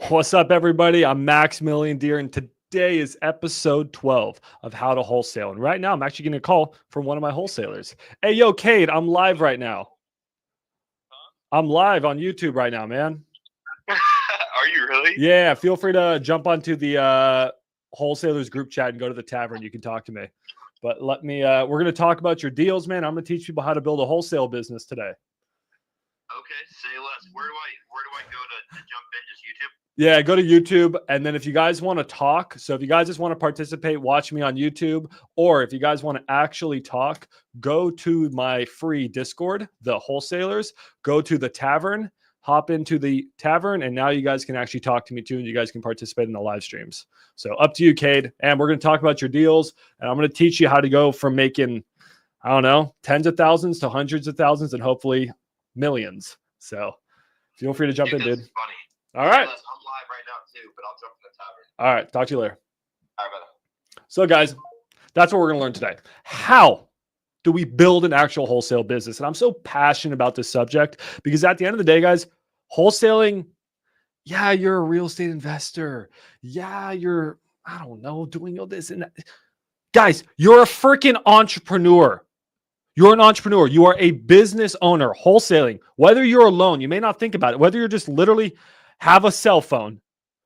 What's up, everybody? I'm Max Million Deer, and today is episode 12 of How to Wholesale. And right now, I'm actually getting a call from one of my wholesalers. Hey, yo, Kade, I'm live right now. I'm live on YouTube right now, man. Are you really? Yeah, feel free to jump onto the wholesalers group chat and go to the tavern. You can talk to me. But let me, we're going to talk about your deals, man. I'm going to teach people how to build a wholesale business today. Okay, say less. Where do I go to jump in? Just YouTube? Yeah, go to YouTube. And then if you guys want to talk, so if you guys just want to participate, watch me on YouTube. Or if you guys want to actually talk, go to my free Discord, the wholesalers, go to the tavern, hop into the tavern, and now you guys can actually talk to me too, and you guys can participate in the live streams. So up to you, Kade. And we're going to talk about your deals, and I'm going to teach you how to go from making, I don't know, tens of thousands to hundreds of thousands and hopefully millions. So feel free to jump in, dude. Funny. All right. I'm live right now too, but I'll jump in the tavern. All right. Talk to you later. All right, brother. So, guys, that's what we're going to learn today. How do we build an actual wholesale business? And I'm so passionate about this subject because at the end of the day, guys, wholesaling, yeah, you're a real estate investor. Yeah, you're, I don't know, doing all this and that. Guys, you're a freaking entrepreneur. You're an entrepreneur. You are a business owner, wholesaling. Whether you're alone, you may not think about it. Whether you're just literally have a cell phone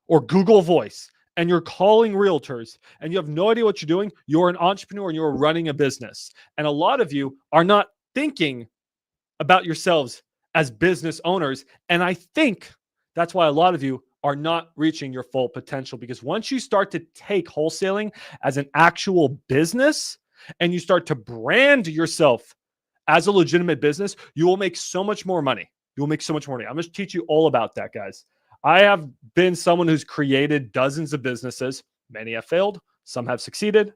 or Google Voice and you're calling realtors and you have no idea what you're doing, you're an entrepreneur and you're running a business. And a lot of you are not thinking about yourselves as business owners. And I think that's why a lot of you are not reaching your full potential, because once you start to take wholesaling as an actual business and you start to brand yourself as a legitimate business, you will make so much more money. You will make so much more money. I'm going to teach you all about that, guys. I have been someone who's created dozens of businesses. Many have failed. Some have succeeded.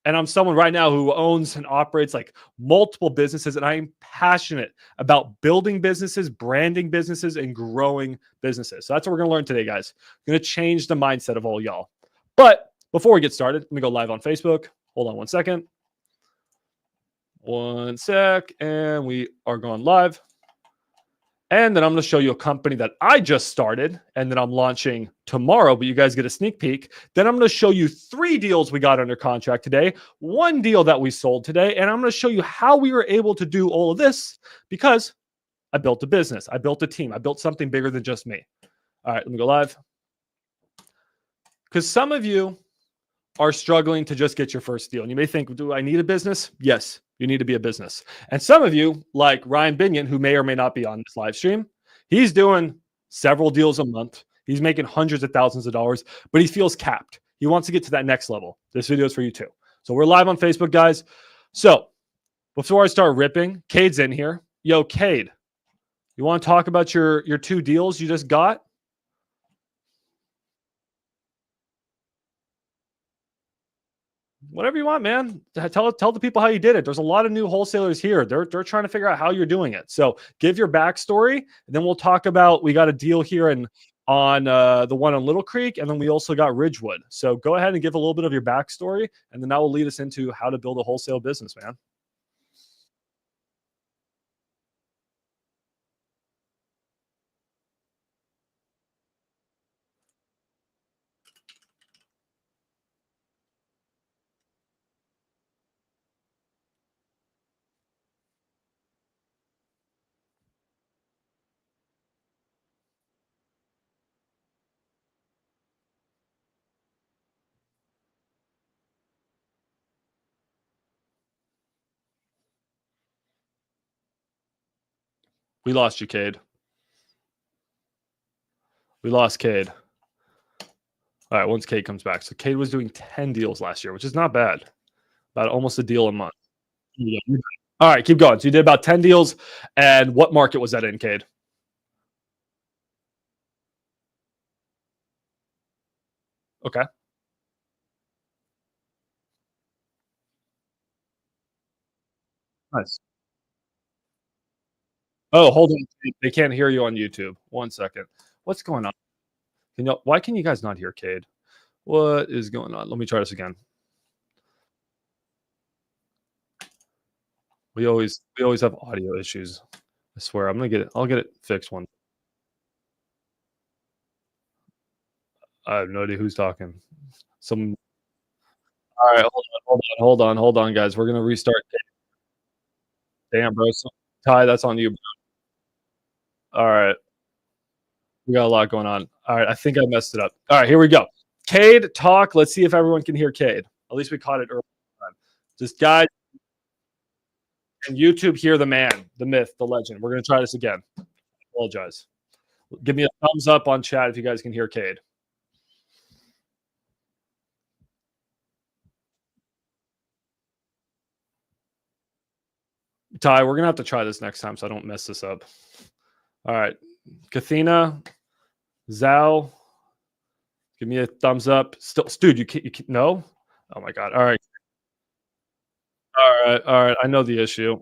And I'm someone right now who owns and operates like multiple businesses. And I am passionate about building businesses, branding businesses, and growing businesses. So that's what we're going to learn today, guys. We're going to change the mindset of all y'all. But before we get started, let me go live on Facebook. Hold on 1 second. 1 sec. And we are going live. And then I'm going to show you a company that I just started and that I'm launching tomorrow, but you guys get a sneak peek. Then I'm going to show you 3 deals we got under contract today, 1 deal that we sold today, and I'm going to show you how we were able to do all of this because I built a business. I built a team. I built something bigger than just me. All right, let me go live. Because some of you are struggling to just get your first deal. And you may think, do I need a business? Yes, you need to be a business. And some of you, like Ryan Binion, who may or may not be on this live stream, he's doing several deals a month. He's making hundreds of thousands of dollars, but he feels capped. He wants to get to that next level. This video is for you too. So we're live on Facebook, guys. So before I start ripping, Kade's in here. Yo, Kade, you want to talk about your 2 deals you just got? Whatever you want, man. Tell the people how you did it. There's a lot of new wholesalers here. They're trying to figure out how you're doing it. So give your backstory, and then we'll talk about, we got a deal here on the one on Little Creek, and then we also got Ridgewood. So go ahead and give a little bit of your backstory, and then that will lead us into how to build a wholesale business, man. We lost you, Kade. We lost Kade. All right, once Kade comes back. So Kade was doing 10 deals last year, which is not bad. About almost a deal a month. Yeah. All right, keep going. So you did about 10 deals. And what market was that in, Kade? Okay. Nice. Oh, hold on. They can't hear you on YouTube. 1 second. What's going on? Why can you guys not hear Kade? What is going on? Let me try this again. We always have audio issues. I swear, I'll get it fixed one. I have no idea who's talking. Some. All right, hold on, guys. We're gonna restart. Damn, bro. Ty, that's on you. All right, we got a lot going on. All right, I think I messed it up. All right, here we go. Kade, talk. Let's see if everyone can hear Kade. At least we caught it early. Just guys and YouTube, hear the man, the myth, the legend. We're gonna try this again. I apologize. Give me a thumbs up on chat if you guys can hear Kade. Ty, we're gonna have to try this next time so I don't mess this up. All right, Kathina, Zhao, give me a thumbs up. Still, dude, you can't no. Oh my god. All right. All right. I know the issue.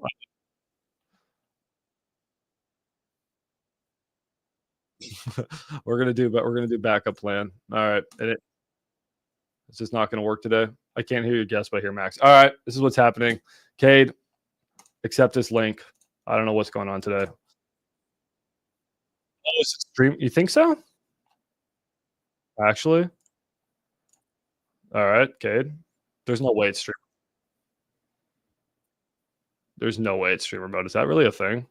We're gonna do backup plan. All right. It's just not gonna work today. I can't hear your guess, but I hear Max. All right. This is what's happening. Kade, accept this link. I don't know what's going on today. Oh, is it stream? You think so? Actually? All right, Kade. There's no way it's stream. There's no way it's streamer mode. Is that really a thing?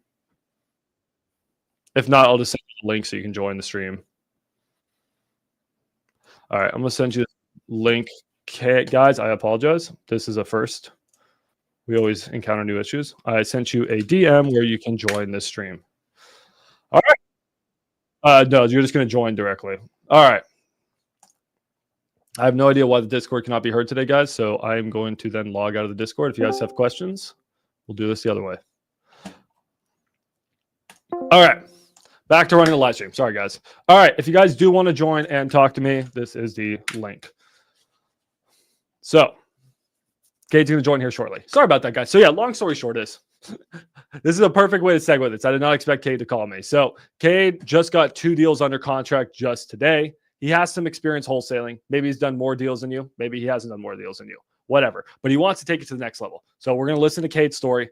If not, I'll just send you the link so you can join the stream. All right, I'm gonna send you the link. Guys, I apologize. This is a first. We always encounter new issues. I sent you a DM where you can join this stream. All right. No, you're just gonna join directly. All right. I have no idea why the Discord cannot be heard today, guys. So I'm going to then log out of the Discord. If you guys have questions, we'll do this the other way. All right. Back to running a live stream. Sorry, guys. All right. If you guys do want to join and talk to me, this is the link. So, Kade's going to join here shortly. Sorry about that, guys. So, yeah, long story short is this is a perfect way to segue this. I did not expect Kade to call me. So, Kade just got 2 deals under contract just today. He has some experience wholesaling. Maybe he's done more deals than you. Maybe he hasn't done more deals than you. Whatever. But he wants to take it to the next level. So, we're going to listen to Kade's story.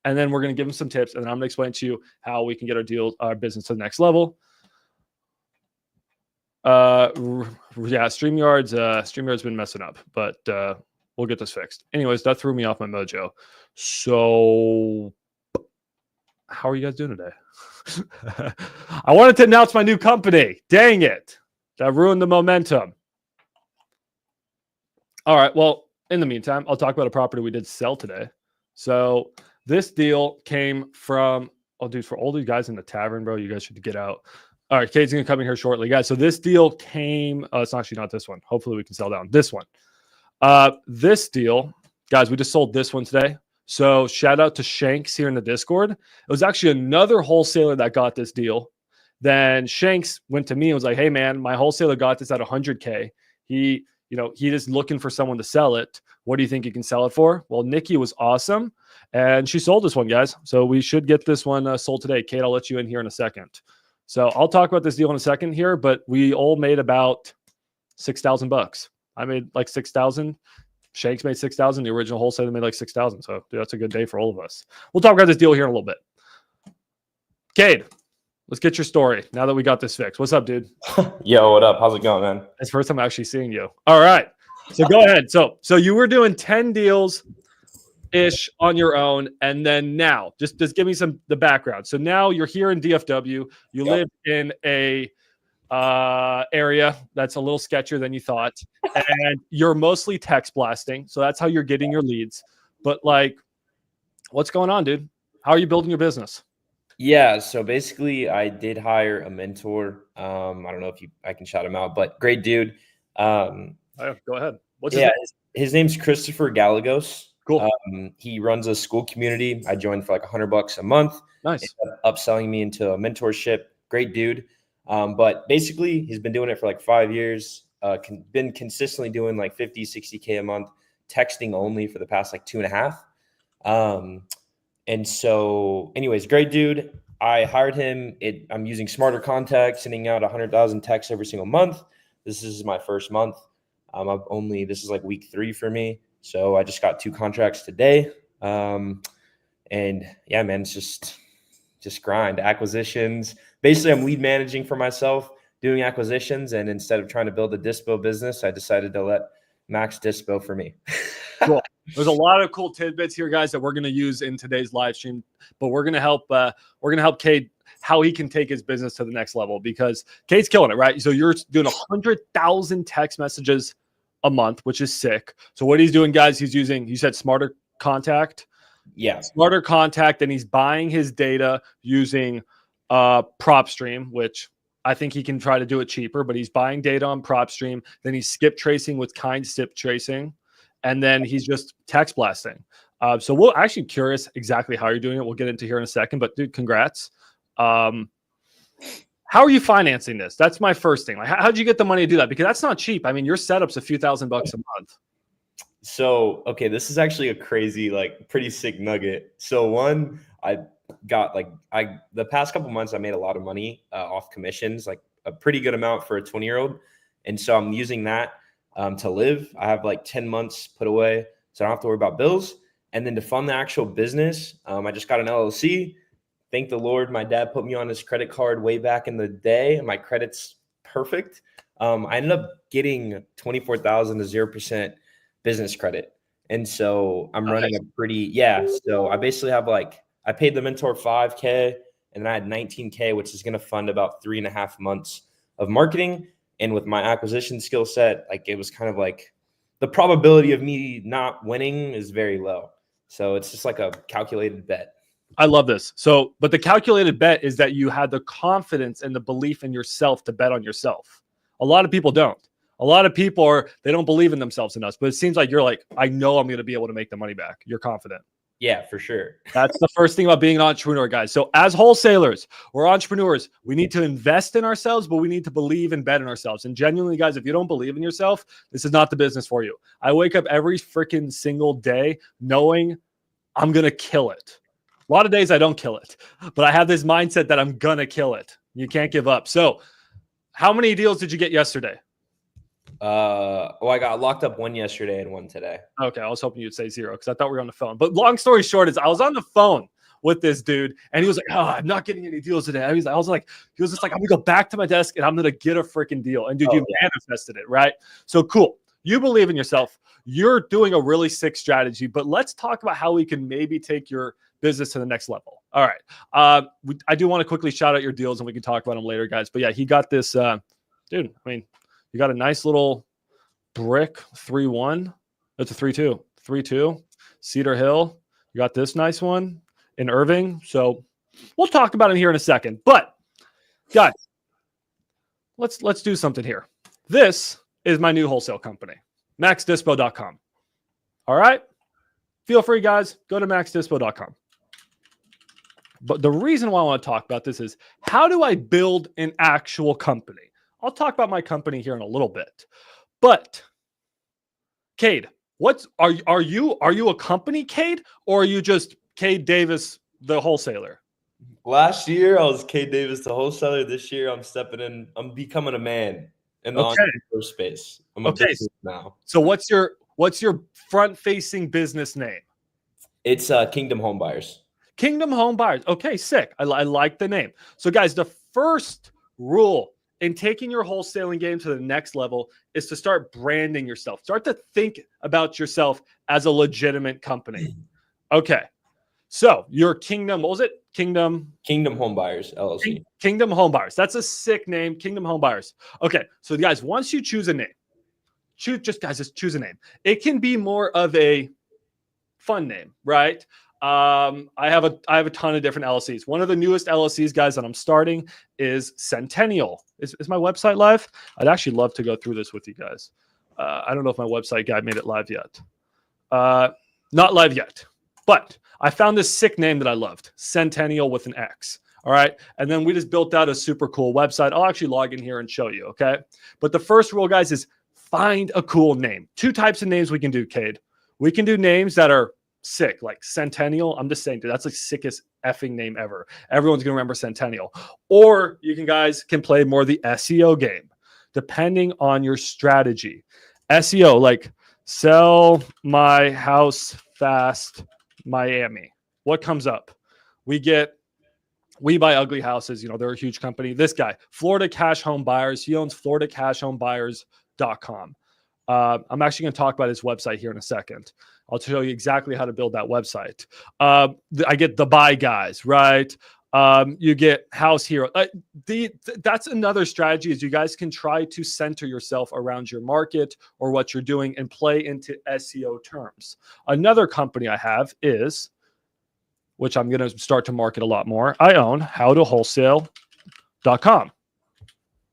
And then we're going to give him some tips, and then I'm going to explain to you how we can get our business to the next level. Yeah, StreamYard's been messing up, but we'll get this fixed. Anyways, that threw me off my mojo. So, how are you guys doing today? I wanted to announce my new company. Dang it. That ruined the momentum. All right. Well, in the meantime, I'll talk about a property we did sell today. So, this deal came from, oh, dude, for all these guys in the tavern, bro, you guys should get out. All right, Kate's going to come in here shortly, guys. So this deal came, it's actually not this one. Hopefully we can sell down this one. This deal, guys, we just sold this one today. So shout out to Shanks here in the Discord. It was actually another wholesaler that got this deal. Then Shanks went to me and was like, hey, man, my wholesaler got this at 100K. He is looking for someone to sell it. What do you think you can sell it for? Well, Nikki was awesome. And she sold this one, guys. So we should get this one sold today. Kate, I'll let you in here in a second. So I'll talk about this deal in a second here, but we all made about $6,000. I made like 6,000. Shanks made 6,000. The original wholesaler made like 6,000. So dude, that's a good day for all of us. We'll talk about this deal here in a little bit. Kate, let's get your story now that we got this fixed. What's up, dude? Yo, what up? How's it going, man? It's the first time I'm actually seeing you. All right. So go ahead. So you were doing 10 deals ish on your own, and then now just give me the background. So now you're here in DFW. You live in a area that's a little sketchier than you thought, and you're mostly text blasting. So that's how you're getting your leads. But like, what's going on, dude? How are you building your business? Yeah, so basically I did hire a mentor. I don't know if I can shout him out, but great dude. Go ahead. What's his name's Christopher Gallegos. Cool. He runs a school community. I joined for like $100 a month. Nice. Upselling me into a mentorship. Great dude. But basically he's been doing it for like 5 years. Been consistently doing like 50, 60K a month, texting only for the past like 2.5. And so anyways, great dude. I hired him. I'm using Smarter Contact, sending out 100,000 texts every single month. This is my first month. This is like week 3 for me. So I just got 2 contracts today. And yeah, man, it's just grind acquisitions. Basically I'm lead managing for myself, doing acquisitions. And instead of trying to build a dispo business, I decided to let Max dispo for me. Cool. There's a lot of cool tidbits here, guys, that we're going to use in today's live stream, but we're going to help Kade how he can take his business to the next level, because Kade's killing it, right? So you're doing 100,000 text messages a month, which is sick. So what he's doing, guys, he's using, you said Smarter Contact. Yeah. Smarter Contact, and he's buying his data using PropStream, which I think he can try to do it cheaper, but he's buying data on PropStream. Then he's skip tracing with kind skip tracing. And then he's just text blasting. So we're actually curious exactly how you're doing it. We'll get into here in a second, but dude, congrats. How are you financing this? That's my first thing. Like, how'd you get the money to do that? Because that's not cheap. I mean, your setup's a few $1,000 a month. So, okay, this is actually a crazy, like pretty sick nugget. So one, I got the past couple months, I made a lot of money off commissions, like a pretty good amount for a 20-year-old. And so I'm using that to live. I have like 10 months put away, so I don't have to worry about bills. And then to fund the actual business, I just got an LLC. Thank the Lord, my dad put me on his credit card way back in the day, and my credit's perfect. I ended up getting 24,000 to 0% business credit. And so I'm running a pretty, so I basically have I paid the mentor $5K, and then I had $19K, which is going to fund about 3.5 months of marketing. And with my acquisition skill set, it was kind of the probability of me not winning is very low. So it's just like a calculated bet. I love this. So, but the calculated bet is that you had the confidence and the belief in yourself to bet on yourself. A lot of people don't. A lot of people they don't believe in themselves enough, but it seems like you're like, I know I'm going to be able to make the money back. You're confident. Yeah, for sure. That's the first thing about being an entrepreneur, guys. So as wholesalers, we're entrepreneurs. We need to invest in ourselves, but we need to believe and bet in ourselves. And genuinely, guys, if you don't believe in yourself, this is not the business for you. I wake up every freaking single day knowing I'm going to kill it. A lot of days I don't kill it, but I have this mindset that I'm going to kill it. You can't give up. So how many deals did you get yesterday? I got locked up one yesterday and one today. Okay, I was hoping you'd say 0 because I thought we were on the phone. But long story short is I was on the phone with this dude, and he was like, "Oh, I'm not getting any deals today." He was just like, "I'm gonna go back to my desk and I'm gonna get a freaking deal." And dude, you manifested it, right? So cool. You believe in yourself. You're doing a really sick strategy. But let's talk about how we can maybe take your business to the next level. All right. I do want to quickly shout out your deals, and we can talk about them later, guys. But yeah, he got this, dude. I mean, you got a nice little brick 3-1. That's a 3-2. 3-2. Cedar Hill. You got this nice one in Irving. So we'll talk about it here in a second. But guys, let's do something here. This is my new wholesale company, maxdispo.com. All right. Feel free, guys. Go to maxdispo.com. But the reason why I want to talk about this is, how do I build an actual company? I'll talk about my company here in a little bit. But Kade, are you a company, Kade, or are you just Kade Davis, the wholesaler? Last year I was Kade Davis, the wholesaler. This year I'm stepping in. I'm becoming a man in the entrepreneur space. I'm a business now. So what's your front-facing business name? It's Kingdom Home Buyers. Kingdom Home Buyers. Okay, sick. I like the name. So guys, the first rule in taking your wholesaling game to the next level is to start branding yourself. Start to think about yourself as a legitimate company. Okay. So your Kingdom, what was it? Kingdom Home Buyers, LLC. Kingdom Home Buyers. That's a sick name. Kingdom Home Buyers. Okay. So guys, once you choose a name, just choose a name. It can be more of a fun name, right? I have a ton of different LLCs. One of the newest LLCs, guys, that I'm starting is Centennial. Is my website live? I'd actually love to go through this with you guys. I don't know if my website guy made it live yet. Not live yet, but I found this sick name that I loved, Centennial with an X. All right. And then we just built out a super cool website. I'll actually log in here and show you. Okay. But the first rule, guys, is find a cool name. Two types of names we can do, Kade. We can do names that are sick, like Centennial. I'm just saying, dude, that's the sickest effing name ever. Everyone's gonna remember Centennial. Or you guys can play more the SEO game, depending on your strategy. SEO, like sell my house fast, Miami. What comes up? We get We Buy Ugly Houses. You know, they're a huge company. This guy, Florida Cash Home Buyers. He owns FloridaCashHomeBuyers.com. I'm actually going to talk about his website here in a second. I'll show you exactly how to build that website. I get the buy guys, right? You get House Hero. That's another strategy is you guys can try to center yourself around your market or what you're doing and play into SEO terms. Another company I have is, which I'm going to start to market a lot more. I own howtowholesale.com.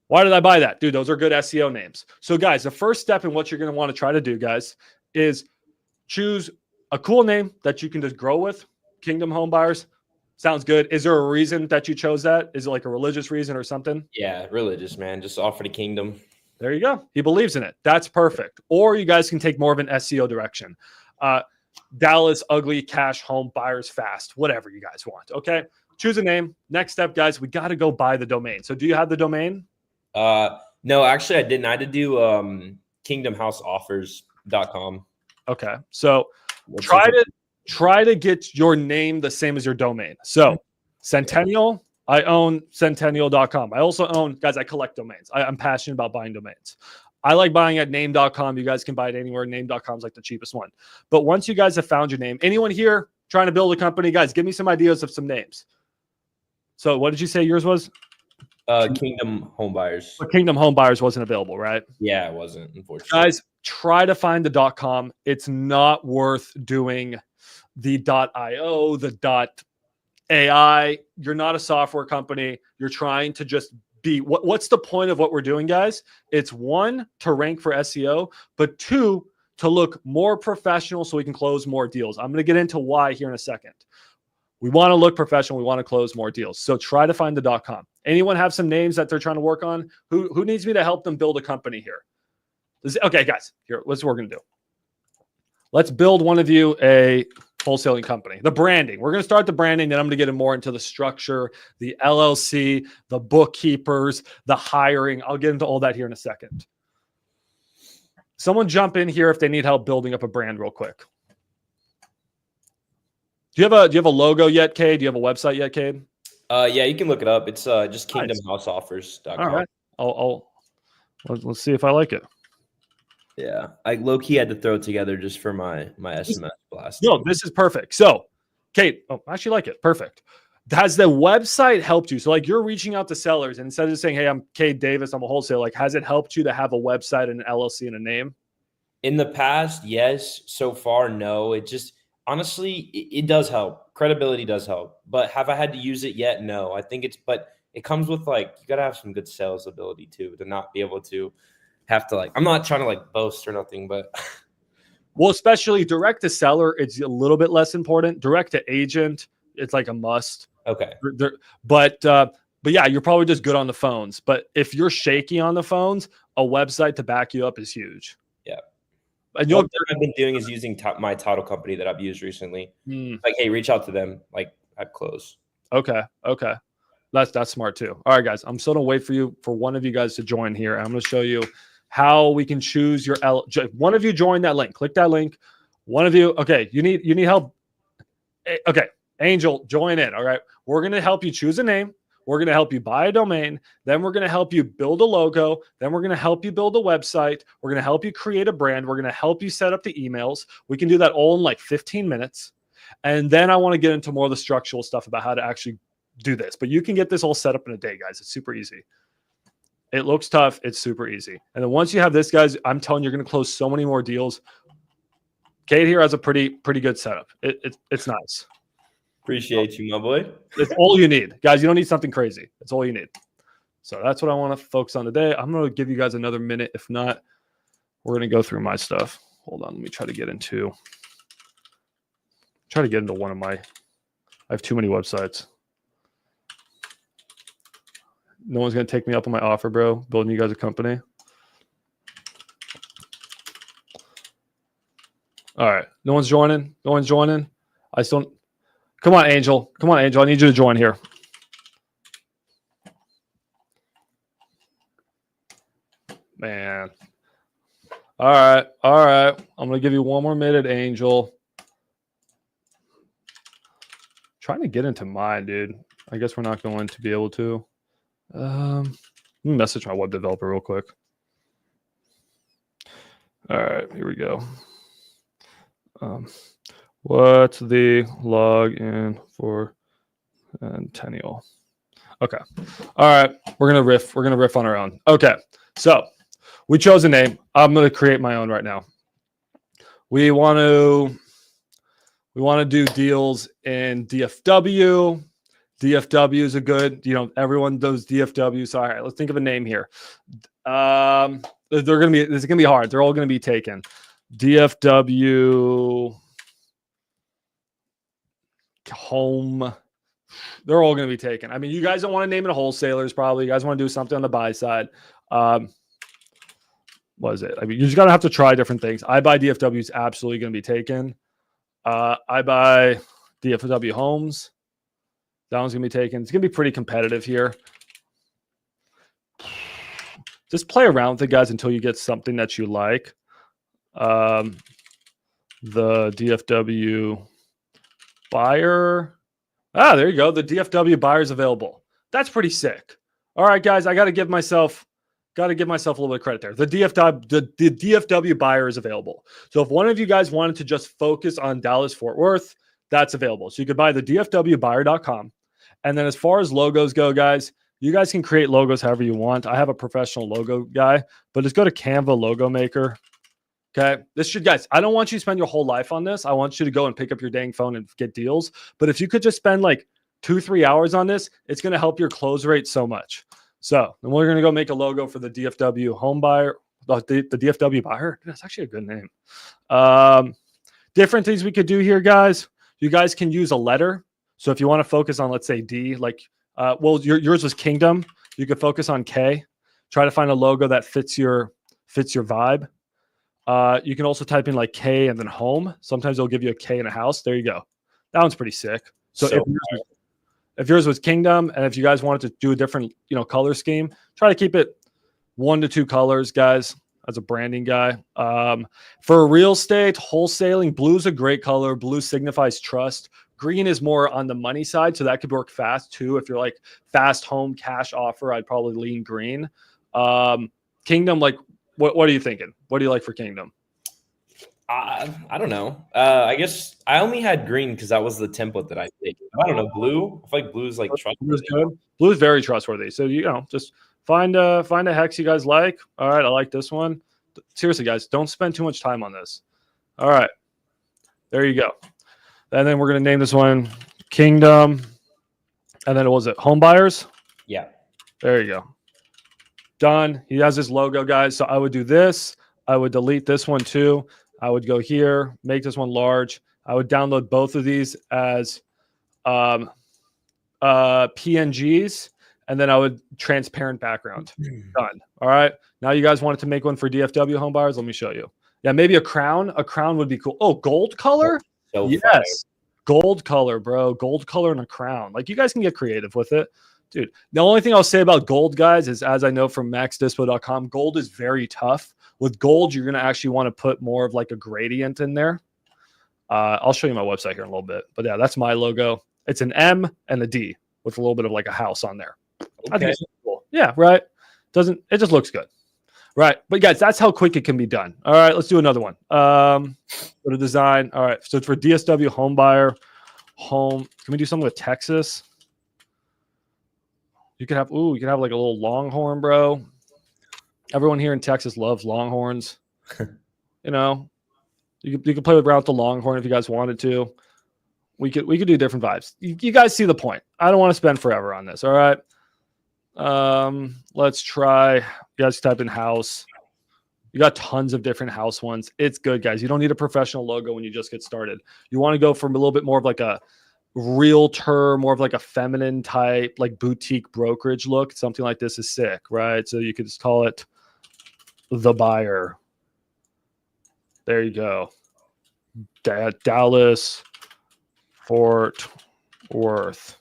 Why did I buy that? Dude, those are good SEO names. So guys, the first step in what you're going to want to try to do, guys, is choose a cool name that you can just grow with. Kingdom Home Buyers. Sounds good. Is there a reason that you chose that? Is it like a religious reason or something? Yeah, religious, man. Just offer the kingdom. There you go. He believes in it. That's perfect. Or you guys can take more of an SEO direction. Dallas Ugly Cash Home Buyers Fast. Whatever you guys want. Okay. Choose a name. Next step, guys, we got to go buy the domain. So do you have the domain? No, actually I didn't. I had to do kingdomhouseoffers.com. Okay. So try to get your name the same as your domain. So Centennial, I own centennial.com. I also own, guys, I collect domains. I'm passionate about buying domains. I like buying at name.com. You guys can buy it anywhere. Name.com is like the cheapest one. But once you guys have found your name, anyone here trying to build a company, guys, give me some ideas of some names. So what did you say yours was? Kingdom Home Buyers. But Kingdom Home Buyers wasn't available, right? Yeah, it wasn't, unfortunately. Guys, try to find the .com. It's not worth doing the .io, the .ai. You're not a software company. You're trying to just be what's the point of what we're doing, guys? It's one, to rank for SEO, but two, to look more professional so we can close more deals. I'm going to get into why here in a second. We want to look professional. We want to close more deals. So try to find the .com. Anyone have some names that they're trying to work on? Who needs me to help them build a company here? Okay, guys, here, let's what we're going to do. Let's build one of you a wholesaling company. The branding. We're going to start the branding. Then I'm going to get more into the structure, the LLC, the bookkeepers, the hiring. I'll get into all that here in a second. Someone jump in here if they need help building up a brand real quick. Do you have a logo yet, Kade? Do you have a website yet, Kade? Yeah, you can look it up. It's just kingdomhouseoffers.com. All right. Let's see if I like it. Yeah, I low-key had to throw it together just for my SMS blast. No, this is perfect. So, Kade, I actually like it. Perfect. Has the website helped you? So, like, you're reaching out to sellers, and instead of saying, "Hey, I'm Kade Davis, I'm a wholesale," like, has it helped you to have a website and an LLC and a name? In the past, yes. So far, no. It just honestly, it does help. Credibility does help. But have I had to use it yet? No. I think but it comes with, like, you got to have some good sales ability too, to not be able to have to, like, I'm not trying to, like, boast or nothing, but well, especially direct to seller, it's a little bit less important. Direct to agent, it's like a must. Okay. But yeah, you're probably just good on the phones. But if you're shaky on the phones, a website to back you up is huge. Yeah. And what I've been doing is using my title company that I've used recently. Like, hey, reach out to them. Like, I'd close. Okay. That's smart too. All right, guys. I'm still gonna wait for one of you guys to join here. I'm gonna show you how we can choose your one of you join that link. Click that link. One of you. Okay. You need help. Okay. Angel, join in. All right. We're gonna help you choose a name. We're going to help you buy a domain. Then we're going to help you build a logo. Then we're going to help you build a website. We're going to help you create a brand. We're going to help you set up the emails. We can do that all in like 15 minutes. And then I want to get into more of the structural stuff about how to actually do this. But you can get this all set up in a day, guys. It's super easy. It looks tough. It's super easy. And then once you have this, guys, I'm telling you, you're going to close so many more deals. Kade here has a pretty good setup. It's nice. Appreciate you, my boy. It's all you need, guys. You don't need something crazy. It's all you need. So that's what I want to focus on today. I'm going to give you guys another minute. If not, we're going to go through my stuff. Hold on. Let me try to get into one of my, I have too many websites. No one's going to take me up on my offer, bro. Building you guys a company. All right. No one's joining. I still. Come on, Angel. I need you to join here. Man. All right. I'm going to give you one more minute, Angel. Trying to get into mine, dude. I guess we're not going to be able to. Let me message my web developer real quick. All right, here we go. What's the login for Centennial? Okay. All right, we're gonna riff. We're gonna riff on our own. Okay, so we chose a name. I'm gonna create my own right now. We want to do deals in DFW. DFW is a good, everyone does DFW. So all right, let's think of a name here. This is gonna be hard. They're all gonna be taken. DFW home. They're all gonna be taken. I mean, you guys don't want to name it wholesalers, probably. You guys want to do something on the buy side. What is it? I mean, you just gotta have to try different things. I buy DFW is absolutely gonna be taken. I buy DFW homes. That one's gonna be taken. It's gonna be pretty competitive here. Just play around with it, guys, until you get something that you like. The DFW buyer. There you go. The DFW buyer is available. That's pretty sick. All right, guys, I got to give myself a little bit of credit there. The DFW buyer is available. So if one of you guys wanted to just focus on Dallas-Fort Worth, that's available. So you could buy the DFWbuyer.com. And then as far as logos go, guys, you guys can create logos however you want. I have a professional logo guy, but just go to Canva Logo Maker. Okay. Guys, I don't want you to spend your whole life on this. I want you to go and pick up your dang phone and get deals. But if you could just spend like 2-3 hours on this, it's going to help your close rate so much. So then we're going to go make a logo for the DFW home buyer, the DFW buyer. That's actually a good name. Different things we could do here, guys. You guys can use a letter. So if you want to focus on, let's say D, like, yours was Kingdom. You could focus on K. Try to find a logo that fits your vibe. You can also type in like K and then home. Sometimes they'll give you a K and a house. There you go. That one's pretty sick. So if yours was Kingdom, and if you guys wanted to do a different, color scheme, try to keep it 1 to 2 colors, guys, as a branding guy. For real estate, wholesaling, blue's a great color. Blue signifies trust. Green is more on the money side, so that could work fast too. If you're like fast home cash offer, I'd probably lean green. Kingdom, like, what are you thinking? What do you like for Kingdom? I don't know. I guess I only had green because that was the template that I picked. I don't know. Blue. I feel like blue's like trustworthy. Blue is very trustworthy. So just find a hex you guys like. All right, I like this one. Seriously, guys, don't spend too much time on this. All right, there you go. And then we're gonna name this one Kingdom. And then was it home buyers? Yeah. There you go. Done. He has his logo, guys. So I would do this. I would delete this one too. I would go here, make this one large. I would download both of these as PNGs, and then I would transparent background. Done. All right. Now you guys wanted to make one for DFW home buyers. Let me show you. Yeah, maybe a crown. A crown would be cool. Oh, gold color? So yes. fire. Gold color, bro. Gold color and a crown. Like, you guys can get creative with it. Dude, the only thing I'll say about gold, guys, is as I know from maxdispo.com, gold is very tough. With gold, you're going to actually want to put more of like a gradient in there. I'll show you my website here in a little bit. But yeah, that's my logo. It's an M and a D with a little bit of like a house on there. Okay. I think it's cool. Yeah, right. It just looks good. Right. But guys, that's how quick it can be done. All right, let's do another one. Go to design. All right. So for DSW home buyer, home. Can we do something with Texas? You could have like a little longhorn, bro. Everyone here in Texas loves longhorns. You could play around with the longhorn if you guys wanted to. We could do different vibes. You guys see the point. I don't want to spend forever on this. All right. Let's try. You guys type in house. You got tons of different house ones. It's good, guys. You don't need a professional logo when you just get started. You want to go from a little bit more of like a realtor, more of like a feminine type, like boutique brokerage look. Something like this is sick, right? So you could just call it the buyer. There you go. Dallas Fort Worth.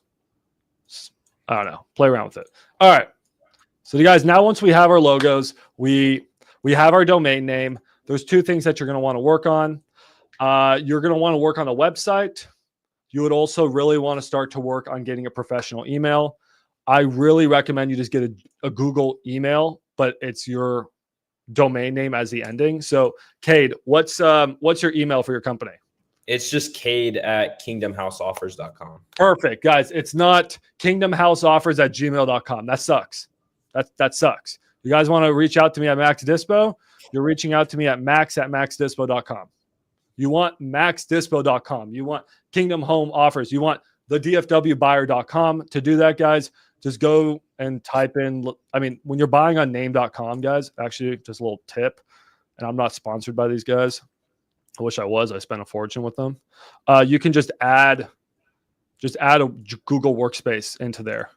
I don't know. Play around with it. All right. So you guys, now once we have our logos, we have our domain name. There's 2 things that you're going to want to work on. You're going to want to work on a website. You would also really want to start to work on getting a professional email. I really recommend you just get a Google email, but it's your domain name as the ending. So, Kade, what's your email for your company? It's just Kade@kingdomhouseoffers.com. Perfect, guys. It's not kingdomhouseoffers@gmail.com. That sucks. That sucks. You guys want to reach out to me at Max Dispo? You're reaching out to me at max@maxdispo.com. You want maxdispo.com. You want Kingdom Home Offers. You want the DFWbuyer.com. To do that, guys, just go and type in. I mean, when you're buying on name.com, guys, actually, just a little tip, and I'm not sponsored by these guys. I wish I was. I spent a fortune with them. You can just add a Google Workspace into there.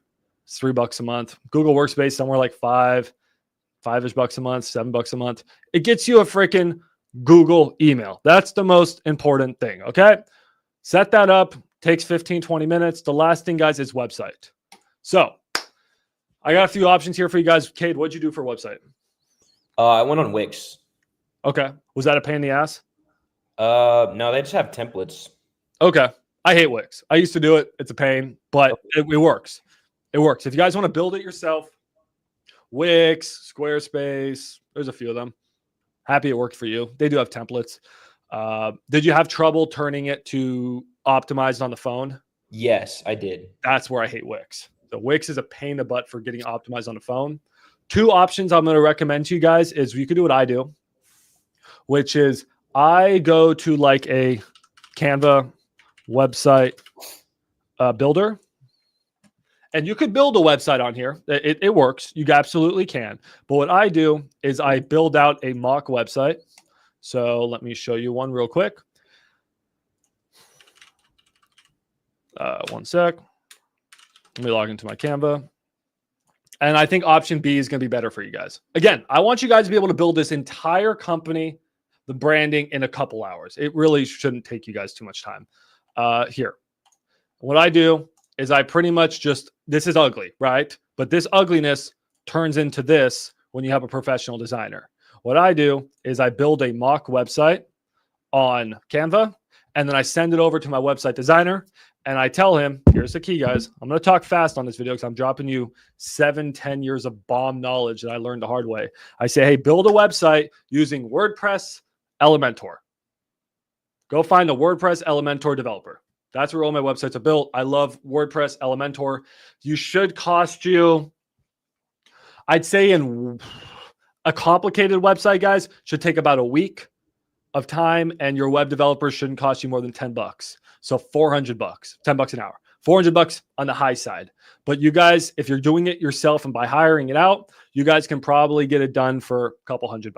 It's $3 a month. Google Workspace somewhere like five-ish bucks a month, $7 a month. It gets you a freaking Google email. That's the most important thing. Okay. Set that up. Takes 15, 20 minutes. The last thing, guys, is website. So I got a few options here for you guys. Kade, what'd you do for a website? I went on Wix. Okay. Was that a pain in the ass? No, they just have templates. Okay. I hate Wix. I used to do it. It's a pain, but it works. It works. If you guys want to build it yourself, Wix, Squarespace, there's a few of them. Happy it worked for you. They do have templates. Did you have trouble turning it to optimized on the phone? Yes, I did. That's where I hate Wix. So Wix is a pain in the butt for getting optimized on the phone. Two options I'm going to recommend to you guys is you could do what I do, which is I go to like a Canva website builder, and you could build a website on here. It works. You absolutely can. But what I do is I build out a mock website. So let me show you one real quick. One sec. Let me log into my Canva. And I think option B is going to be better for you guys. Again, I want you guys to be able to build this entire company, the branding, in a couple hours. It really shouldn't take you guys too much time. Here. What I do is I pretty much just, this is ugly, right? But this ugliness turns into this when you have a professional designer. What I do is I build a mock website on Canva, and then I send it over to my website designer, and I tell him, here's the key, guys. I'm going to talk fast on this video because I'm dropping you 7-10 years of bomb knowledge that I learned the hard way. I say, hey, build a website using WordPress Elementor. Go find a WordPress Elementor developer. That's where all my websites are built. I love WordPress Elementor. You should cost you, I'd say in a complicated website, guys, should take about a week of time, and your web developer shouldn't cost you more than $10. So $400, $10 an hour, $400 on the high side. But you guys, if you're doing it yourself and by hiring it out, you guys can probably get it done for a couple $100.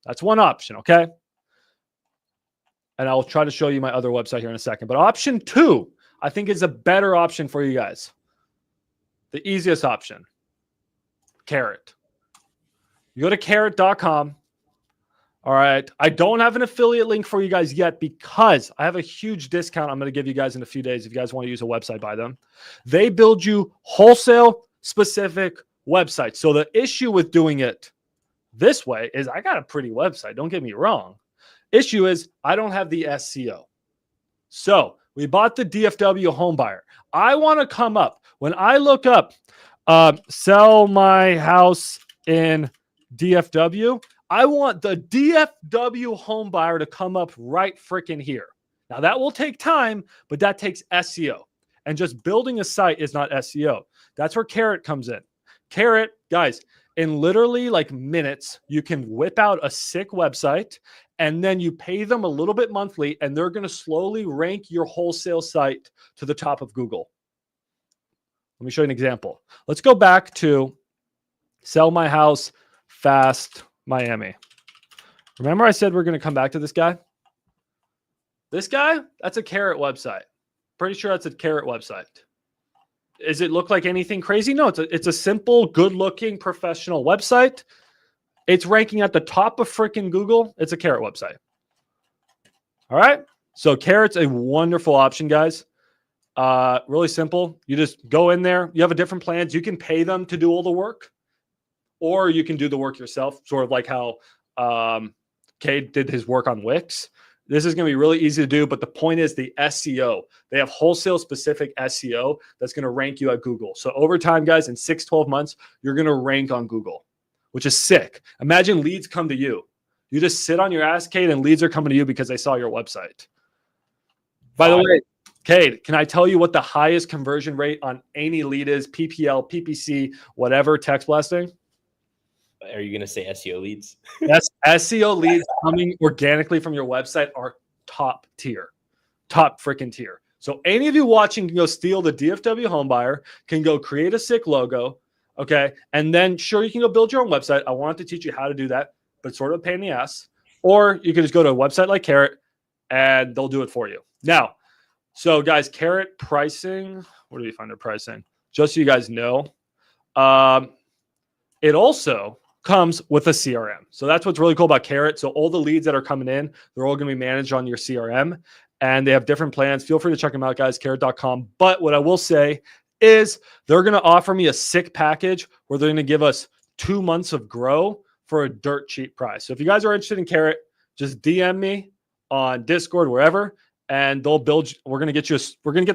That's one option. Okay. And I'll try to show you my other website here in a second. But option 2, I think, is a better option for you guys. The easiest option, Carrot. You go to carrot.com. All right. I don't have an affiliate link for you guys yet because I have a huge discount I'm going to give you guys in a few days if you guys want to use a website by them. They build you wholesale specific websites. So the issue with doing it this way is I got a pretty website. Don't get me wrong. Issue is I don't have the SEO. So we bought the DFW home buyer. I want to come up when I look up sell my house in DFW. I want the DFW home buyer to come up right freaking here. Now that will take time, but that takes SEO. And just building a site is not SEO. That's where Carrot comes in. Carrot, guys, in literally like minutes, you can whip out a sick website, and then you pay them a little bit monthly, and they're going to slowly rank your wholesale site to the top of Google. Let me show you an example. Let's go back to sell my house fast Miami. Remember I said we're going to come back to this guy? This guy, that's a Carrot website. Pretty sure that's a Carrot website. Does it look like anything crazy? No, it's a simple, good-looking, professional website. It's ranking at the top of freaking Google. It's a Carrot website. All right. So Carrot's a wonderful option, guys. Really simple. You just go in there. You have a different plans. You can pay them to do all the work, or you can do the work yourself, sort of like how Kade did his work on Wix. This is going to be really easy to do, but the point is the SEO. They have wholesale specific SEO that's going to rank you at Google. So over time, guys, in 6-12 months, you're going to rank on Google, which is sick. Imagine leads come to you. You just sit on your ass, Kade, and leads are coming to you because they saw your website. By the way, Kade, can I tell you what the highest conversion rate on any lead is? PPL, PPC, whatever, text blasting? Are you going to say SEO leads? Yes, SEO leads coming organically from your website are top tier, top freaking tier. So any of you watching can go steal the DFW homebuyer, can go create a sick logo, okay? And then sure, you can go build your own website. I wanted to teach you how to do that, but it's sort of a pain in the ass. Or you can just go to a website like Carrot and they'll do it for you. Now, so guys, Carrot pricing, where do we find their pricing? Just so you guys know, it also comes with a CRM. So that's what's really cool about Carrot. So all the leads that are coming in, they're all going to be managed on your CRM and they have different plans. Feel free to check them out, guys, carrot.com. But what I will say is they're going to offer me a sick package where they're going to give us 2 months of grow for a dirt cheap price. So if you guys are interested in Carrot, just DM me on Discord, wherever, and they'll build. We're going to get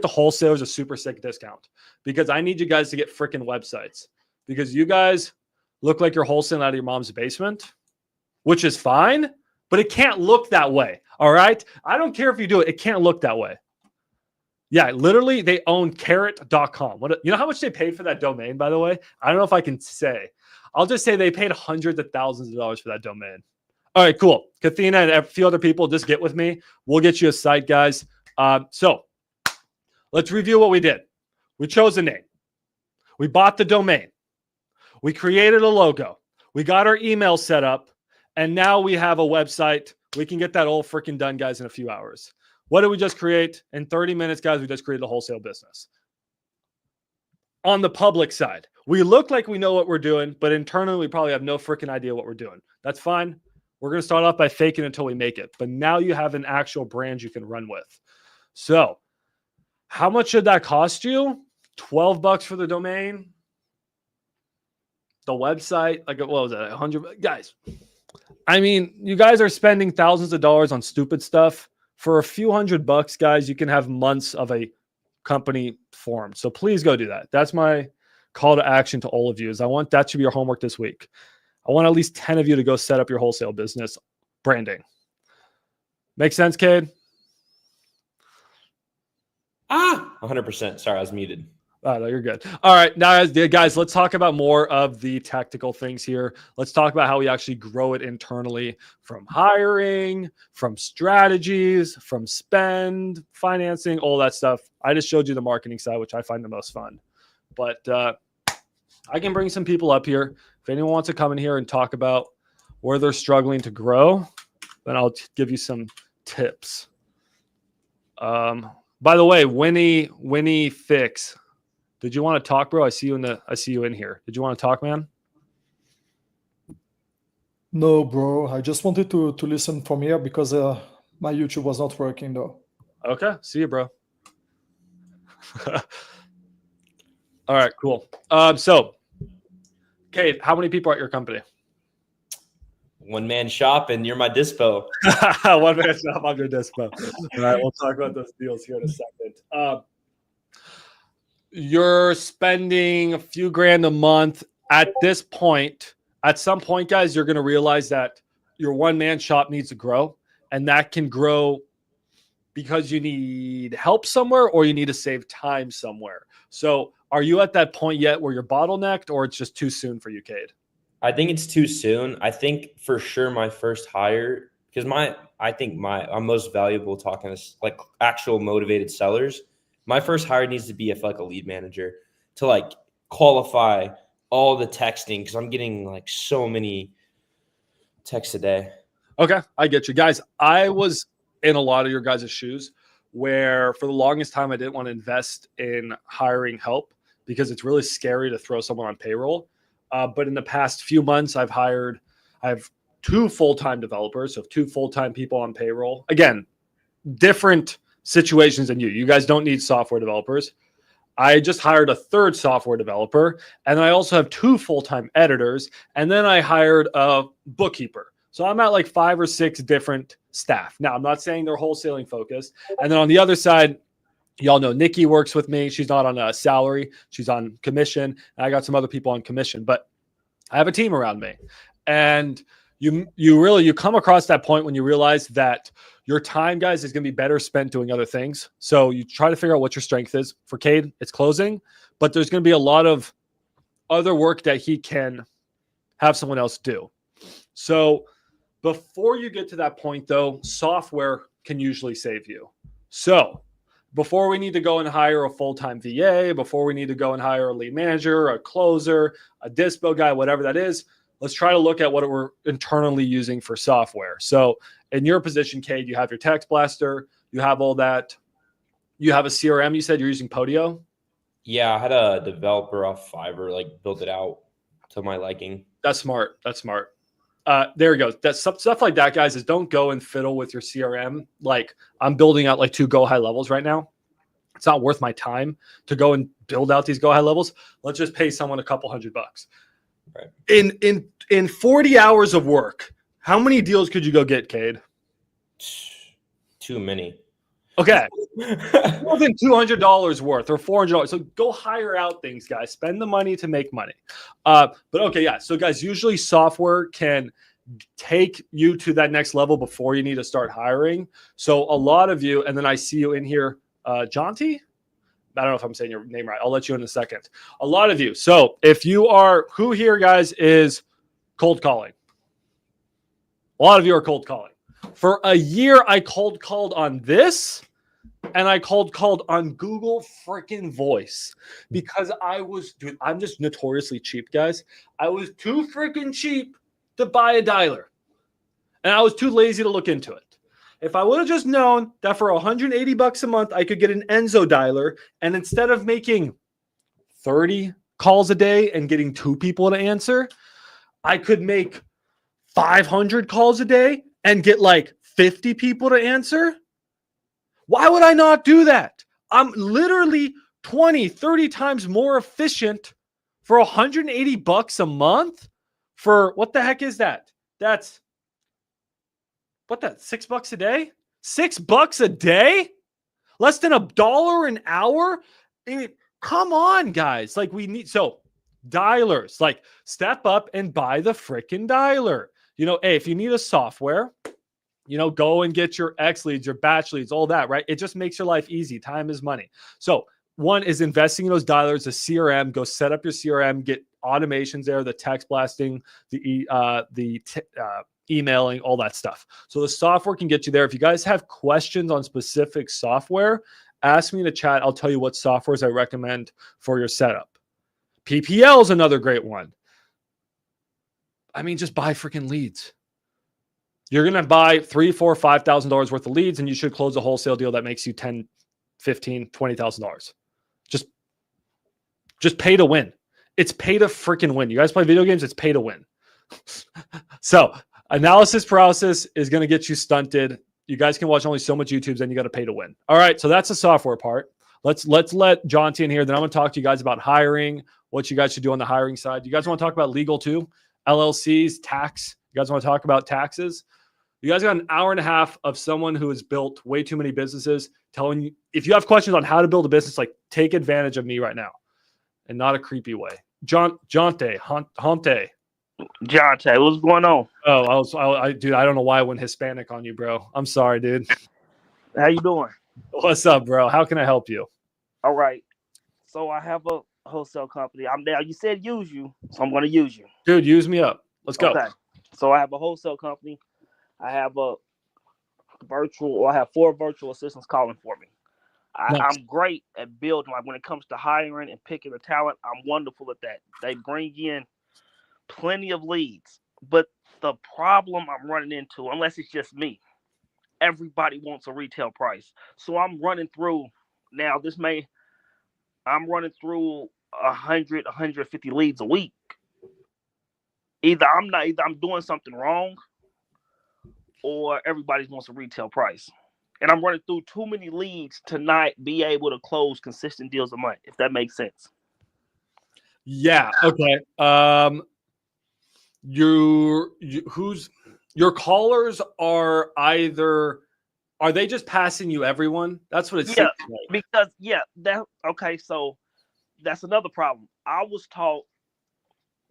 the wholesalers a super sick discount because I need you guys to get freaking websites because you guys look like you're wholesaling out of your mom's basement, which is fine, but it can't look that way. All right. I don't care if you do it. It can't look that way. Yeah. Literally they own carrot.com. You know how much they paid for that domain, by the way? I don't know if I can say. I'll just say they paid hundreds of thousands of dollars for that domain. All right, cool. Kathina and a few other people, just get with me. We'll get you a site, guys. So let's review what we did. We chose a name. We bought the domain. We created a logo. We got our email set up. And now we have a website. We can get that all freaking done, guys, in a few hours. What did we just create? In 30 minutes, guys, we just created a wholesale business. On the public side, we look like we know what we're doing, but internally, we probably have no freaking idea what we're doing. That's fine. We're going to start off by faking until we make it. But now you have an actual brand you can run with. So how much should that cost you? $12 for the domain. The website, like, what was that? 100 guys. I mean, you guys are spending thousands of dollars on stupid stuff. For a few $100, guys, you can have months of a company formed. So please go do that. That's my call to action to all of you is I want that to be your homework this week. I want at least 10 of you to go set up your wholesale business branding. Make sense, Kade? 100%. Sorry, I was muted. Oh, no, you're good. All right. Now, guys, let's talk about more of the tactical things here. Let's talk about how we actually grow it internally from hiring, from strategies, from spend, financing, all that stuff. I just showed you the marketing side, which I find the most fun. But I can bring some people up here. If anyone wants to come in here and talk about where they're struggling to grow, then I'll give you some tips. By the way, Winnie Fix. Did you want to talk, bro? I see you in here. Did you want to talk, man? No, bro. I just wanted to listen from here because my YouTube was not working though. Okay. See you, bro. All right, cool. So, Kade, how many people are at your company? One man shop, and you're my dispo. One man shop, I'm your dispo. All right, we'll talk about those deals here in a second. You're spending a few grand a month at this point. At some point, guys, you're going to realize that your one man shop needs to grow, and that can grow because you need help somewhere or you need to save time somewhere. So are you at that point yet where you're bottlenecked, or it's just too soon for you, Kade? I think it's too soon. I think for sure my first hire, because I'm most valuable talking to like actual motivated sellers. My first hire needs to be like a lead manager to like qualify all the texting, because I'm getting like so many texts a day. Okay, I get you. Guys, I was in a lot of your guys' shoes where for the longest time I didn't want to invest in hiring help because it's really scary to throw someone on payroll. But in the past few months, I have 2 full-time developers, so 2 full-time people on payroll. Again, different situations than you. You guys don't need software developers. I just hired a 3rd software developer, and then I also have 2 full-time editors, and then I hired a bookkeeper. So I'm at like 5 or 6 different staff. Now, I'm not saying they're wholesaling focused. And then on the other side, y'all know Nikki works with me. She's not on a salary. She's on commission. And I got some other people on commission, but I have a team around me. And you come across that point when you realize that your time, guys, is going to be better spent doing other things. So you try to figure out what your strength is. For Kade, it's closing, but there's going to be a lot of other work that he can have someone else do. So before you get to that point, though, software can usually save you. So before we need to go and hire a full-time VA, before we need to go and hire a lead manager, a closer, a dispo guy, whatever that is, let's try to look at what we're internally using for software. So in your position, Kade, you have your Text Blaster, you have all that. You have a CRM. You said you're using Podio? Yeah, I had a developer off Fiverr like build it out to my liking. That's smart. That's smart. There we go. That stuff like that, guys, is don't go and fiddle with your CRM. Like I'm building out like 2 go high levels right now. It's not worth my time to go and build out these go high levels. Let's just pay someone a couple $100. Right. In 40 hours of work, how many deals could you go get, Kade? Too many. Okay. More than $200 worth or $400. So go hire out things, guys. Spend the money to make money. But okay, yeah. So guys, usually software can take you to that next level before you need to start hiring. So a lot of you, and then I see you in here, Jonty. I don't know if I'm saying your name right. I'll let you in a second. A lot of you. So if you are, who here, guys, is cold calling? A lot of you are cold calling. For a year, I cold called on this, and I cold called on Google freaking Voice because dude, I'm just notoriously cheap, guys. I was too freaking cheap to buy a dialer, and I was too lazy to look into it. If I would have just known that for $180 a month, I could get an Enzo dialer, and instead of making 30 calls a day and getting 2 people to answer, I could make 500 calls a day and get like 50 people to answer. Why would I not do that? I'm literally 20, 30 times more efficient for $180 a month for what the heck is that? That's $6 a day? $6 a day? Less than $1 an hour? Come on, guys. Like we need, so dialers, like step up and buy the freaking dialer. You know, hey, if you need a software, you know, go and get your X leads, your batch leads, all that, right? It just makes your life easy. Time is money. So one is investing in those dialers, the CRM, go set up your CRM, get automations there, the text blasting, the emailing, all that stuff. So the software can get you there. If you guys have questions on specific software, ask me in the chat. I'll tell you what softwares I recommend for your setup. PPL is another great one. I mean, just buy freaking leads. You're going to buy $3,000, $4,000, $5,000 worth of leads, and you should close a wholesale deal that makes you $10,000, $15,000, $20,000. Just pay to win. It's pay to freaking win. You guys play video games, it's pay to win. So analysis paralysis is going to get you stunted. You guys can watch only so much YouTube, then you got to pay to win. All right, so that's the software part. Let's let Jonty in here. Then I'm going to talk to you guys about hiring, what you guys should do on the hiring side. You guys want to talk about legal too? LLCs, tax. You guys want to talk about taxes? You guys got an hour and a half of someone who has built way too many businesses telling you, if you have questions on how to build a business, like take advantage of me right now and not a creepy way. Jonte. Jonte, what's going on? Oh, dude, I don't know why I went Hispanic on you, bro. I'm sorry, dude. How you doing? What's up, bro? How can I help you? All right. So I have a wholesale company. I'm there. You said use you, so I'm going to use you. Dude, use me up. Let's go. Okay. So I have a wholesale company. I have I have 4 virtual assistants calling for me. Nice. I'm great at building. Like when it comes to hiring and picking the talent, I'm wonderful at that. They bring in plenty of leads. But the problem I'm running into, unless it's just me, everybody wants a retail price. So I'm running through I'm running through 100, 150 leads a week. Either I'm doing something wrong, or everybody wants a retail price. And I'm running through too many leads to not be able to close consistent deals a month, if that makes sense. Yeah. Okay. your callers are they just passing you everyone? That's what it seems Yeah, like. because okay. So that's another problem. I was taught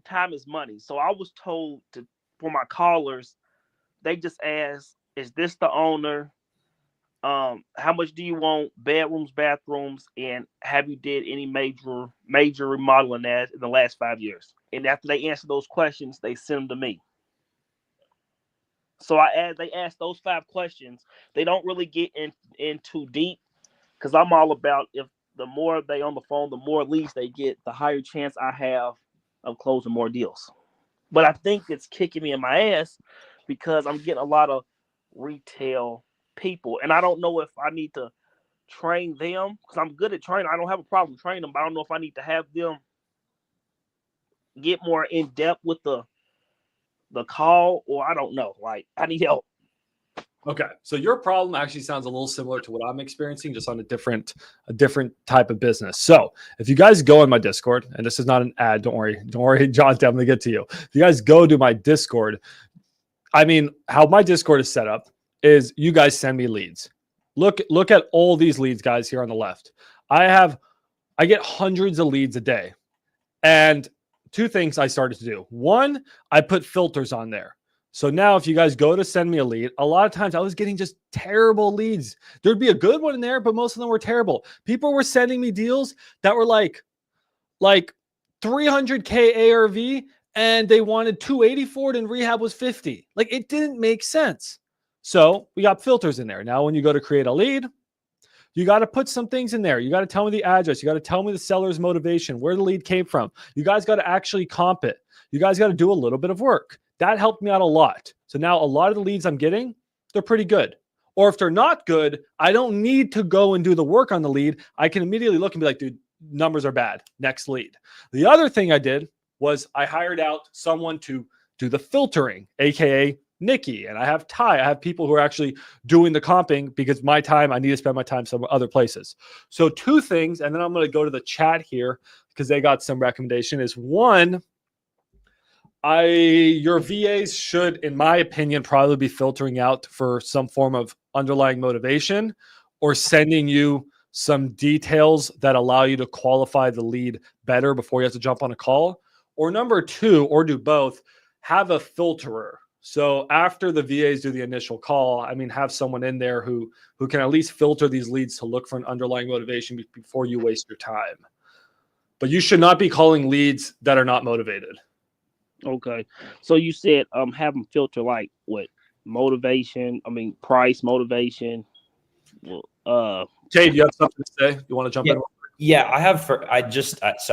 time is money, so I was told for my callers, they just ask, "Is this the owner? How much do you want? Bedrooms, bathrooms, and have you did any major remodeling that in the last 5 years?" And after they answer those questions, they send them to me. So they ask those 5 questions. They don't really get in too deep because I'm all about if the more they on the phone, the more leads they get, the higher chance I have of closing more deals. But I think it's kicking me in my ass because I'm getting a lot of retail people, and I don't know if I need to train them because I'm good at training. I don't have a problem training them, but I don't know if I need to have them get more in depth with the call, or I don't know. Like, I need help. Okay, so your problem actually sounds a little similar to what I'm experiencing, just on a different type of business. So if you guys go in my Discord, and this is not an ad, don't worry, John, I'm gonna get to you. If you guys go to my Discord, I mean, how my Discord is set up is you guys send me leads. Look at all these leads, guys, here on the left. I get hundreds of leads a day, and two things I started to do. One, I put filters on there. So now if you guys go to send me a lead, a lot of times I was getting just terrible leads. There'd be a good one in there, but most of them were terrible. People were sending me deals that were like 300K ARV, and they wanted 280 for it, and rehab was 50. Like, it didn't make sense. So we got filters in there. Now when you go to create a lead, you got to put some things in there. You got to tell me the address. You got to tell me the seller's motivation, where the lead came from. You guys got to actually comp it. You guys got to do a little bit of work. That helped me out a lot. So now a lot of the leads I'm getting, they're pretty good. Or if they're not good, I don't need to go and do the work on the lead. I can immediately look and be like, dude, numbers are bad. Next lead. The other thing I did was I hired out someone to do the filtering, AKA Nikki, and I have Ty. I have people who are actually doing the comping because my time, I need to spend my time some other places. So two things, and then I'm going to go to the chat here because they got some recommendation. Is one, your VAs should, in my opinion, probably be filtering out for some form of underlying motivation or sending you some details that allow you to qualify the lead better before you have to jump on a call. Or number two, or do both, have a filterer. So after the VAs do the initial call, I mean, have someone in there who can at least filter these leads to look for an underlying motivation before you waste your time. But you should not be calling leads that are not motivated. Okay. So you said have them filter like what? Motivation, price, motivation. Kade, you have something to say? You want to jump in? Yeah, I have. I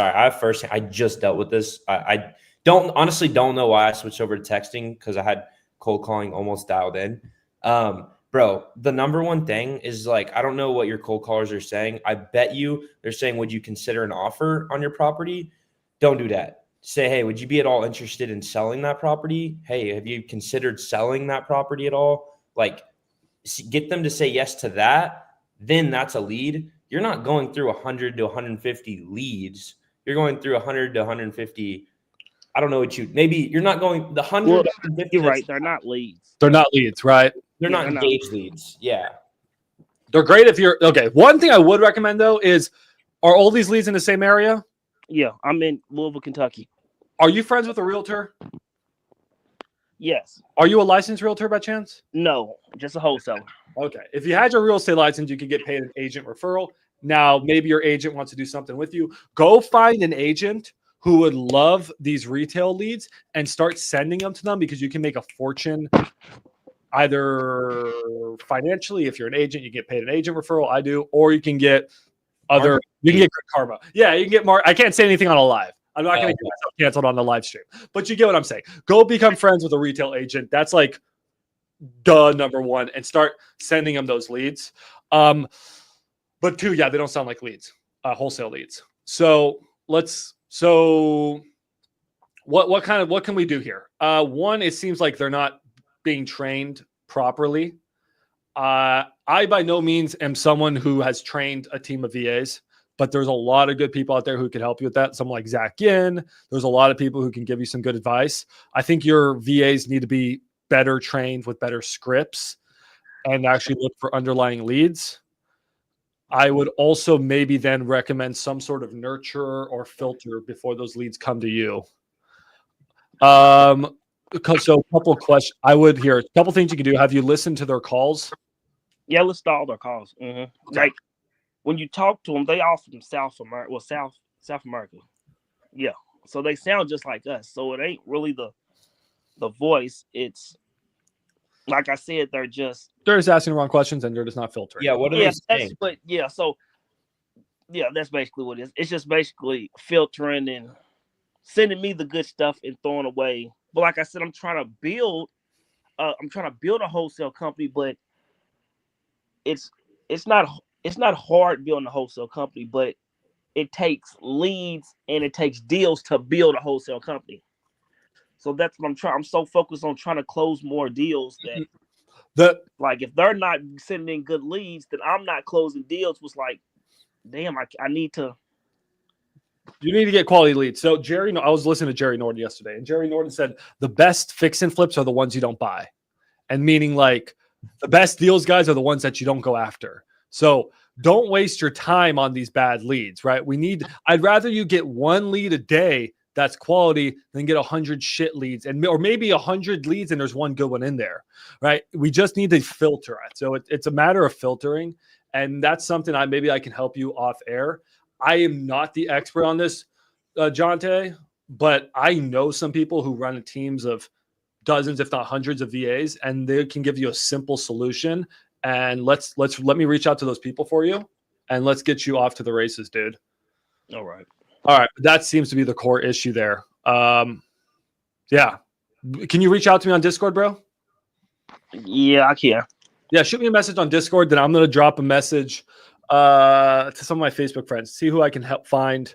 have first. I just dealt with this. I honestly don't know why I switched over to texting because I had cold calling almost dialed in. Bro, the number one thing is like, I don't know what your cold callers are saying. I bet you they're saying, would you consider an offer on your property? Don't do that. Say, hey, would you be at all interested in selling that property? Hey, have you considered selling that property at all? Like, get them to say yes to that. Then that's a lead. You're not going through 100 to 150 leads. You're going through 100 to 150. I don't know maybe you're not going the 100 to 150. You're right. They're not leads. They're not leads, right? They're not engaged leads. Yeah. They're great if you're okay. One thing I would recommend though is, are all these leads in the same area? Yeah, I'm in Louisville, Kentucky. Are you friends with a realtor? Yes. Are you a licensed realtor by chance? No, just a wholesaler. Okay. If you had your real estate license, you could get paid an agent referral. Now, maybe your agent wants to do something with you. Go find an agent who would love these retail leads and start sending them to them, because you can make a fortune either financially. If you're an agent, you get paid an agent referral. I do. Or you can get you can get good karma. Yeah, you can get more. I can't say anything on a live. I'm not going to get myself canceled on the live stream, but you get what I'm saying. Go become friends with a retail agent. That's like number one, and start sending them those leads. But two, yeah, they don't sound like leads, wholesale leads. So what can we do here? One, it seems like they're not being trained properly. I by no means am someone who has trained a team of VAs, but there's a lot of good people out there who can help you with that. Someone like Zach Yin. There's a lot of people who can give you some good advice. I think your VAs need to be better trained with better scripts and actually look for underlying leads. I would also maybe then recommend some sort of nurture or filter before those leads come to you. So a couple of questions. I would hear a couple things you can do. Have you listened to their calls? Yeah, let's start all their calls. Okay. Like when you talk to them, they all from South America. Well, South America. Yeah, so they sound just like us. So it ain't really the voice. It's like I said, they're just asking the wrong questions and they're just not filtering. Yeah, what are they saying? That's basically what it is. It's just basically filtering and sending me the good stuff and throwing away. But like I said, I'm trying to build a wholesale company, but it's not hard building a wholesale company, but it takes leads and it takes deals to build a wholesale company. So that's what I'm trying. I'm so focused on trying to close more deals that like if they're not sending in good leads, then I'm not closing deals. Was like, damn, I need to. You need to get quality leads. So I was listening to Jerry Norton yesterday, and Jerry Norton said the best fix and flips are the ones you don't buy, and meaning like the best deals guys are the ones that you don't go after. So don't waste your time on these bad leads, right? I'd rather you get one lead a day that's quality than get 100 shit leads or maybe 100 leads and there's one good one in there, right? We just need to filter it. So it's a matter of filtering, and that's something maybe I can help you off air. I am not the expert on this, Jonte, but I know some people who run teams of dozens, if not hundreds of VAs, and they can give you a simple solution. And let me reach out to those people for you, and let's get you off to the races, dude. All right. That seems to be the core issue there. Yeah. Can you reach out to me on Discord, bro? Yeah, I can. Yeah, shoot me a message on Discord. Then I'm going to drop a message to some of my Facebook friends, see who I can help find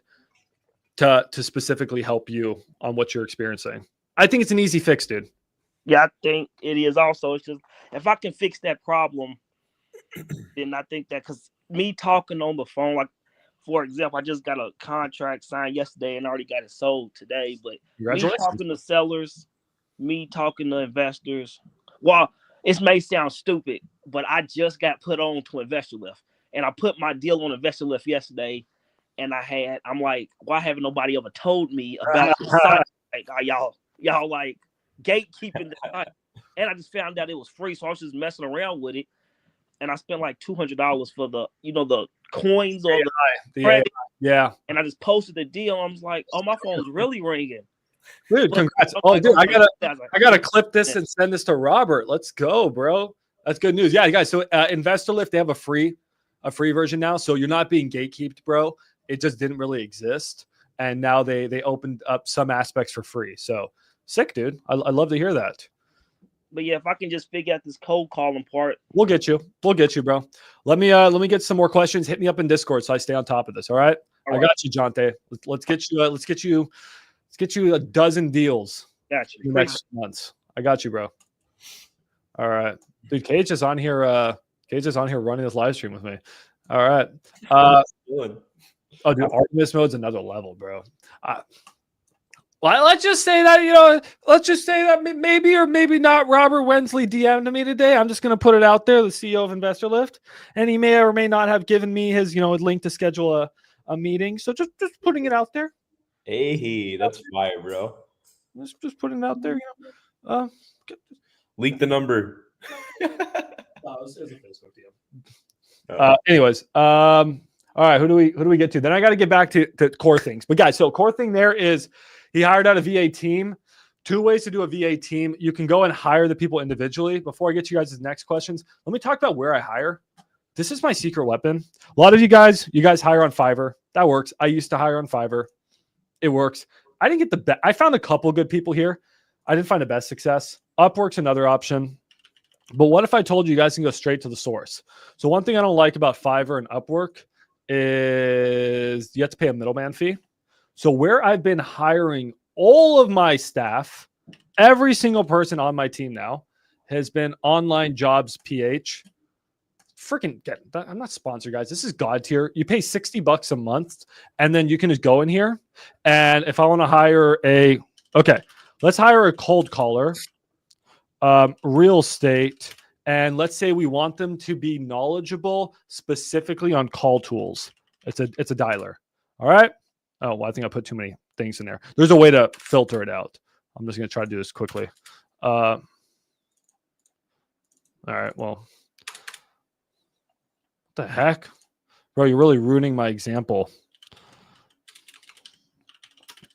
to specifically help you on what you're experiencing. I think it's an easy fix, dude. Yeah, I think it is also. It's just if I can fix that problem, then I think that because me talking on the phone, like for example, I just got a contract signed yesterday and already got it sold today. But me talking to sellers, me talking to investors, well, it may sound stupid, but I just got put on to Investor Lift. And I put my deal on Investor Lift yesterday, and I'm like, why haven't nobody ever told me about the site? Like, are y'all like gatekeeping the site? And I just found out it was free, so I was just messing around with it. And I spent like $200 for the coins or the credit. Yeah. And I just posted the deal. I was like, oh, my phone's really ringing. Dude, congrats. Oh, dude, I gotta clip this and send this to Robert. Let's go, bro. That's good news. Yeah, guys. So Investor Lift, they have a free version now. So you're not being gatekept, bro. It just didn't really exist. And now they opened up some aspects for free. So sick, dude. I love to hear that. But yeah, if I can just figure out this cold calling part, we'll get you, bro. Let me get some more questions. Hit me up in Discord so I stay on top of this. All right. I got you, Jonte. Let's get you a dozen deals. Got you. In the next months. I got you, bro. All right, dude. Kade's just on here running this live stream with me. All right. Dude, Artemis mode's another level, bro. Well, let's just say that maybe or maybe not Robert Wensley DM'd me today. I'm just going to put it out there, the CEO of Investor Lift, and he may or may not have given me his, link to schedule a meeting. So just putting it out there. Hey, that's fire, bro. Just putting it out there, Leak the number. No, it was a Facebook DM. Anyways, all right, who do we get to? Then I got to get back to core things. But guys, so core thing there is he hired out a VA team. 2 ways to do a VA team. You can go and hire the people individually. Before I get to you guys' next questions, let me talk about where I hire. This is my secret weapon. A lot of you guys hire on Fiverr. That works. I used to hire on Fiverr. It works. I didn't get the best. I found a couple good people here. I didn't find the best success. Upwork's another option. But what if I told you guys can go straight to the source? So one thing I don't like about Fiverr and Upwork is you have to pay a middleman fee. So where I've been hiring all of my staff, every single person on my team now has been Online Jobs PH. Freaking get that. I'm not sponsored, guys. This is God tier. You pay $60 a month, and then you can just go in here. And if I want to hire let's hire a cold caller. real estate, and let's say we want them to be knowledgeable specifically on call tools. It's a dialer. All right. Oh, well, I think I put too many things in there. There's a way to filter it out. I'm just going to try to do this quickly. All right. Well, what the heck? Bro, you're really ruining my example.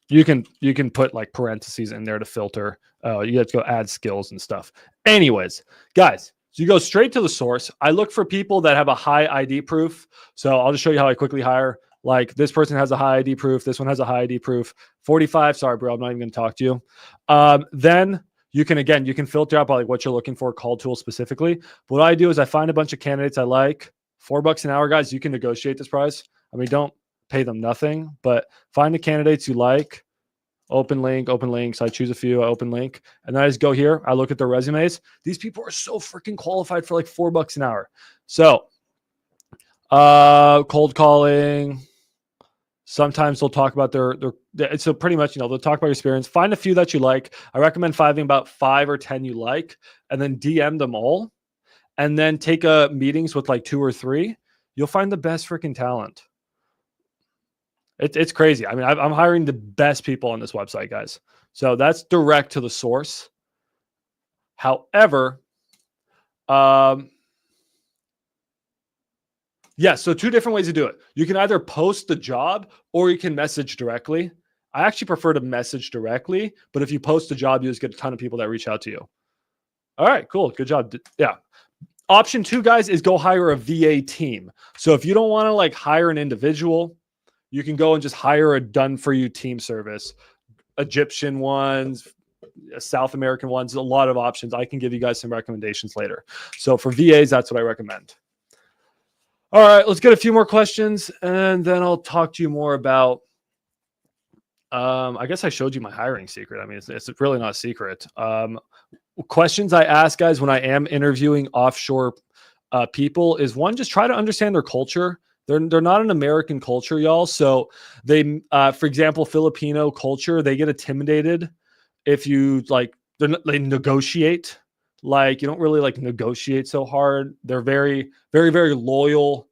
You can put like parentheses in there to filter. You have to go add skills and stuff. Anyways, guys, so you go straight to the source. I look for people that have a high ID proof. So I'll just show you how I quickly hire. Like this person has a high ID proof. This one has a high ID proof. 45. Sorry, bro. I'm not even going to talk to you. Then you can filter out by like what you're looking for, call tool specifically. But what I do is I find a bunch of candidates I like. $4 an hour, guys. You can negotiate this price. I mean, don't pay them nothing, but find the candidates you like. Open link. So I choose a few, I open link, and then I just go here. I look at their resumes. These people are so freaking qualified for like $4 an hour. So cold calling. Sometimes they'll talk about their so pretty much, they'll talk about your experience. Find a few that you like. I recommend finding about 5 or 10 you like, and then DM them all, and then take meetings with like 2 or 3. You'll find the best freaking talent. It's crazy. I mean, I'm hiring the best people on this website, guys. So that's direct to the source. However, so 2 different ways to do it. You can either post the job or you can message directly. I actually prefer to message directly, but if you post the job, you just get a ton of people that reach out to you. All right, cool. Good job. Yeah. Option 2, guys, is go hire a VA team. So if you don't want to like hire an individual, you can go and just hire a done-for-you team service. Egyptian ones, South American ones, a lot of options. I can give you guys some recommendations later. So for VAs, that's what I recommend. All right, let's get a few more questions, and then I'll talk to you more about I guess I showed you my hiring secret. I mean, it's really not a secret. Questions I ask guys when I am interviewing offshore people is, one, just try to understand their culture. They're not an American culture, y'all. So they, for example, Filipino culture, they get intimidated if you like. They negotiate. Like you don't really like negotiate so hard. They're very, very, very loyal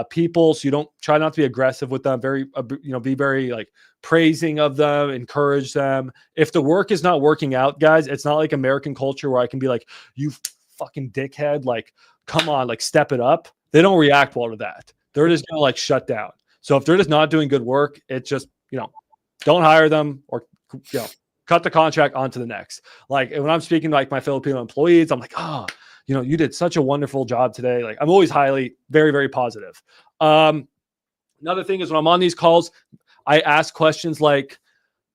people. So you don't try not to be aggressive with them. Very, be very like praising of them, encourage them. If the work is not working out, guys, it's not like American culture where I can be like, you fucking dickhead, like, come on, like step it up. They don't react well to that. They're just going to like shut down. So if they're just not doing good work, it's just, don't hire them or, cut the contract on to the next. Like when I'm speaking to like my Filipino employees, I'm like, you did such a wonderful job today. Like I'm always very, very positive. Another thing is when I'm on these calls, I ask questions like,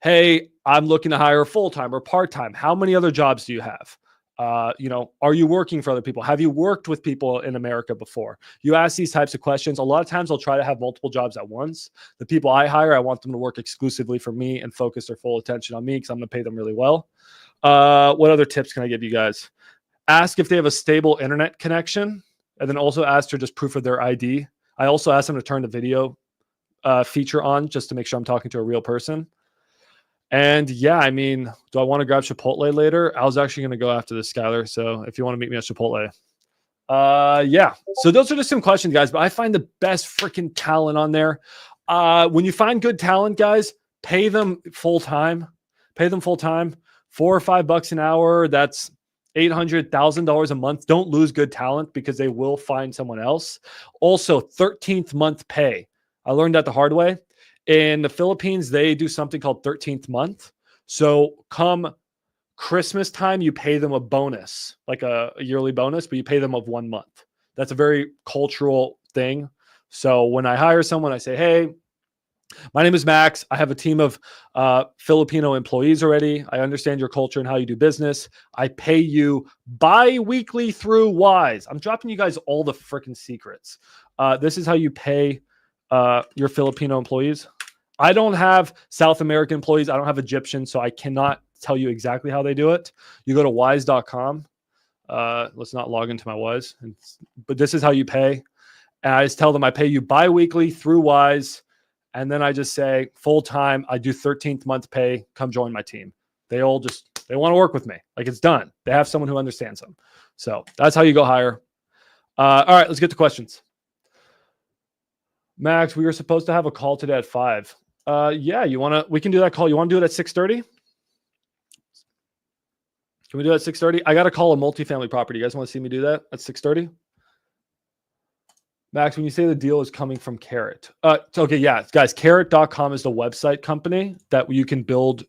hey, I'm looking to hire full-time or part-time. How many other jobs do you have? Are you working for other people? Have you worked with people in America before? You ask these types of questions. A lot of times I'll try to have multiple jobs at once. The people I hire, I want them to work exclusively for me and focus their full attention on me because I'm going to pay them really well. What other tips can I give you guys? Ask if they have a stable internet connection, and then also ask for just proof of their ID. I also ask them to turn the video feature on just to make sure I'm talking to a real person. And yeah, I mean, do I want to grab Chipotle later? I was actually going to go after this, Skylar. So if you want to meet me at Chipotle. Yeah. So those are just some questions, guys. But I find the best freaking talent on there. When you find good talent, guys, pay them full time. Pay them full time. $4 or $5 an hour. That's $800,000 a month. Don't lose good talent because they will find someone else. Also, 13th month pay. I learned that the hard way. In the Philippines, they do something called 13th month. So come Christmas time, you pay them a bonus, like a yearly bonus, but you pay them of 1 month. That's a very cultural thing. So when I hire someone, I say, hey, my name is Max. I have a team of Filipino employees already. I understand your culture and how you do business. I pay you bi-weekly through Wise. I'm dropping you guys all the freaking secrets. This is how you pay your Filipino employees. I don't have South American employees. I don't have Egyptian, so I cannot tell you exactly how they do it. You go to wise.com. Let's not log into my Wise. But this is how you pay. And I just tell them I pay you bi-weekly through Wise. And then I just say full-time, I do 13th month pay. Come join my team. They all just They want to work with me. Like it's done. They have someone who understands them. So that's how you go higher. All right, let's get to questions. Max, we were supposed to have a call today at 5. Yeah, we can do that call. You want to do it at 6:30? Can we do it at 6:30? I got to call a multifamily property. You guys want to see me do that at 6:30? Max, when you say the deal is coming from Carrot. Okay, yeah, guys, carrot.com is the website company that you can build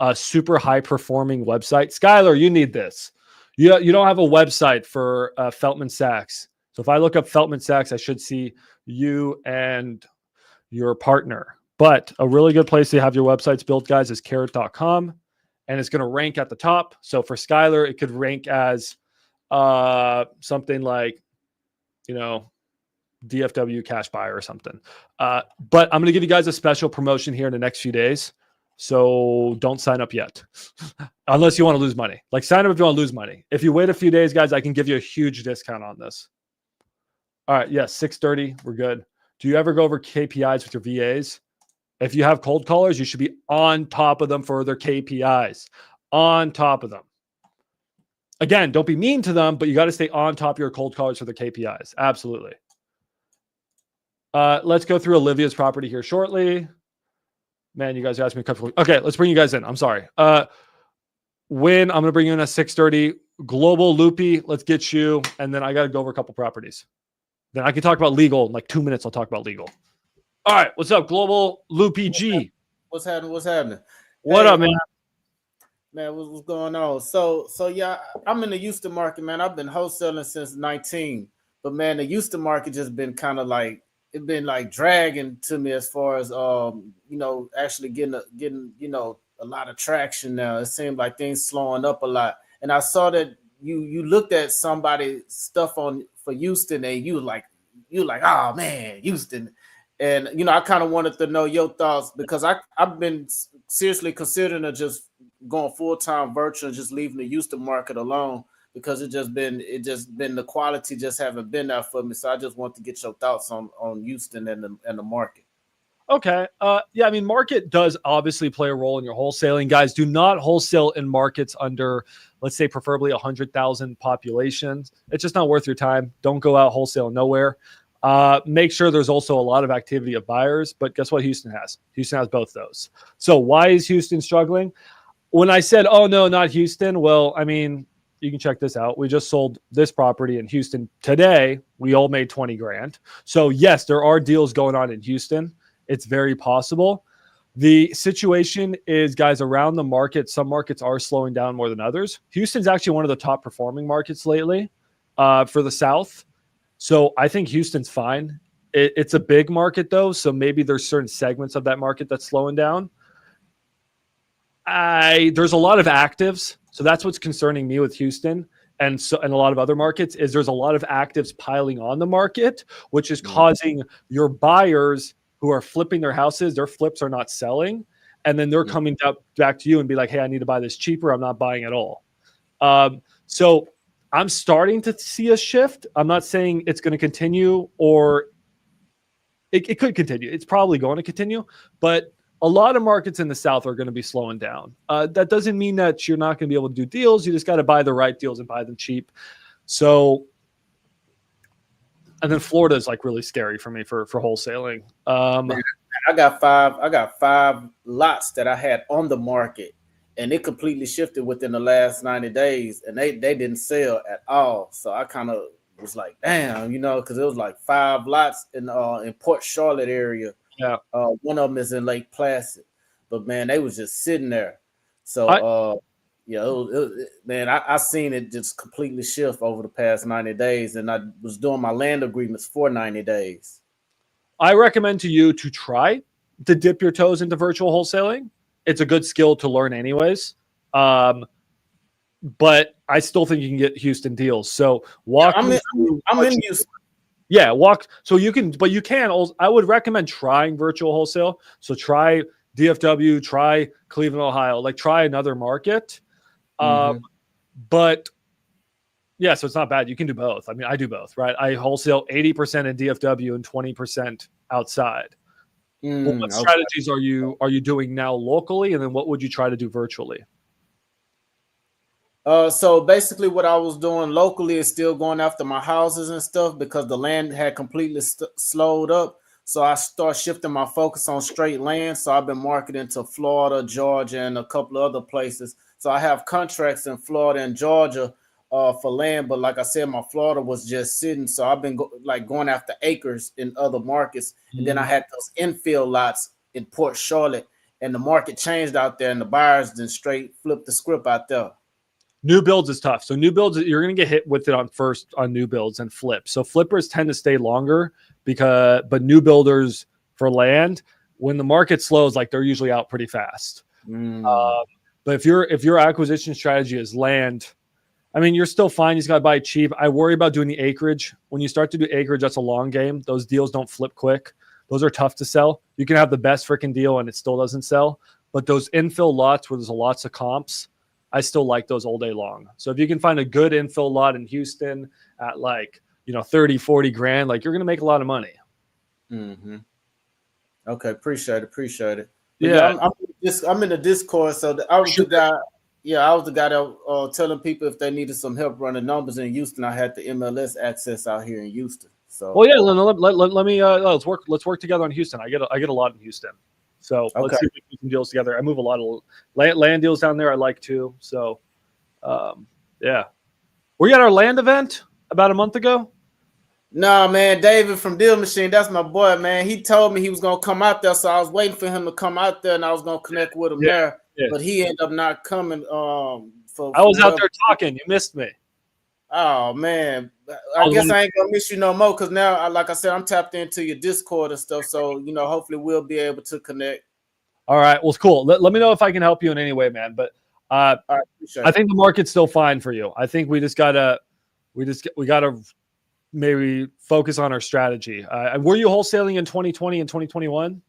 a super high performing website. Skylar, you need this. You don't have a website for Feltman Sachs. So if I look up Feltman Sachs, I should see you and your partner. But a really good place to have your websites built, guys, is carrot.com. And it's going to rank at the top. So for Skylar, it could rank as something like, DFW cash buyer or something. But I'm going to give you guys a special promotion here in the next few days. So don't sign up yet unless you want to lose money. Like sign up if you want to lose money. If you wait a few days, guys, I can give you a huge discount on this. All right. Yes. 6:30. We're good. Do you ever go over KPIs with your VAs? If you have cold callers, you should be on top of them for their KPIs, on top of them. Again, don't be mean to them, but you got to stay on top of your cold callers for their KPIs. Absolutely. Let's go through Olivia's property here shortly. Man, you guys asked me a couple. Okay, let's bring you guys in. I'm sorry. Win, I'm going to bring you in at 6:30. Global Loopy, let's get you. And then I got to go over a couple properties. Then I can talk about legal in like 2 minutes. I'll talk about legal. All right, what's up, Global Loopy G? What's happening? What up, man? Man, what's going on? So yeah, I'm in the Houston market, man. I've been wholesaling since 19, but man, the Houston market just been kind of like it's been like dragging to me as far as actually getting a lot of traction now. It seems like things slowing up a lot, and I saw that you looked at somebody's stuff for Houston, and you like, oh man, Houston. And, I kind of wanted to know your thoughts because I've been seriously considering just going full-time virtual and just leaving the Houston market alone because it just been the quality just haven't been there for me. So I just want to get your thoughts on Houston and the market. Okay. Yeah, I mean, market does obviously play a role in your wholesaling. Guys, do not wholesale in markets under, let's say, preferably 100,000 populations. It's just not worth your time. Don't go out wholesale nowhere. Make sure there's also a lot of activity of buyers, but guess what Houston has? Houston has both those. So why is Houston struggling? When I said, oh no, not Houston, well, I mean, you can check this out. We just sold this property in Houston today. We all made 20 grand. So yes, there are deals going on in Houston. It's very possible. The situation is, guys, around the market, some markets are slowing down more than others. Houston's actually one of the top performing markets lately for the South. So I think Houston's fine. It's a big market though, so maybe there's certain segments of that market that's slowing down. There's a lot of actives, so that's what's concerning me with Houston and a lot of other markets is there's a lot of actives piling on the market, which is causing your buyers who are flipping their houses, their flips are not selling, and then they're coming back to you and be like, "Hey, I need to buy this cheaper. I'm not buying at all." So I'm starting to see a shift. I'm not saying it's going to continue or it could continue. It's probably going to continue, but a lot of markets in the South are going to be slowing down. That doesn't mean that you're not going to be able to do deals. You just got to buy the right deals and buy them cheap. So, and then Florida is like really scary for me for wholesaling. I got five lots that I had on the market. And it completely shifted within the last 90 days, and they didn't sell at all. So I kind of was like, damn, because it was like 5 lots in Port Charlotte area. Yeah. One of them is in Lake Placid, but man, they was just sitting there. So man, I seen it just completely shift over the past 90 days, and I was doing my land agreements for 90 days. I recommend to you to try to dip your toes into virtual wholesaling. It's a good skill to learn anyways. But I still think you can get Houston deals. So I'm in Houston. Yeah, so you can, but you can also, I would recommend trying virtual wholesale. So try DFW, try Cleveland, Ohio, like try another market. But yeah, so it's not bad. You can do both. I mean, I do both, right? I wholesale 80% in DFW and 20% outside. What strategies are you doing now locally, and then what would you try to do virtually? So basically, what I was doing locally is still going after my houses and stuff because the land had completely slowed up. So I start shifting my focus on straight land. So I've been marketing to Florida, Georgia, and a couple of other places. So I have contracts in Florida and Georgia for land, but like I said, my Florida was just sitting. So I've been going after acres in other markets, and then I had those infill lots in Port Charlotte, and the market changed out there, and the buyers then straight flipped the script out there. New builds is tough. So new builds, you're going to get hit with it on new builds and flips. So flippers tend to stay longer but new builders for land, when the market slows, like they're usually out pretty fast. But if your acquisition strategy is land, I mean, you're still fine. You just got to buy cheap. I worry about doing the acreage. When you start to do acreage, that's a long game. Those deals don't flip quick. Those are tough to sell. You can have the best freaking deal and it still doesn't sell. But those infill lots where there's lots of comps, I still like those all day long. So if you can find a good infill lot in Houston at 30, 40 grand, like you're going to make a lot of money. Mm-hmm. Okay. Appreciate it. But yeah. I'm in the Discord. So I was the guy. Yeah. I was the guy that telling people if they needed some help running numbers in Houston, I had the MLS access out here in Houston. So, well, yeah, let me, let's work together on Houston. I get a lot in Houston. So let's see if we can do some deals together. I move a lot of land deals down there. I like too. So, yeah. Were you at our land event about a month ago? Nah, man, David from Deal Machine, that's my boy, man. He told me he was gonna come out there, so I was waiting for him to come out there, and I was gonna connect with him there. Yeah. But he ended up not coming. I was out there talking. You missed me. Oh man, I guess I ain't gonna miss you no more because now, like I said, I'm tapped into your Discord and stuff. So hopefully we'll be able to connect. All right, well, it's cool. Let me know if I can help you in any way, man. But I think the market's still fine for you. I think we gotta maybe focus on our strategy. Were you wholesaling in 2020 and 2021?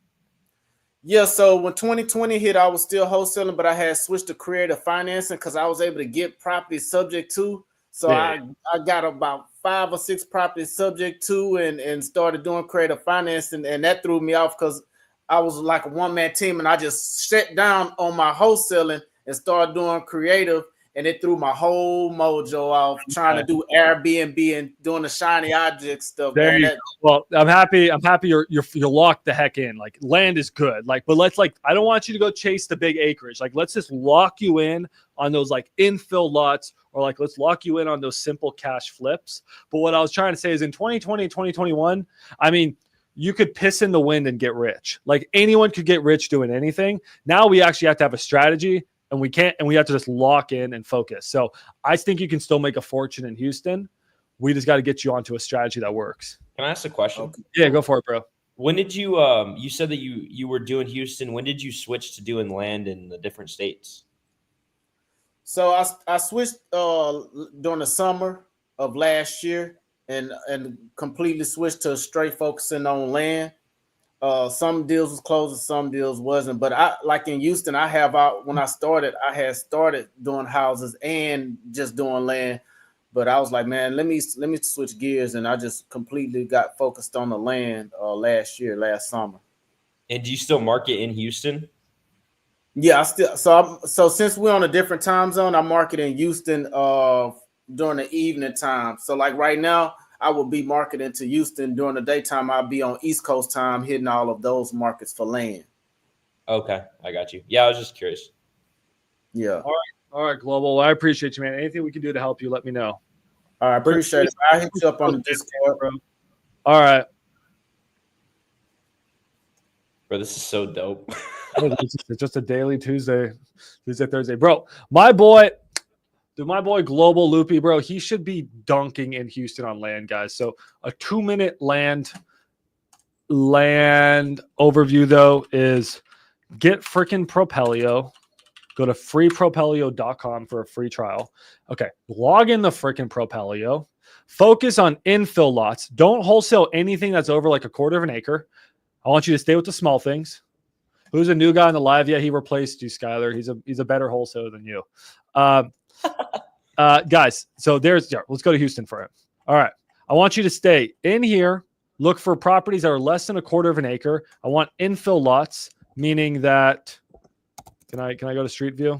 Yeah, so when 2020 hit, I was still wholesaling, but I had switched to creative financing because I was able to get properties subject to. So I got about 5 or 6 properties subject to and started doing creative financing, and that threw me off because I was like a one-man team, and I just shut down on my wholesaling and started doing creative, and it threw my whole mojo off trying to do Airbnb and doing the shiny object stuff. There you go. Well, I'm happy you're locked the heck in. Like land is good. But I don't want you to go chase the big acreage. Like let's just lock you in on those like infill lots, or like let's lock you in on those simple cash flips. But what I was trying to say is in 2020 and 2021, I mean, you could piss in the wind and get rich. Like anyone could get rich doing anything. Now we actually have to have a strategy. And we have to just lock in and focus. So I think you can still make a fortune in Houston. We just got to get you onto a strategy that works. Can I ask a question? Yeah, go for it, bro. When did you you said that you were doing Houston. When did you switch to doing land in the different states? So I switched during the summer of last year and completely switched to straight focusing on land. Some deals was closed and some deals wasn't. But I like in Houston, when I started doing houses and just doing land. But I was like, man, let me switch gears, and I just completely got focused on the land last summer. And do you still market in Houston? Yeah, I still. So since we're on a different time zone, I market in Houston during the evening time. So like right now, I will be marketing to Houston during the daytime. I'll be on East Coast time, hitting all of those markets for land. Okay, I got you. Yeah, I was just curious. Yeah. All right, Global. Well, I appreciate you, man. Anything we can do to help you, let me know. All right, appreciate it. I'll hit you up on the Discord, bro. All right. Bro, this is so dope. It's just a daily Tuesday, Thursday. Bro, my boy Global Loopy, bro, he should be dunking in Houston on land, guys. So a 2-minute land overview, though, is get freaking Propelio. Go to freepropelio.com for a free trial. Okay, log in the freaking Propelio. Focus on infill lots. Don't wholesale anything that's over like a quarter of an acre. I want you to stay with the small things. Who's a new guy in the live? Yeah, he replaced you, Skyler. He's a better wholesaler than you. Guys, so let's go to Houston for it. All right. I want you to stay in here. Look for properties that are less than a quarter of an acre. I want infill lots, meaning that, can I go to Street View?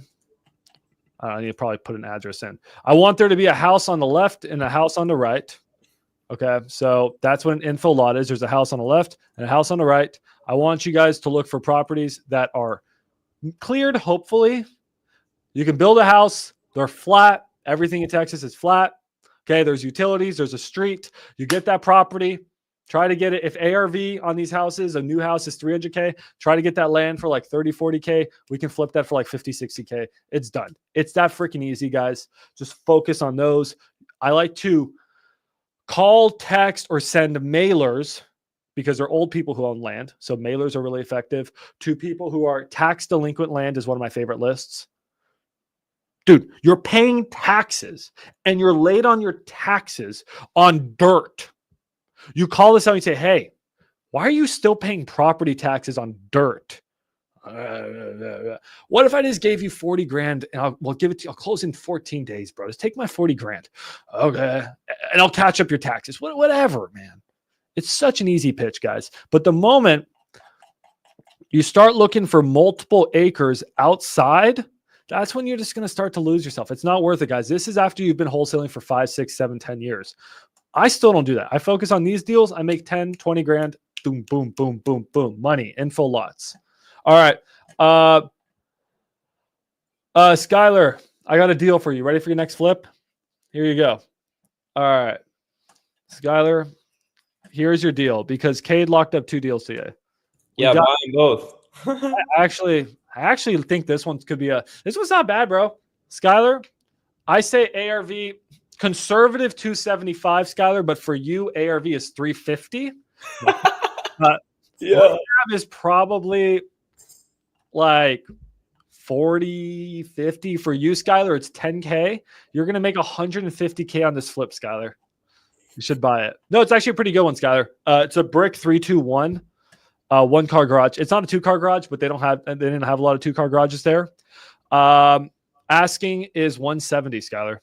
I need to probably put an address in. I want there to be a house on the left and a house on the right. Okay, so that's what an infill lot is. There's a house on the left and a house on the right. I want you guys to look for properties that are cleared, hopefully. You can build a house. They're flat. Everything in Texas is flat. Okay, there's utilities. There's a street. You get that property. Try to get it. If ARV on these houses, a new house is 300K, try to get that land for like 30, 40K. We can flip that for like 50, 60K. It's done. It's that freaking easy, guys. Just focus on those. I like to call, text, or send mailers because they're old people who own land. So mailers are really effective. To people who are tax delinquent land is one of my favorite lists. Dude, you're paying taxes and you're late on your taxes on dirt. You call this out and you say, hey, why are you still paying property taxes on dirt? What if I just gave you 40 grand and I'll give it to you? I'll close in 14 days, bro. Just take my 40 grand. Okay. And I'll catch up your taxes. Whatever, man. It's such an easy pitch, guys. But the moment you start looking for multiple acres outside, that's when you're just going to start to lose yourself. It's not worth it, guys. This is after you've been wholesaling for 5, 6, 7, 10 years. I still don't do that. I focus on these deals. I make 10, 20 grand. Boom, boom, boom, boom, boom. Money, info lots. All right. Skylar, I got a deal for you. Ready for your next flip? Here you go. All right. Skylar, here's your deal because Kade locked up 2 deals today. Yeah, buy them both. I actually think this one could be this one's not bad, bro. Skylar, I say ARV conservative 275, Skylar, but for you, ARV is 350. Yeah. Is probably like 40, 50 for you, Skylar. It's 10K. You're gonna make 150K on this flip, Skylar. You should buy it. No, it's actually a pretty good one, Skylar. It's a brick 321, 1-car garage. It's not a 2-car garage, but they didn't have a lot of 2-car garages there. Asking is 170, Skylar.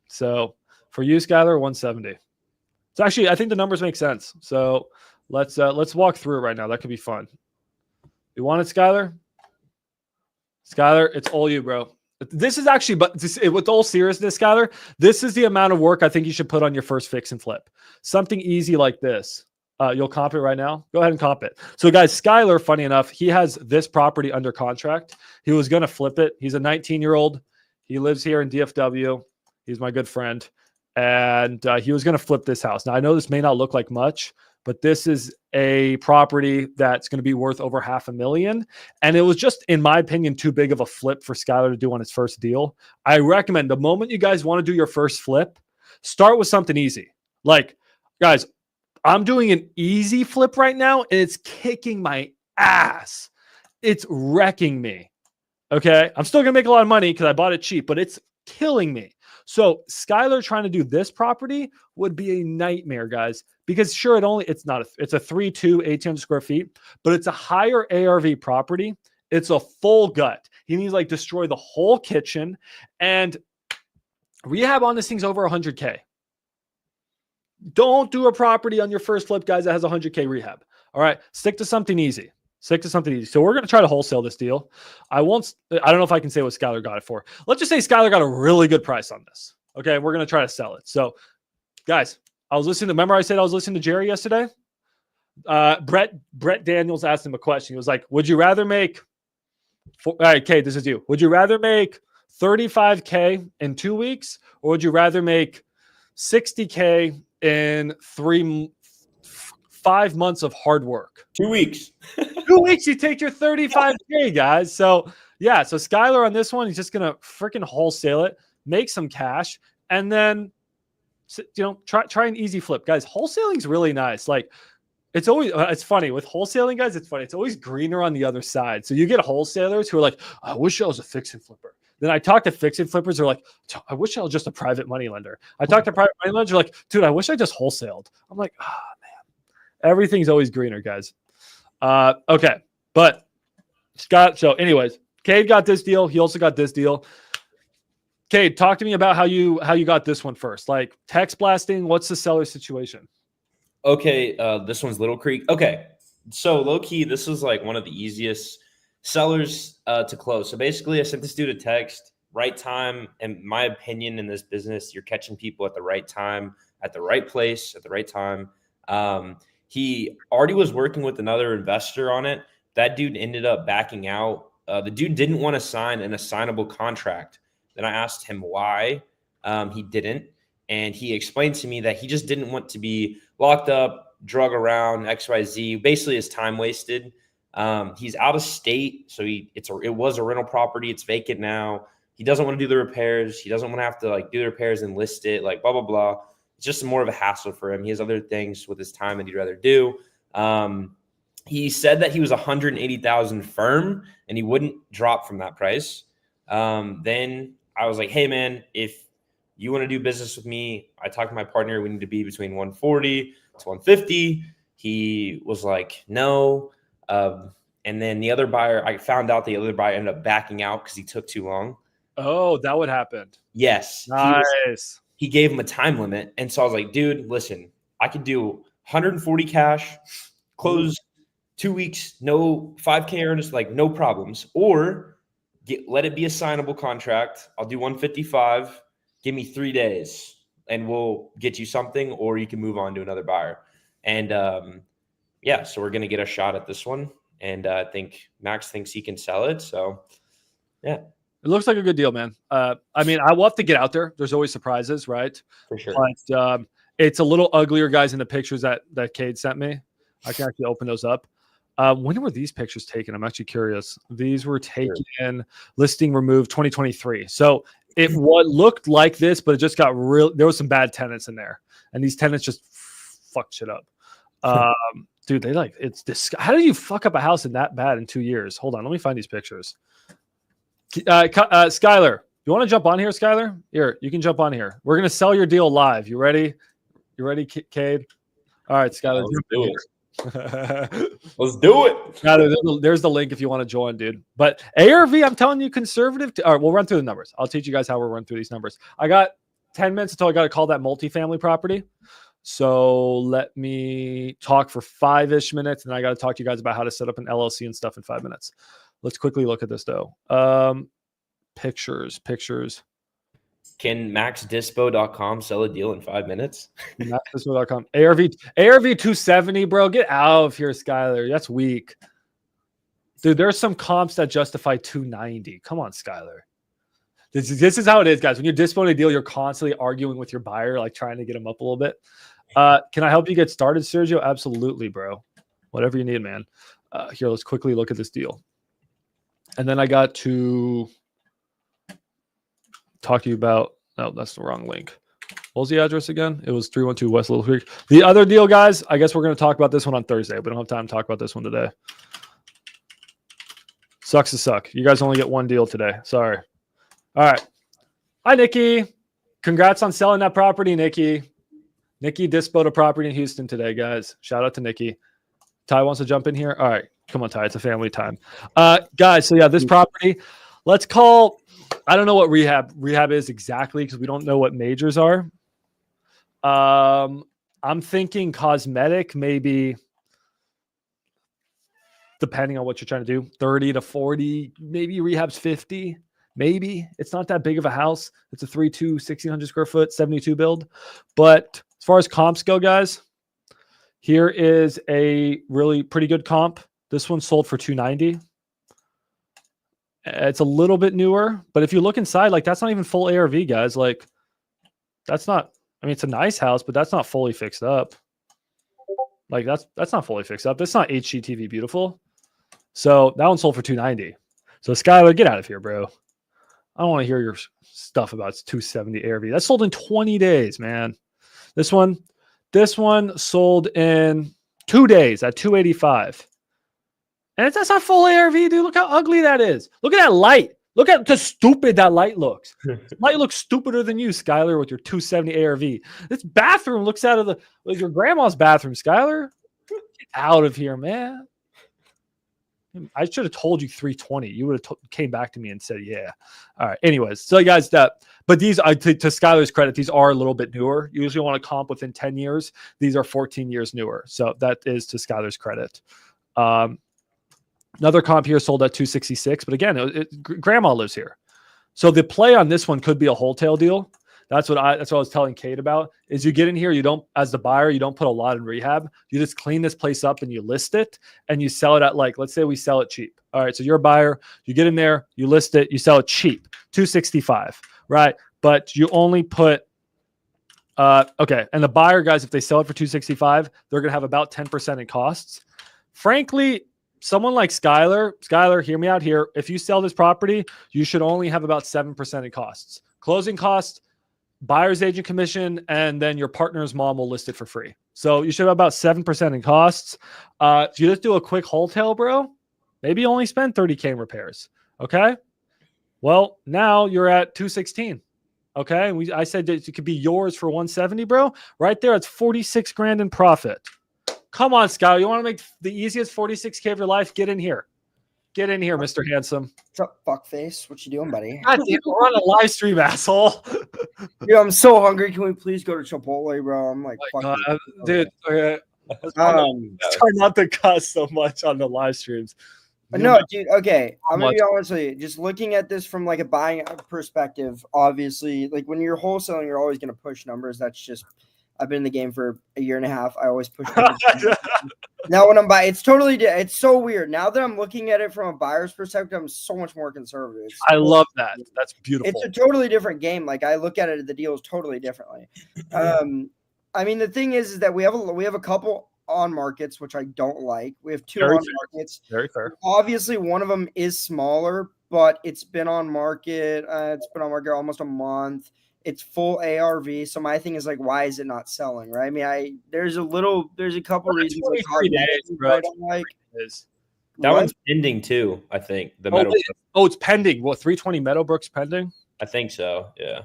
So for you, Skylar, 170. It's actually, I think the numbers make sense. So let's walk through it right now. That could be fun. You want it, Skylar? Skylar, it's all you, bro. This is actually, with all seriousness, Skylar, this is the amount of work I think you should put on your first fix and flip. Something easy like this. You'll comp it right now. Go ahead and comp it. So guys, Skylar, funny enough, he has this property under contract. He was going to flip it. He's a 19-year-old. He lives here in DFW. He's my good friend. And he was going to flip this house. Now, I know this may not look like much, but this is a property that's going to be worth over $500,000. And it was just, in my opinion, too big of a flip for Skylar to do on his first deal. I recommend the moment you guys want to do your first flip, start with something easy. Like, guys, I'm doing an easy flip right now, and it's kicking my ass. It's wrecking me. Okay? I'm still going to make a lot of money because I bought it cheap, but it's killing me. So Skylar trying to do this property would be a nightmare, guys, because sure, it's a 3.2, 1,800 square feet, but it's a higher ARV property. It's a full gut. He needs to like destroy the whole kitchen, and rehab on this thing's over 100K. Don't do a property on your first flip, guys, that has 100K rehab. All right. Stick to something easy. So we're going to try to wholesale this deal. I don't know if I can say what Skylar got it for. Let's just say Skylar got a really good price on this. Okay. We're going to try to sell it. So guys, remember I said I was listening to Jerry yesterday? Brett Daniels asked him a question. He was like, would you rather make, all right, Kate, this is you. Would you rather make 35K in 2 weeks, or would you rather make 60K in 5 months of hard work? 2 weeks. 2 weeks, you take your 35K, guys. So yeah, so Skylar on this one, he's just gonna freaking wholesale it, make some cash, and then try an easy flip, guys. Wholesaling is really nice. Like it's always it's funny with wholesaling, guys. It's funny. It's always greener on the other side. So you get wholesalers who are like, I wish I was a fix and flipper. Then I talk to fix and flippers who are like, I wish I was just a private money lender. I talk to private money lenders who are like, dude, I wish I just wholesaled. I'm like, man, everything's always greener, guys. Okay, but Scott. So, anyways, Kade got this deal. He also got this deal. Kade, talk to me about how you got this one first. Like text blasting. What's the seller situation? Okay, this one's Little Creek. Okay, so low key, this was like one of the easiest sellers to close. So basically, I sent this dude a text. right time. In my opinion, in this business, you're catching people at the right time, at the right place, at the right time. He already was working with another investor on it. That dude ended up backing out. The dude didn't want to sign an assignable contract. Then I asked him why he didn't. And he explained to me that he just didn't want to be locked up, drug around, XYZ. Basically, his time wasted. He's out of state, so it was a rental property. It's vacant now. He doesn't want to do the repairs. He doesn't want to have to like do the repairs and list it, like blah blah blah. It's just more of a hassle for him. He has other things with his time that he'd rather do. He said that he was 180,000 firm, and he wouldn't drop from that price. Then I was like, hey man, if you want to do business with me, I talked to my partner. We need to be between 140 to 150. He was like, no. And then the other buyer, I found out the other buyer ended up backing out because he took too long. Oh, that would happen. Yes. Nice. He gave him a time limit. And so I was like, dude, listen, I could do 140 cash, close 2 weeks, no 5K earnest, like no problems. Or let it be a signable contract. I'll do 155. Give me 3 days and we'll get you something, or you can move on to another buyer. And yeah, so we're going to get a shot at this one. And I think Max thinks he can sell it. So yeah. It looks like a good deal, man. I mean, I will have to get out there. There's always surprises, right? For sure. But it's a little uglier, guys, in the pictures that Kade sent me. I can actually open those up. When were these pictures taken? I'm actually curious. These were taken, listing removed 2023. So it looked like this, but it just got real. There was some bad tenants in there, and these tenants just fucked shit up. Dude, they like it's this. How do you fuck up a house in that bad in 2 years? Hold on, let me find these pictures. Skylar, you want to jump on here, Skylar? Here, you can jump on here. We're gonna sell your deal live. You ready? You ready, Kade? All right, Skylar. Let's do it. Let's do it. Skylar, there's the link if you want to join, dude. But ARV, I'm telling you, conservative. All right, we'll run through the numbers. I'll teach you guys how we'll run through these numbers. I got 10 minutes until I got to call that multifamily property. So let me talk for 5-ish minutes, and I got to talk to you guys about how to set up an LLC and stuff in 5 minutes. Let's quickly look at this though. Pictures. Can maxdispo.com sell a deal in 5 minutes? Maxdispo.com. ARV 270, bro. Get out of here, Skylar. That's weak. Dude, there's some comps that justify 290. Come on, Skylar. This is how it is, guys. When you're dispoing a deal, you're constantly arguing with your buyer, like trying to get them up a little bit. Can I help you get started, Sergio? Absolutely, bro. Whatever you need, man. Here, let's quickly look at this deal. And then I got to talk to you about, no, that's the wrong link. What was the address again? It was 312 West Little Creek. The other deal, guys, I guess we're going to talk about this one on Thursday. We don't have time to talk about this one today. Sucks to suck. You guys only get one deal today. Sorry. All right. Hi, Nikki. Congrats on selling that property, Nikki. Nikki disposed a property in Houston today, guys. Shout out to Nikki. Ty wants to jump in here. All right. Come on, Ty. It's a family time. Guys, so yeah, this property, let's call, I don't know what rehab is exactly because we don't know what majors are. I'm thinking cosmetic, maybe, depending on what you're trying to do, 30 to 40, maybe rehab's 50. Maybe it's not that big of a house. It's a 3.2, 1,600 square foot, 72 build. But as far as comps go, guys, here is a really pretty good comp. This one sold for 290. It's a little bit newer, but if you look inside, like that's not even full ARV, guys. Like that's not, I mean, it's a nice house, but that's not fully fixed up. Like that's not fully fixed up. That's not HGTV beautiful. So that one sold for 290. So Skylar, get out of here, bro. I don't want to hear your stuff about 270 ARV. That sold in 20 days, man. This one sold in 2 days at 285. And that's not full ARV, dude. Look how ugly that is. Look at that light. Look at how stupid that light looks. Light looks stupider than you, Skylar, with your 270 ARV. This bathroom looks out of your grandma's bathroom, Skylar. Get out of here, man. I should have told you 320. You would have came back to me and said, yeah. All right. Anyways, so guys, but these, to Skylar's credit, these are a little bit newer. You usually want to comp within 10 years. These are 14 years newer. So that is to Skylar's credit. Another comp here sold at 266, but again, grandma lives here. So the play on this one could be a wholesale deal. That's what I was telling Kate about. Is you get in here, you don't, as the buyer, you don't put a lot in rehab. You just clean this place up and you list it and you sell it at, like, let's say we sell it cheap. All right, so you're a buyer, you get in there, you list it, you sell it cheap, $265, right? But you only put okay, and the buyer, guys, if they sell it for $265, they're gonna have about 10% in costs. Frankly, someone like Skylar, hear me out here. If you sell this property, you should only have about 7% in costs. Closing costs, buyer's agent commission, and then your partner's mom will list it for free. So you should have about 7% in costs. If you just do a quick wholesale, bro, maybe you only spend 30K in repairs. Okay. Well, now you're at 216. Okay. And I said that it could be yours for 170, bro. Right there, it's 46 grand in profit. Come on, Sky. You want to make the easiest 46K of your life? Get in here. Get in here, Mr. Handsome. What's up, fuckface? What you doing, buddy? God damn, we're on a live stream, asshole. Dude, I'm so hungry. Can we please go to Chipotle, bro? I'm like, fuck it. Dude. Try not to cuss so much on the live streams. No, dude. Okay, I'm gonna be honest with you. Just looking at this from like a buying perspective, obviously, like when you're wholesaling, you're always gonna push numbers. That's just, I've been in the game for a year and a half. I always push numbers. Now when I'm buying, it's so weird. Now that I'm looking at it from a buyer's perspective, I'm so much more conservative. I love that. That's beautiful. It's a totally different game. Like I look at it, the deals totally differently. I mean, the thing is that we have a couple on markets, which I don't like. We have two on markets. Very fair. Obviously, one of them is smaller, but it's been on market. It's been on market almost a month. It's full ARV. So my thing is like, why is it not selling? Right? I mean, there's a couple reasons. Like, bro. That one's pending too, I think. The Meadowbrook. It's pending. What, 320 Meadowbrook's pending? I think so. Yeah.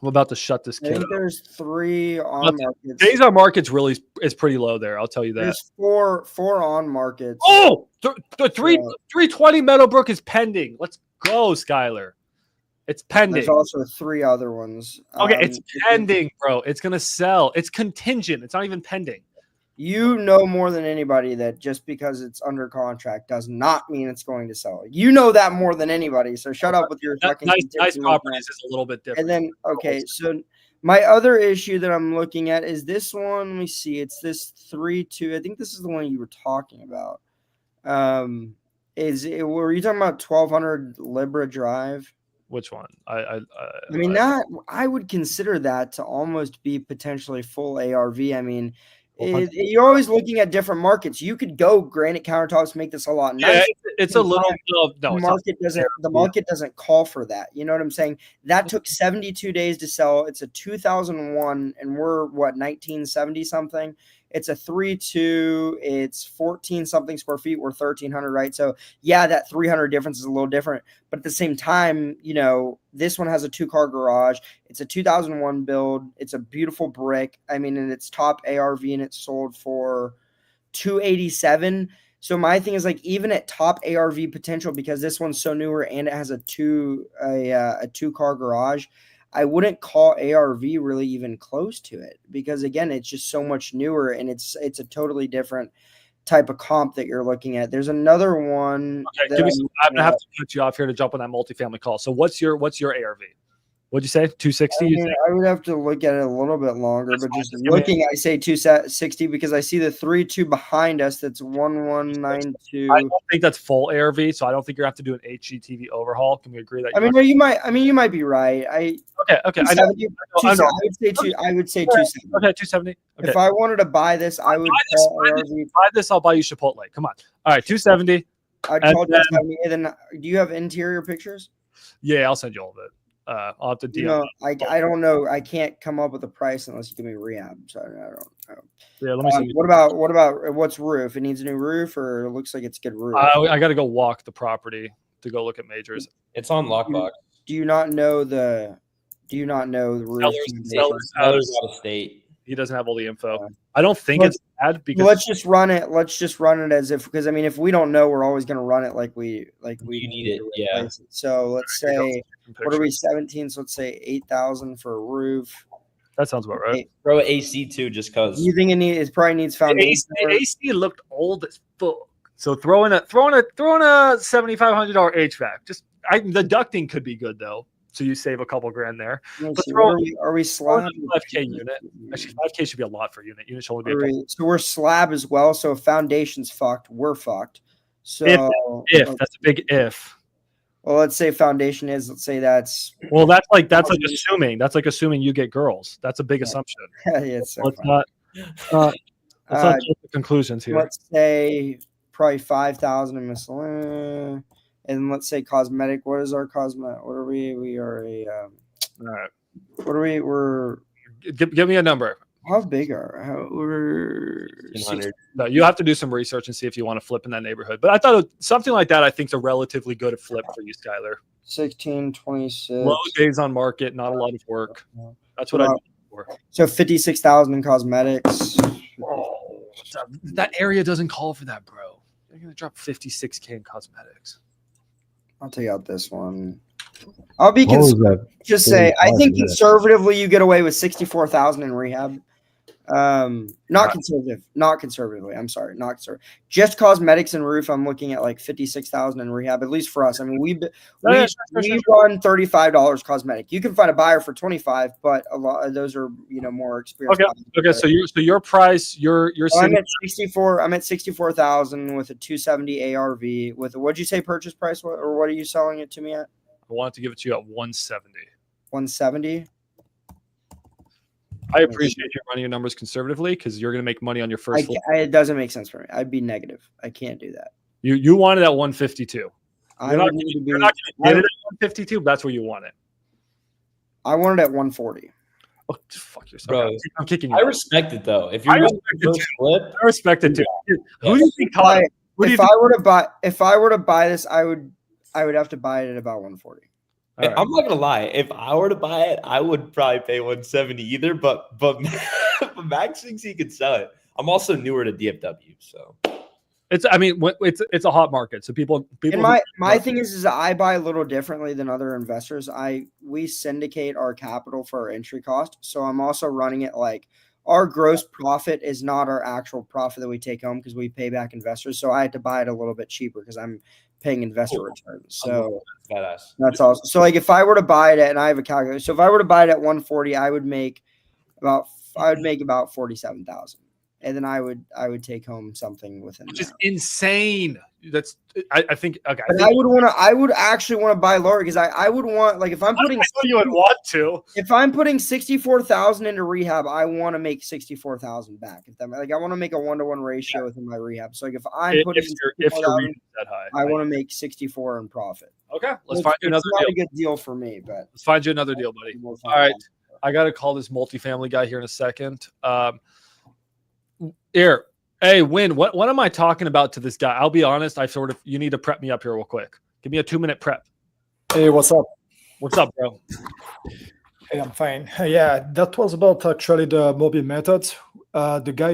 I'm about to shut this I think there's 3 on markets. Days on markets really is pretty low there. I'll tell you that. There's four on markets. Oh, the 320 Meadowbrook is pending. Let's go, Skylar. It's pending. There's also 3 other ones. Okay, it's pending, bro. It's gonna sell. It's contingent. It's not even pending. You know more than anybody that just because it's under contract does not mean it's going to sell. You know that more than anybody. So shut up with your fucking nice properties is a little bit different. And then so my other issue that I'm looking at is this one. Let me see. It's this 3-2. I think this is the one you were talking about. Were you talking about 1200 Libra Drive? Which one? I would consider that to almost be potentially full ARV. I mean, you're always looking at different markets. You could go granite countertops, make this a lot nicer. Yeah, it's a little. No, the market doesn't call for that. You know what I'm saying? That took 72 days to sell. It's a 2001, and we're 1970 something. It's a 3-2. It's 14 something square feet. We're 1,300, right? So yeah, that 300 difference is a little different. But at the same time, this one has a 2-car garage. It's a 2001 build. It's a beautiful brick. I mean, and it's top ARV, and it's sold for $287. So my thing is like, even at top ARV potential, because this one's so newer and it has a 2-car garage, I wouldn't call ARV really even close to it because, again, it's just so much newer and it's a totally different type of comp that you're looking at. There's another one. Okay, I'm gonna have to cut you off here to jump on that multifamily call. So what's your ARV? What'd you say? 260? I would have to look at it a little bit longer, but just looking, I say 260 because I see the 3-2 behind us. That's 1192. I don't think that's full ARV, so I don't think you're gonna have to do an HGTV overhaul. Can we agree that? You might be right. Okay. I would say 270. Okay, 270. Okay. If I wanted to buy this, I would buy this. I'll buy you Chipotle. Come on. All right, 270. I'd call 270. And then, do you have interior pictures? Yeah, I'll send you all of it. I'll have to deal. I don't know. I can't come up with a price unless you give me rehab. So I don't. Yeah, let me see. What about what's roof? It needs a new roof, or it looks like it's good roof. I got to go walk the property to go look at majors. It's on lockbox. Do you not know the roof? Seller's out of state. He doesn't have all the info. I don't think it's bad because let's just run it as if, because I mean, if we don't know, we're always going to run it like we need it. Yeah. So let's say, what are we, 17? So let's say 8,000 for a roof. That sounds about right. Throw AC too, just because. You think it probably needs foundation? AC looked old as fuck. So throw in a $7,500 HVAC. Just The ducting could be good though, so you save a couple grand there. Let me But see, throw- what are we slab? 5K unit. Actually, 5K should be a lot for a unit. Unit should only be a couple. So we're slab as well. So if foundation's fucked, we're fucked. So If that's a big if. well, let's say foundation is. Let's say that's Well, that's like assuming. That's like assuming you get girls. That's a big assumption. yeah, it's so Let's funny. not. Let's not jump to conclusions here. Let's say probably 5,000 in miscellaneous, and let's say cosmetic. What is our cosmetic? What are we? We are a. All right. What are we? We're Give me a number. how big are? We're 1,500. No, you have to do some research and see if you want to flip in that neighborhood. But I thought something like that, I think, is a relatively good flip for you, Skylar. 16, 26. Low days on market, not a lot of work. That's what I'm looking for. So 56,000 in cosmetics. Oh, that area doesn't call for that, bro. You're gonna drop 56K in cosmetics. I'll take out this one. I'll be What was conservative. that? Just say I 35 think minutes. conservatively you get away with 64,000 in rehab. Not conservatively. I'm sorry, not conservative. Just cosmetics and roof. I'm looking at like 56,000 in rehab, at least for us. I mean, we run $35 cosmetic. You can find a buyer for 25, but a lot of those are more experienced. Okay. So your price, you're I'm seeing at 64. I'm at 64,000 with a 270 ARV. With what'd you say purchase price? Or what are you selling it to me at? I wanted to give it to you at 170. 170. I appreciate you running your numbers conservatively because you're going to make money on your first. It doesn't make sense for me. I'd be negative. I can't do that. You want it at 152. You're not going to get it at 152, but that's where you want it. I want it at 140. Oh, fuck yourself. Bro, I'm kicking you. I respect it though. If you're I going respect to it too. flip, I respect it too. Who do you think? If I were to buy this, I would have to buy it at about 140. All right. I'm not gonna lie. If I were to buy it, I would probably pay 170 either. But Max thinks he could sell it. I'm also newer to DFW, so It's a hot market, so people. And my thing is I buy a little differently than other investors. We syndicate our capital for our entry cost, so I'm also running it like our gross profit is not our actual profit that we take home because we pay back investors. So I had to buy it a little bit cheaper because I'm paying investor returns. So badass. that's awesome. So like if I were to buy it and I have a calculator, so if I were to buy it at 140, I would make about 47,000. And then I would take home something within which that. is insane. That's I think okay. But I would actually want to buy lower because I would want like if I'm putting you would want to. if I'm putting 64,000 into rehab, I want to make 64,000 back. If that like I want to make a 1-to-1 ratio within my rehab. So like if I'm putting if your reach is that high, I want to make 64 in profit. Okay, let's find you another not deal. a good deal for me, but Let's find you another deal, buddy. All right, I got to call this multifamily guy here in a second. Here, hey, Win, what am I talking about to this guy? I'll be honest. You need to prep me up here real quick. Give me a 2-minute prep. Hey, what's up? What's up, bro? Hey, I'm fine. Yeah, that was about actually the Morby method. The guy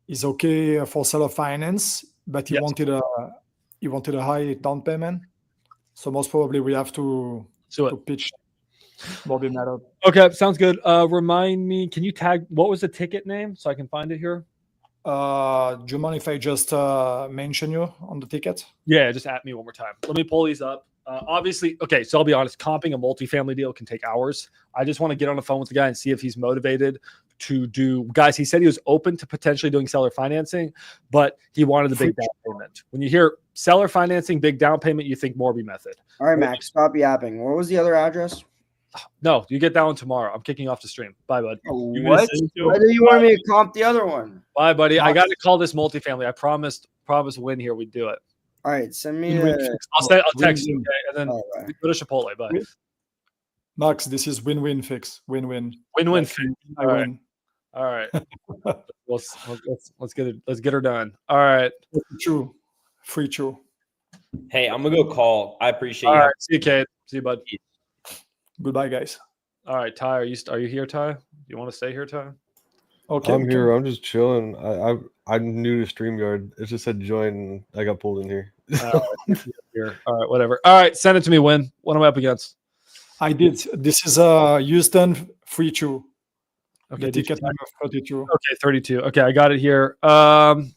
is okay for seller finance, but he wanted a high down payment. So most probably we have to pitch Morby method. Okay, sounds good. Remind me, can you tag what was the ticket name so I can find it here? Do you mind if I just mention you on the ticket? Yeah, just at me one more time. Let me pull these up. Obviously, okay, so I'll be honest, comping a multifamily deal can take hours. I just want to get on the phone with the guy and see if he's motivated to do. Guys, he said he was open to potentially doing seller financing, but he wanted the big down payment. When you hear seller financing, big down payment, you think Morby method. all right, Max, stop yapping. What was the other address? No, you get that one tomorrow. I'm kicking off the stream. Bye, bud. What? Whether you want me to comp the other one? Bye, buddy. I got to call this multifamily. I promised Win here we'd do it. All right, send me. I'll text you, okay? And then right. go to Chipotle. Bye. Max, this is win-win fix. Win-win. Win-win. I win. All right. Let's get her done. All right. Free chew. Hey, I'm gonna go call. I appreciate All you. right. See you, Kade. See you, bud. Goodbye, guys. All right, Ty. Are you here, Ty? Do you want to stay here, Ty? Okay. I'm here. I'm just chilling. I'm new to StreamYard. It just said join. And I got pulled in here. Here. All right, whatever. All right, send it to me, Win. What am I up against? I did. This is Houston free chew. Okay, The ticket number 32. Okay, 32. Okay, I got it here. Man,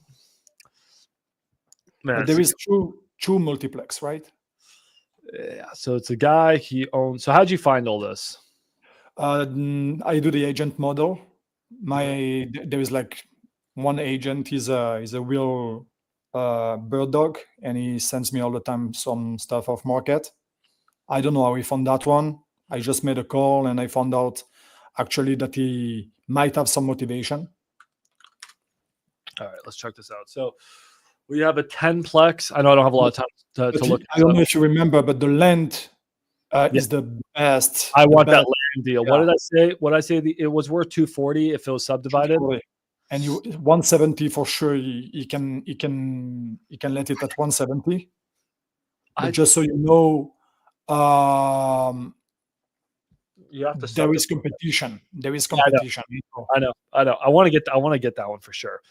But there is two multiplex, right? Yeah. So it's a guy, he owns. So how'd you find all this? I do the agent model. There is like one agent. He's a real bird dog, and he sends me all the time some stuff off market. I don't know how he found that one. I just made a call and I found out actually that he might have some motivation. All right, let's check this out. So we have a 10plex. I know I don't have a lot of time to look. I don't know if you remember, but the land is the best. I want the that best. land deal. Yeah. What did I say? What did I say? It was worth 240 if it was subdivided. And you 170 for sure. He can let it at 170. But just so you know, you have to. There is competition. There is competition. I know. I want to get that one for sure.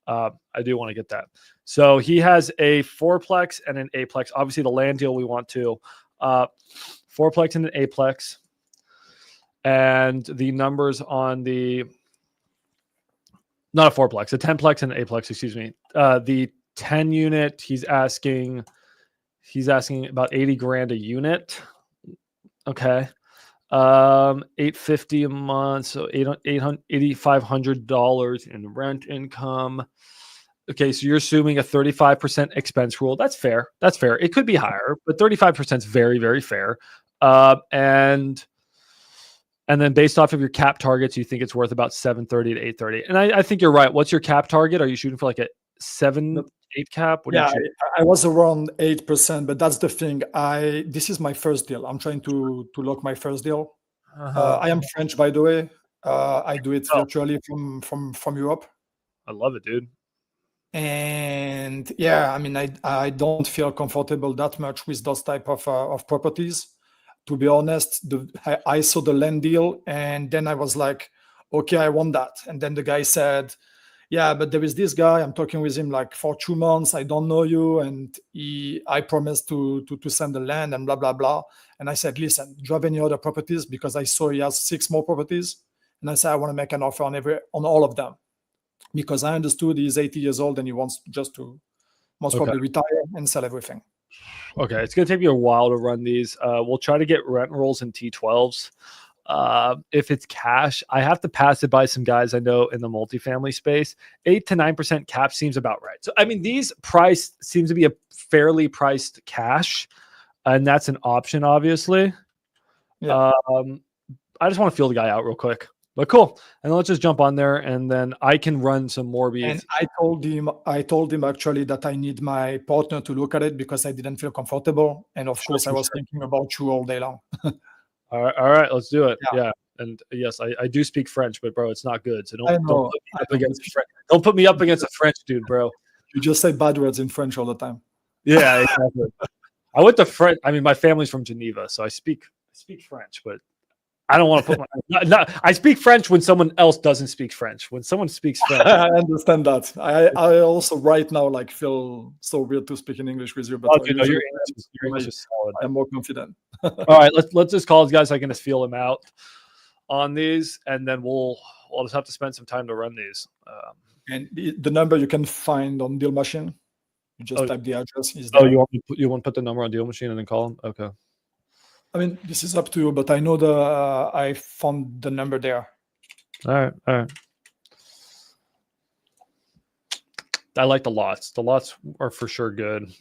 I do want to get that. So he has a 4plex and an 8plex. Obviously, the land deal we want to 4plex and an 8plex, and the numbers on the not a 4plex, a 10plex and an 8plex. Excuse me. The 10 unit, he's asking about 80 grand a unit. Okay. $850 a month, so $8,500 in rent income. Okay, so you're assuming a 35% expense rule. That's fair. It could be higher, but 35% is very, very fair. And then based off of your cap targets, you think it's worth about 730 to 830. And I think you're right. What's your cap target? Are you shooting for like a 7-8 cap? I was around 8%, but that's the thing. This is my first deal. I'm trying to lock my first deal. I am French, by the way. I do it virtually from Europe. I love it, dude. And yeah, I mean, I don't feel comfortable that much with those type of properties. To be honest, I saw the land deal, and then I was like, okay, I want that. And then the guy said, yeah, but there is this guy. I'm talking with him like for 2 months. I don't know you, and I promised to send the land and blah blah blah. And I said, listen, do you have any other properties? Because I saw he has 6 more properties, and I said I want to make an offer on all of them, because I understood he's 80 years old and he wants just to probably retire and sell everything. Okay, it's going to take me a while to run these. We'll try to get rent rolls in T12s. If it's cash, I have to pass it by some guys I know in the multifamily space. 8 to 9% cap seems about right. So, I mean, these price seems to be a fairly priced cash, and that's an option, obviously. Yeah. I just want to feel the guy out real quick. But cool. And let's just jump on there, and then I can run some Morby. And I told him actually that I need my partner to look at it because I didn't feel comfortable. And of course, I was thinking about you all day long. All right, let's do it. Yeah. And yes, I do speak French, but bro, it's not good. So don't put me up against a French dude, bro. You just say bad words in French all the time. Yeah, exactly. I went to French. I mean, my family's from Geneva, so I speak French, but I don't want to put my. I speak French when someone else doesn't speak French. When someone speaks French, I understand that. I also right now like feel so weird to speak in English with you, but your English is solid. I'm more confident. All right, let's just call these guys. I can just feel them out on these, and then we'll just have to spend some time to run these. And the number you can find on Deal Machine, you just type the address. You want to put the number on Deal Machine and then call them? Okay. I mean, this is up to you, but I know I found the number there. All right. I like the lots. The lots are for sure good.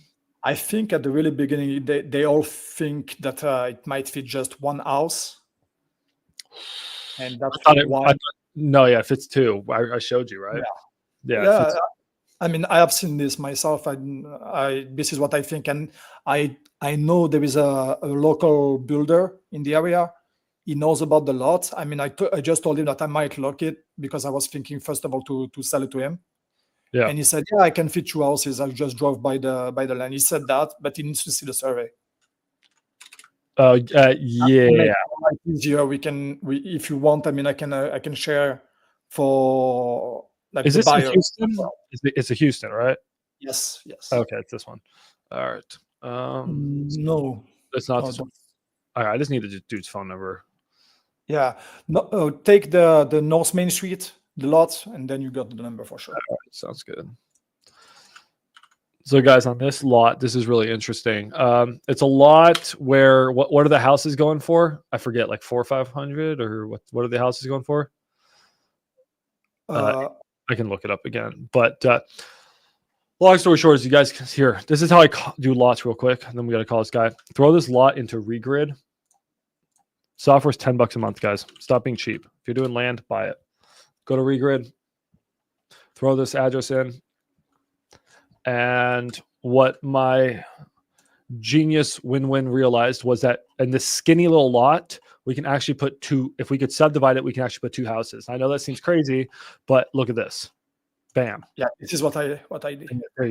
I think at the really beginning, they all think that it might fit just one house. And that's if it's 2. I showed you, right? Yeah. I mean, I have seen this myself. This is what I think. And I know there is a local builder in the area. He knows about the lot. I mean, I just told him that I might lock it because I was thinking, first of all, to sell it to him. Yeah. And he said, yeah, I can fit 2 houses. I just drove by the land. He said that, but he needs to see the survey. Yeah. Easier. If you want, I mean, I can share for like is the this buyer. Houston? It's a Houston, right? Yes. Okay, it's this one. All right. No, it's not this one. All right, I just need the dude's phone number. Yeah. No, take the North Main Street, the lot, and then you got the number for sure. All right, sounds good. So guys, on this lot, this is really interesting. It's a lot where what are the houses going for? I forget, like 400 or 500, or what are the houses going for? I can look it up again. But long story short is, you guys here, this is how I do lots real quick, and then we got to call this guy. Throw this lot into Regrid. Software's $10 a month, guys. Stop being cheap. If you're doing land, buy it. Go to Regrid. Throw this address in. And what my genius win-win realized was that in this skinny little lot, we can actually put two. If we could subdivide it, we can actually put two houses. I know that seems crazy, but look at this. Bam. Yeah, this is what I did.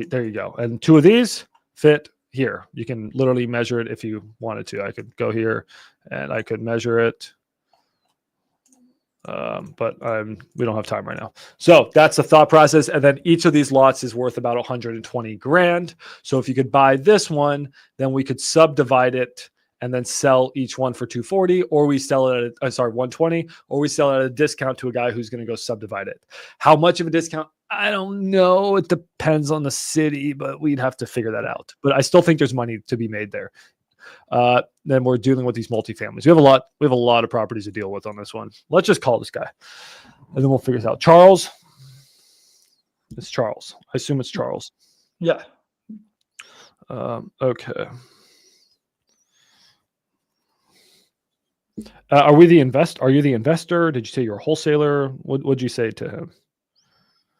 There you go. And two of these fit here. You can literally measure it if you wanted to. I could go here and I could measure it. But we don't have time right now. So that's the thought process. And then each of these lots is worth about 120 grand. So if you could buy this one, then we could subdivide it and then sell each one for 240, or we sell it at 120, or we sell it at a discount to a guy who's going to go subdivide it. How much of a discount? I don't know. It depends on the city, but we'd have to figure that out. But I still think there's money to be made there. Then we're dealing with these multifamilies. We have a lot of properties to deal with on this one. Let's just call this guy, and then we'll figure this out. Charles. It's Charles. I assume it's Charles. Yeah. Okay. Are you the investor? Did you say you're a wholesaler? What'd you say to him?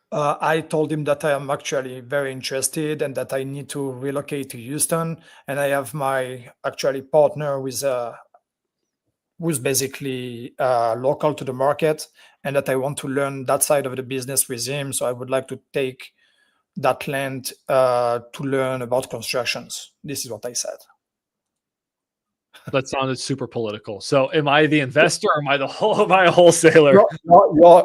I told him that I am actually very interested and that I need to relocate to Houston, and I have my actually partner who's basically local to the market, and that I want to learn that side of the business with him. So I would like to take that land to learn about constructions. This is what I said. That sounded super political. So am I the investor or am I a wholesaler?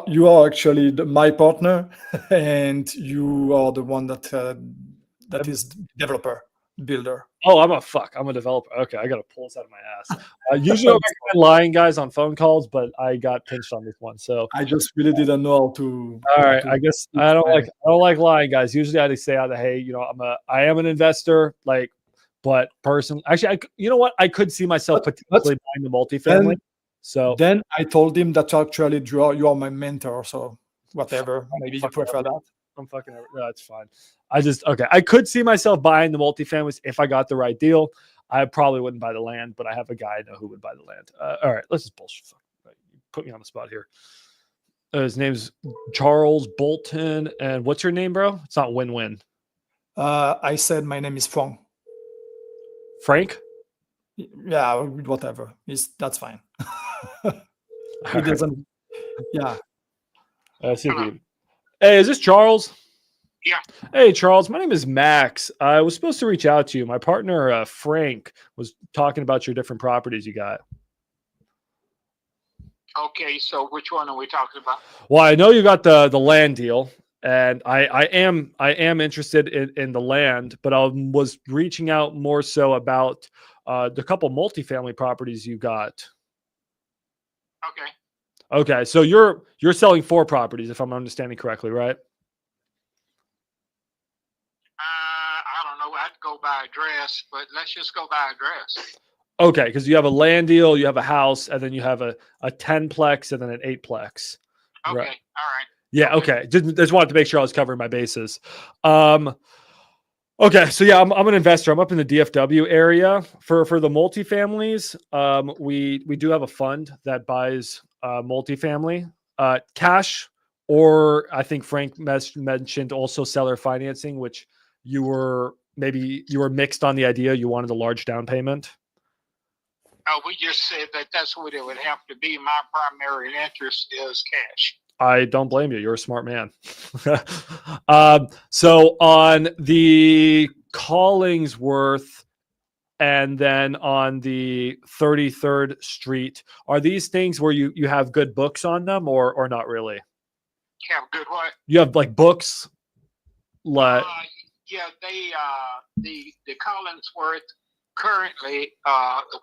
You are actually my partner, and you are the one that is developer, builder. Oh, I'm a developer. Okay, I got to pull this out of my ass. Usually I'm lying, guys, on phone calls, but I got pinched on this one. So I just really didn't know how to. All right, I guess I don't like lying, guys. Usually I say out, hey, I am an investor, like. But personally, actually, you know what? I could see myself potentially buying the multifamily. Then I told him that actually you are my mentor. So whatever, maybe you prefer that. I'm fucking. No, that's fine. I could see myself buying the multifamilies if I got the right deal. I probably wouldn't buy the land, but I have a guy I know who would buy the land. All right, let's just bullshit. You put me on the spot here. His name's Charles Bolton, and what's your name, bro? It's not win-win. I said my name is Frank. Frank? Yeah, whatever. That's fine. He doesn't. Yeah. Hey, is this Charles? Yeah. Hey, Charles. My name is Max. I was supposed to reach out to you. My partner, Frank, was talking about your different properties you got. Okay, so which one are we talking about? Well, I know you got the land deal. And I am interested in the land, but I was reaching out more so about the couple multifamily properties you got. Okay. So you're selling 4 properties, if I'm understanding correctly, right? I don't know. I'd go by address, but let's just go by address. Okay, because you have a land deal, you have a house, and then you have a 10-plex and then an 8-plex. Okay. Right. All right. Yeah, okay. Just wanted to make sure I was covering my bases. Okay, so yeah, I'm an investor. I'm up in the DFW area for the multifamilies. We do have a fund that buys multifamily cash, or I think Frank mentioned also seller financing, which you were mixed on the idea. You wanted a large down payment. We just said that's what it would have to be. My primary interest is cash. I don't blame you. You're a smart man. So on the Collingsworth and then on the 33rd Street, are these things where you have good books on them or not really? Have good what? You have like books? Yeah, the Collingsworth currently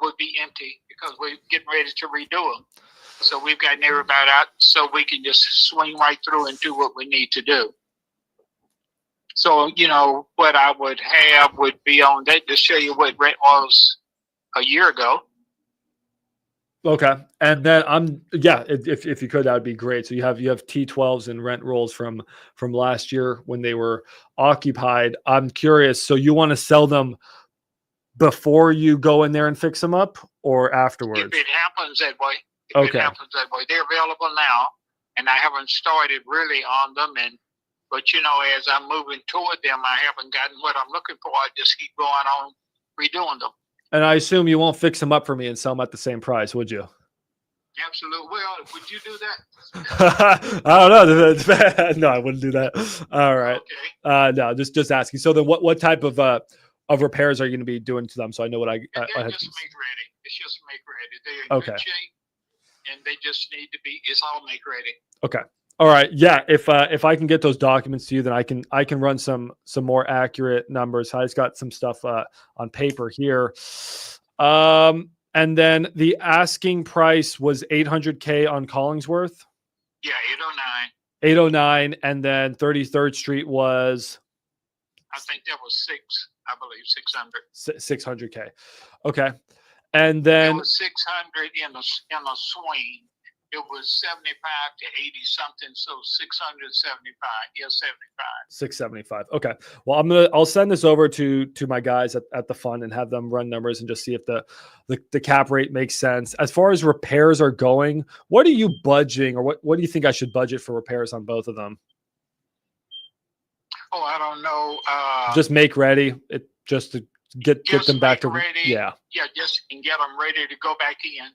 would be empty because we're getting ready to redo them. So we've gotten everybody out so we can just swing right through and do what we need to do. So, what I would have would be on that to show you what rent was a year ago. Okay. And then if you could, that would be great. So you have T12s and rent rolls from last year when they were occupied. I'm curious. So you want to sell them before you go in there and fix them up, or afterwards? If it happens that way. Okay. They're available now, and I haven't started really on them. But as I'm moving toward them, I haven't gotten what I'm looking for. I just keep going on redoing them. And I assume you won't fix them up for me and sell them at the same price, would you? Absolutely. Well, would you do that? I don't know. No, I wouldn't do that. All right. Okay. No, just asking. So then, what type of repairs are you going to be doing to them? So I know what I They're have. just make ready. It's just make ready. They're in good shape, and they just need to be. It's all make ready. Okay. All right. Yeah. If I can get those documents to you, then I can run some more accurate numbers. I just got some stuff on paper here. And then the asking price was $800K on Collingsworth. Yeah, 809. 809, and then 33rd Street was. I think that was 600. 600K. Okay. And then it was 600 in a swing. It was 75 to 80 something, so 675. Yeah, 75. 675. Okay. Well, I'll send this over to my guys at the fund and have them run numbers and just see if the cap rate makes sense. As far as repairs are going, what are you budgeting, or what do you think I should budget for repairs on both of them? Oh, I don't know. Just make ready. Just to get them back to ready. Yeah. Yeah, just and get them ready to go back in.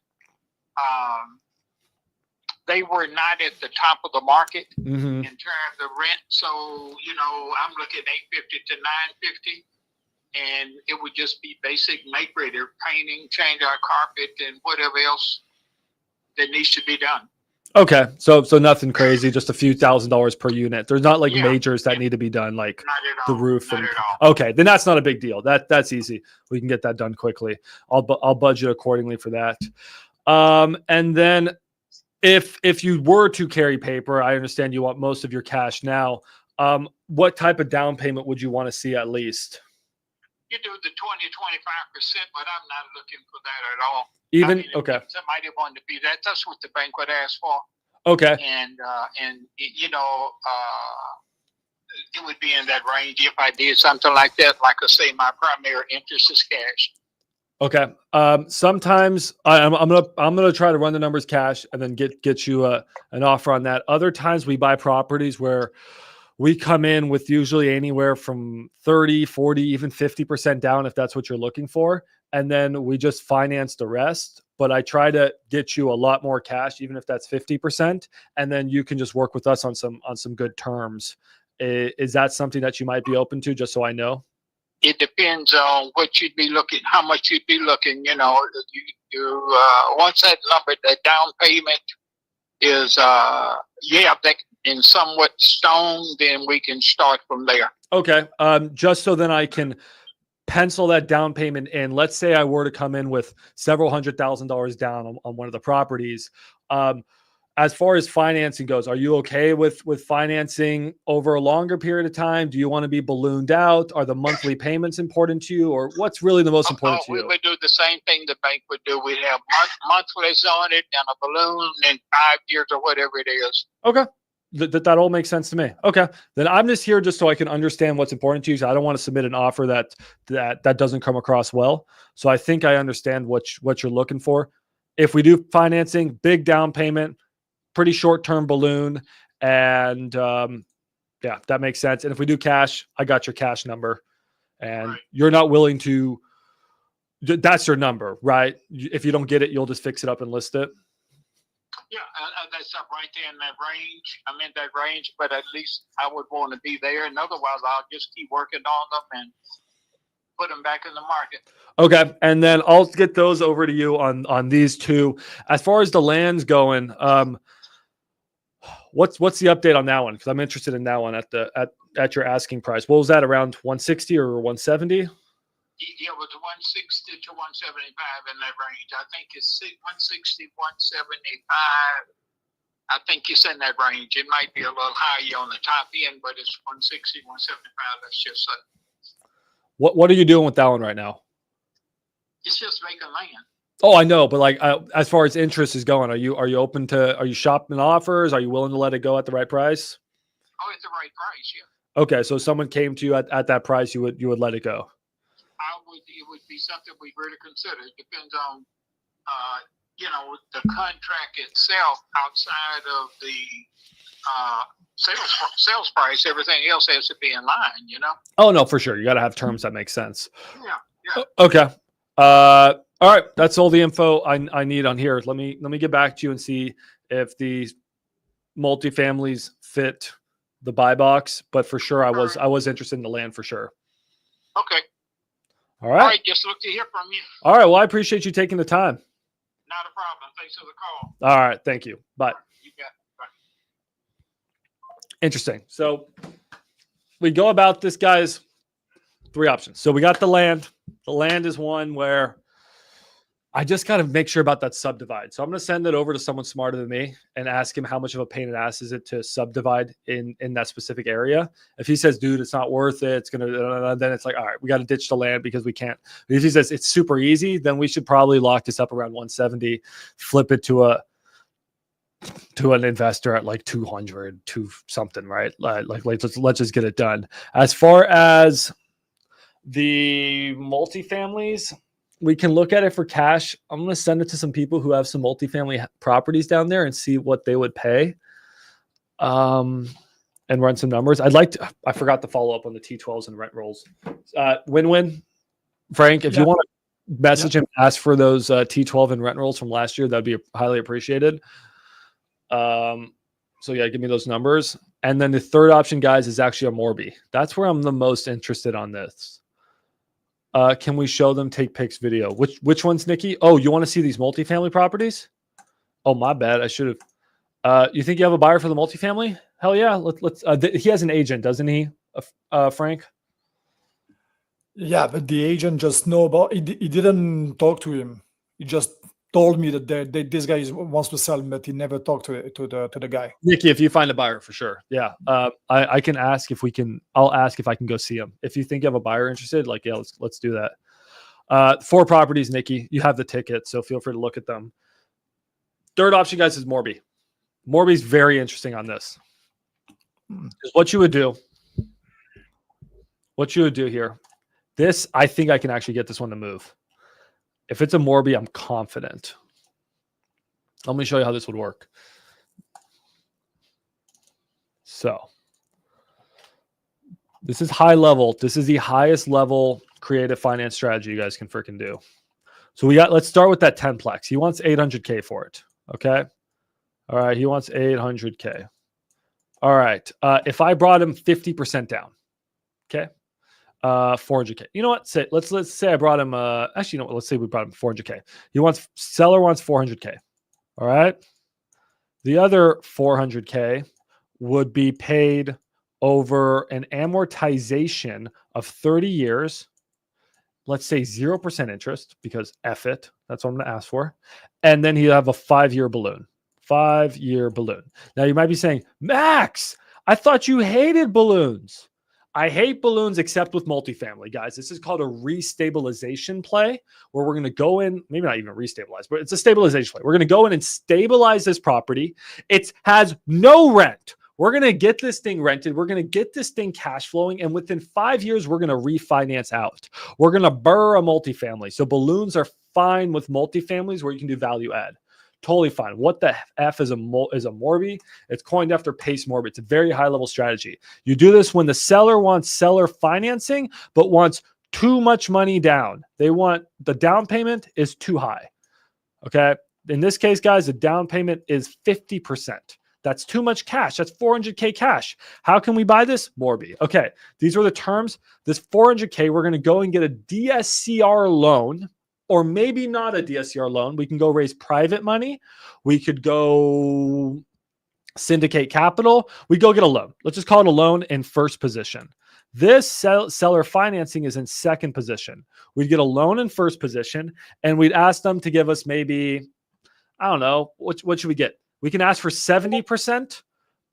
They were not at the top of the market in terms of rent. So, I'm looking at 850 to 950, and it would just be basic make ready, painting, change our carpet, and whatever else that needs to be done. Okay. So nothing crazy, just a few $1,000s per unit. There's not like majors that need to be done, like the roof. Not at all. Okay. Then that's not a big deal. That's easy. We can get that done quickly. I'll budget accordingly for that. And then if you were to carry paper, I understand you want most of your cash now. What type of down payment would you want to see at least? You do the 20-25%, but I'm not looking for that at all. Okay. If somebody wanted to be that's what the bank would ask for. Okay. And it would be in that range if I did something like that. Like I say, my primary interest is cash. Okay. Sometimes I'm gonna try to run the numbers cash and then get you an offer on that. Other times we buy properties where we come in with usually anywhere from 30, 40, even 50% down if that's what you're looking for. And then we just finance the rest. But I try to get you a lot more cash, even if that's 50%. And then you can just work with us on some good terms. Is that something that you might be open to, just so I know? It depends on what you'd be looking, how much you'd be looking. Once that number, that down payment is, that in somewhat stone, then we can start from there. Okay. Just so then I can pencil that down payment in. Let's say I were to come in with several $100,000 down on one of the properties. As far as financing goes, are you okay with financing over a longer period of time? Do you want to be ballooned out? Are the monthly payments important to you, or what's really the most important to you? We would do the same thing the bank would do. We'd have monthlies on it and a balloon and 5 years or whatever it is. Okay. That all makes sense to me. Okay. Then I'm just here just so I can understand what's important to you. So I don't want to submit an offer that doesn't come across well. So I think I understand what you're looking for. If we do financing, big down payment, pretty short-term balloon, and that makes sense. And if we do cash, I got your cash number, and you're not willing to. That's your number, right? If you don't get it, you'll just fix it up and list it. Yeah, that's up right there in that range. I'm in that range, but at least I would want to be there. And otherwise, I'll just keep working on them and put them back in the market. Okay, and then I'll get those over to you on these two. As far as the land's going, what's the update on that one? Because I'm interested in that one at your asking price. What was that, around 160 or 170? Yeah, it was 160 to 175 in that range. I think it's 160, 175. I think it's in that range. It might be a little higher on the top end, but it's 160, 175. Let's just say. What are you doing with that one right now? It's just vacant land. Oh, I know, but like as far as interest is going, are you open to? Are you shopping offers? Are you willing to let it go at the right price? Oh, it's the right price, yeah. Okay, so if someone came to you at that price, you would let it go. It would be something we really consider. It depends on, the contract itself. Outside of the sales price, everything else has to be in line. Oh no, for sure. You got to have terms that make sense. Yeah. Okay. All right. That's all the info I need on here. Let me get back to you and see if the multifamilies fit the buy box. But for sure, I was interested in the land for sure. Okay. All right. All right. Just look to hear from you. All right. Well, I appreciate you taking the time. Not a problem. Thanks for the call. All right. Thank you. Bye. You got it. Bye. Interesting. So we go about this, guys. 3 options. So we got the land. The land is one where I just got to make sure about that subdivide. So I'm going to send it over to someone smarter than me and ask him how much of a pain in the ass is it to subdivide in that specific area. If he says, dude, it's not worth it, it's going to, then it's like, all right, we got to ditch the land because we can't. But if he says it's super easy, then we should probably lock this up around 170, flip it to an investor at like 200 to something, right? Like let's just get it done. As far as the multifamilies, we can look at it for cash. I'm going to send it to some people who have some multifamily properties down there and see what they would pay, and run some numbers. I forgot to follow up on the T12s and rent rolls. Win-win, Frank, if you want to message him, ask for those T12 and rent rolls from last year, that'd be highly appreciated. So yeah, give me those numbers. And then the third option, guys, is actually a Morby. That's where I'm the most interested on this. Can we show them take pics video? Which ones, Nikki? Oh, you want to see these multifamily properties? Oh, my bad. I should have. You think you have a buyer for the multifamily? Hell yeah. Let's. He has an agent, doesn't he, Frank? Yeah, but the agent just know about. He didn't talk to him. He just told me that this guy wants to sell, but he never talked to the guy. Nikki, if you find a buyer, for sure. Yeah. I can ask if we can. I'll ask if I can go see him. If you think you have a buyer interested, like, yeah, let's do that. 4 properties, Nikki. You have the ticket, so feel free to look at them. Third option, guys, is Morby. Morby's very interesting on this. What you would do here. This, I think I can actually get this one to move. If it's a Morby, I'm confident. Let me show you how this would work. So this is high level. This is the highest level creative finance strategy you guys can freaking do. So let's start with that 10plex. He wants 800K for it. Okay. All right. He wants 800K. All right. If I brought him 50% down, okay. 400K. You know what? Let's say I brought him. Actually, you know what? Let's say we brought him 400K. Seller wants 400K. All right. The other 400K would be paid over an amortization of 30 years. Let's say 0% interest because F it. That's what I'm going to ask for. And then he'll have a 5-year balloon. 5-year balloon. Now you might be saying, Max, I thought you hated balloons. I hate balloons except with multifamily, guys. This is called a restabilization play where we're going to go in, maybe not even restabilize, but it's a stabilization play. We're going to go in and stabilize this property. It has no rent. We're going to get this thing rented. We're going to get this thing cash flowing. And within 5 years, we're going to refinance out. We're going to burr a multifamily. So balloons are fine with multifamilies where you can do value add. Totally fine. What the F is a Morby? It's coined after Pace Morby. It's a very high level strategy. You do this when the seller wants seller financing, but wants too much money down. They want the down payment is too high. Okay. In this case, guys, the down payment is 50%. That's too much cash. That's 400K cash. How can we buy this? Morby. Okay. These are the terms. This 400K, we're going to go and get a DSCR loan. Or maybe not a DSCR loan. We can go raise private money. We could go syndicate capital. We go get a loan. Let's just call it a loan in first position. This seller financing is in second position. We'd get a loan in first position, and we'd ask them to give us maybe, I don't know, what should we get? we can ask for 70%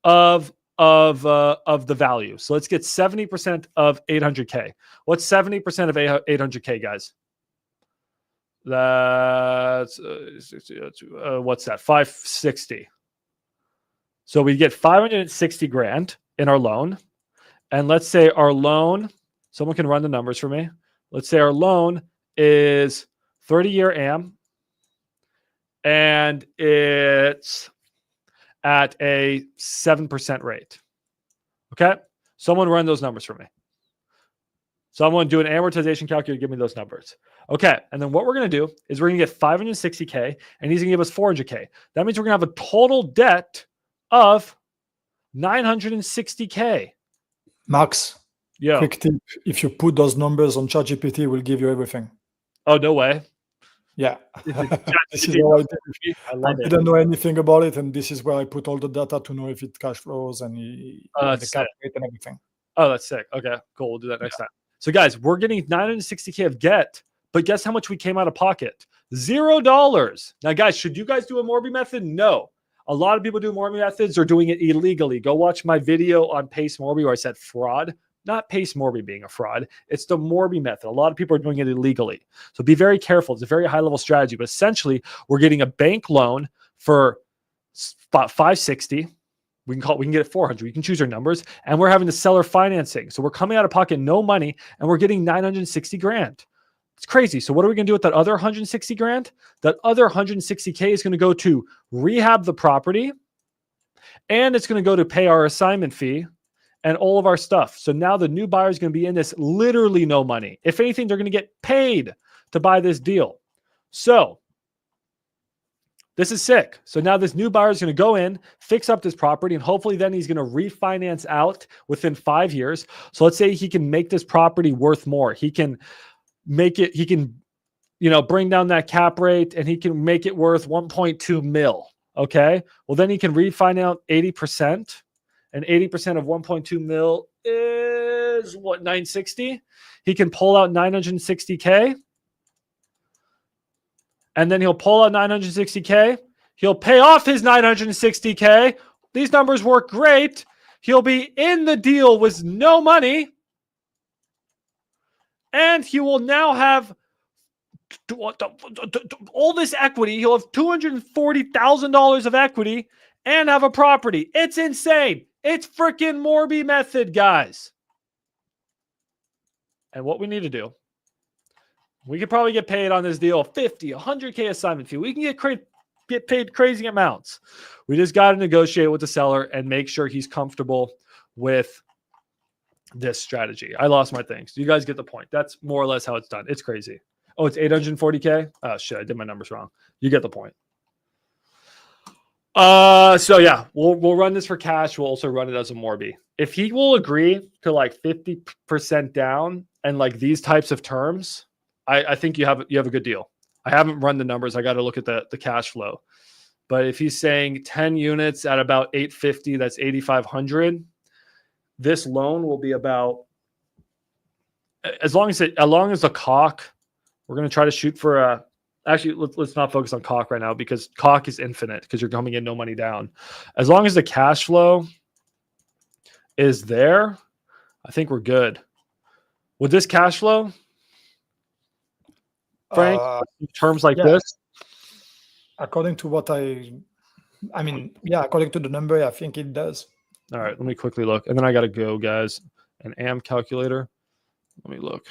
of the value. So let's get 70% of 800K. What's 70% of 800K, guys? That's what's that? 560. So we get 560 grand in our loan. And let's say our loan, someone can run the numbers for me. Let's say our loan is 30-year AM and it's at a 7% rate. Okay. Someone run those numbers for me. Someone do an amortization calculator, give me those numbers. Okay. And then what we're going to do is we're going to get 560K and he's going to give us 400K. That means we're going to have a total debt of 960K. Max, Yeah. quick tip. If you put those numbers on ChatGPT, it will give you everything. Oh, no way. Yeah. This is ChatGPT. how I did it. I I love it. didn't know anything about it, and this is where I put all the data to know if it cash flows and the that's cap sick. rate and everything. Oh, that's sick. Okay, cool. We'll do that next time. So, guys, we're getting 960K of get, but guess how much we came out of pocket? $0. Now, guys, should you guys do a Morby method? No. A lot of people do Morby methods are doing it illegally. Go watch my video on Pace Morby where I said fraud. Not Pace Morby being a fraud. It's the Morby method. A lot of people are doing it illegally. So be very careful. It's a very high-level strategy. But essentially, we're getting a bank loan for about 560. We can get it 400. You can choose our numbers. And we're having the seller financing. So we're coming out of pocket no money, and we're getting 960 grand. It's crazy. So what are we going to do with that other 160 grand? That other 160K is going to go to rehab the property, and it's going to go to pay our assignment fee and all of our stuff. So now the new buyer is going to be in this literally no money. If anything, they're going to get paid to buy this deal. So this is sick. So now this new buyer is going to go in, fix up this property, and hopefully then he's going to refinance out within 5 years. So let's say he can make this property worth more. He can make it, bring down that cap rate and he can make it worth 1.2 mil. Okay. Well, then he can refinance 80%. And 80% of 1.2 mil is what, 960? He can pull out 960K. And then he'll pull out 960K. He'll pay off his 960K. These numbers work great. He'll be in the deal with no money. And he will now have all this equity. He'll have $240,000 of equity and have a property. It's insane. It's freaking Morby method, guys. And what we need to do, we could probably get paid on this deal 50, 100K assignment fee. We can get paid crazy amounts. We just got to negotiate with the seller and make sure he's comfortable with this strategy. I lost my things. You guys get the point. That's more or less how it's done. It's crazy. Oh, it's 840K? Oh, shit. I did my numbers wrong. You get the point. So yeah, we'll run this for cash. We'll also run it as a Morby. If he will agree to like 50% down and like these types of terms, I think you have a good deal. I haven't run the numbers. I got to look at the cash flow. But if he's saying 10 units at about 850, that's 8,500. This loan will be about, as long as the cock, we're going to try to shoot for actually, let's not focus on cock right now because cock is infinite because you're coming in no money down. As long as the cash flow is there, I think we're good. With this cash flow, Frank, terms like this? According to what according to the number, I think it does. All right, let me quickly look. And then I got to go, guys. An AM calculator. Let me look.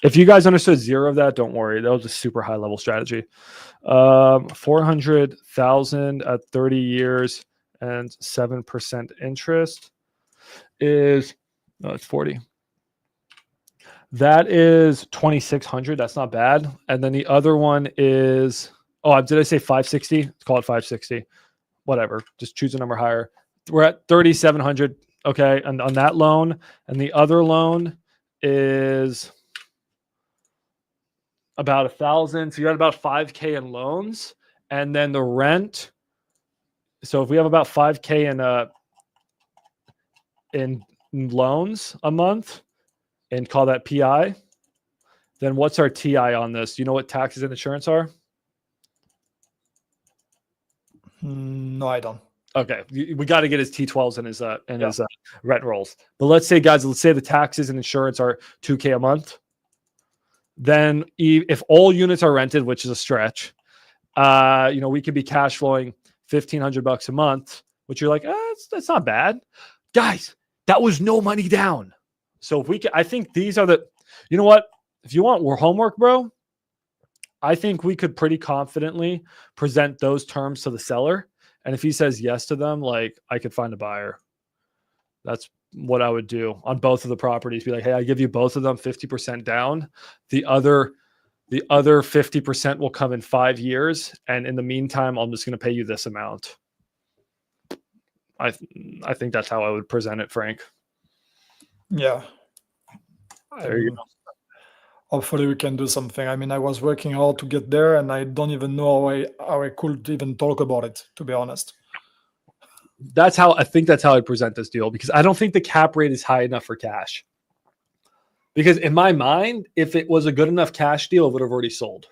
If you guys understood zero of that, don't worry. That was a super high level strategy. 400,000 at 30 years and 7% interest is, no, it's 40. That is 2,600. That's not bad. And then the other one is, did I say 560? Let's call it 560. Whatever. Just choose a number higher. We're at 3,700. Okay. And on that loan, and the other loan is about 1,000. So you got about 5K in loans, and then the rent. So if we have about 5K in loans a month, and call that PI, then what's our TI on this? Do you know what taxes and insurance are? No, I don't. Okay, we got to get his T12s and his rent rolls. But let's say, guys, let's say the taxes and insurance are $2K a month. Then if all units are rented, which is a stretch, we could be cash flowing $1,500 a month, which you're like, that's not bad, guys. That was no money down. So if we can, I think these are you know what? If you want more homework, bro, I think we could pretty confidently present those terms to the seller. And if he says yes to them, like, I could find a buyer. That's what I would do on both of the properties. Be like, hey, I give you both of them 50% down. The other 50% will come in 5 years. And in the meantime, I'm just going to pay you this amount. I think that's how I would present it, Frank. Yeah. There you go. Hopefully we can do something. I mean, I was working hard to get there, and I don't even know how I could even talk about it, to be honest. I think that's how I'd present this deal, because I don't think the cap rate is high enough for cash. Because in my mind, if it was a good enough cash deal, it would have already sold.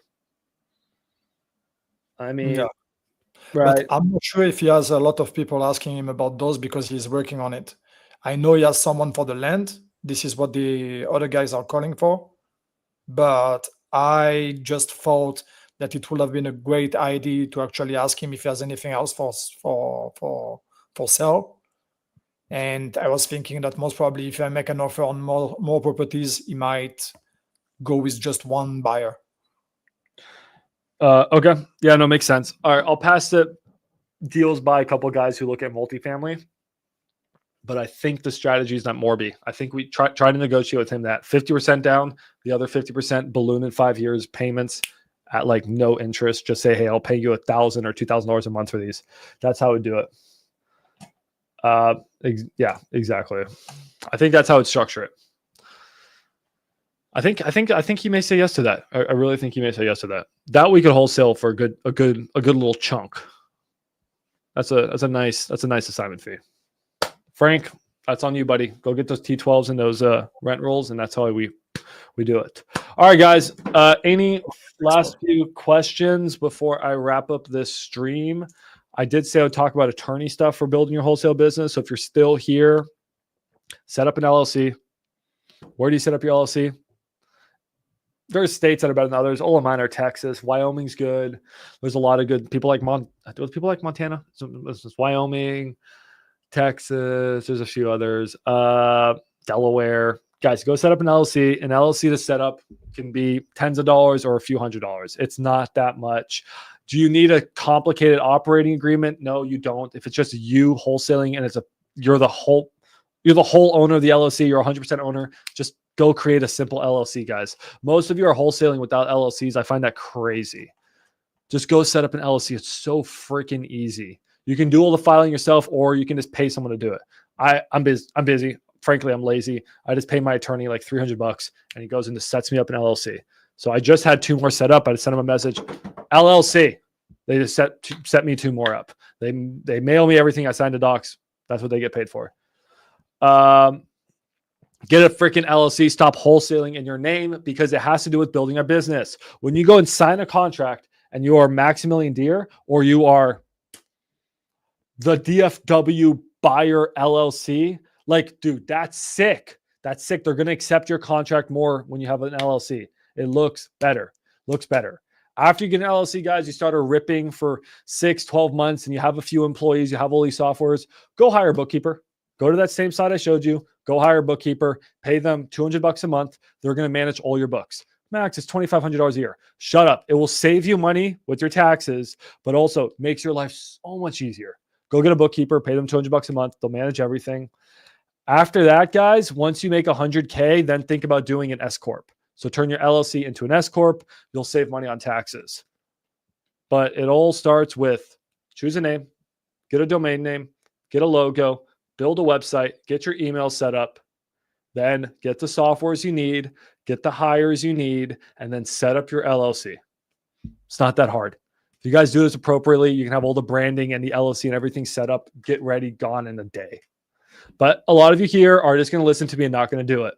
I mean, Yeah. right. But I'm not sure if he has a lot of people asking him about those, because he's working on it. I know he has someone for the land. This is what the other guys are calling for. But I just thought that it would have been a great idea to actually ask him if he has anything else for sale. And I was thinking that most probably if I make an offer on more properties, he might go with just one buyer. Okay. Yeah, no, makes sense. All right. I'll pass the deals by a couple of guys who look at multifamily. But I think the strategy is not Morby. I think we try to negotiate with him that 50% down, the other 50% balloon in 5 years, payments at like no interest. Just say, hey, I'll pay you $1,000 or $2,000 a month for these. That's how we do it. Yeah, exactly. I think that's how I'd structure it. I think he may say yes to that. I really think he may say yes to that. That we could wholesale for a good little chunk. That's a nice assignment fee. Frank, that's on you, buddy. Go get those T12s and those rent rolls, and that's how we do it. All right, guys. Any last few questions before I wrap up this stream? I did say I would talk about attorney stuff for building your wholesale business. So if you're still here, set up an LLC. Where do you set up your LLC? There's states that are better than others. All of mine are Texas. Wyoming's good. There's a lot of good people like Montana. It's Wyoming, Texas. There's a few others. Delaware. Guys, go set up an LLC. An LLC to set up can be tens of dollars or a few $100s. It's not that much. Do you need a complicated operating agreement? No, you don't. If it's just you wholesaling and you're the whole owner of the LLC, you're 100% owner, just go create a simple LLC, guys. Most of you are wholesaling without LLCs. I find that crazy. Just go set up an LLC. It's so freaking easy. You can do all the filing yourself, or you can just pay someone to do it. I'm busy. Frankly, I'm lazy. I just pay my attorney like $300 and he goes and just sets me up an LLC. So I just had 2 more set up. I just sent him a message, LLC. They just set me 2 more up. They mail me everything. I signed the docs. That's what they get paid for. Get a freaking LLC. Stop wholesaling in your name, because it has to do with building a business. When you go and sign a contract and you are Maximilian Deer, or you are the DFW Buyer LLC, like, dude, that's sick. That's sick. They're going to accept your contract more when you have an LLC. It looks better. After you get an LLC, guys, you start ripping for 6, 12 months and you have a few employees, you have all these softwares. Go hire a bookkeeper. Go to that same site I showed you. Go hire a bookkeeper. Pay them $200 a month. They're going to manage all your books. Max, it's $2,500 a year. Shut up. It will save you money with your taxes, but also makes your life so much easier. Go get a bookkeeper. Pay them $200 a month. They'll manage everything. After that, guys, once you make $100K, then think about doing an S Corp. So turn your LLC into an S Corp. You'll save money on taxes. But it all starts with choose a name, get a domain name, get a logo, build a website, get your email set up, then get the softwares you need, get the hires you need, and then set up your LLC. It's not that hard. If you guys do this appropriately, you can have all the branding and the LLC and everything set up, get ready, gone in a day. But a lot of you here are just going to listen to me and not going to do it.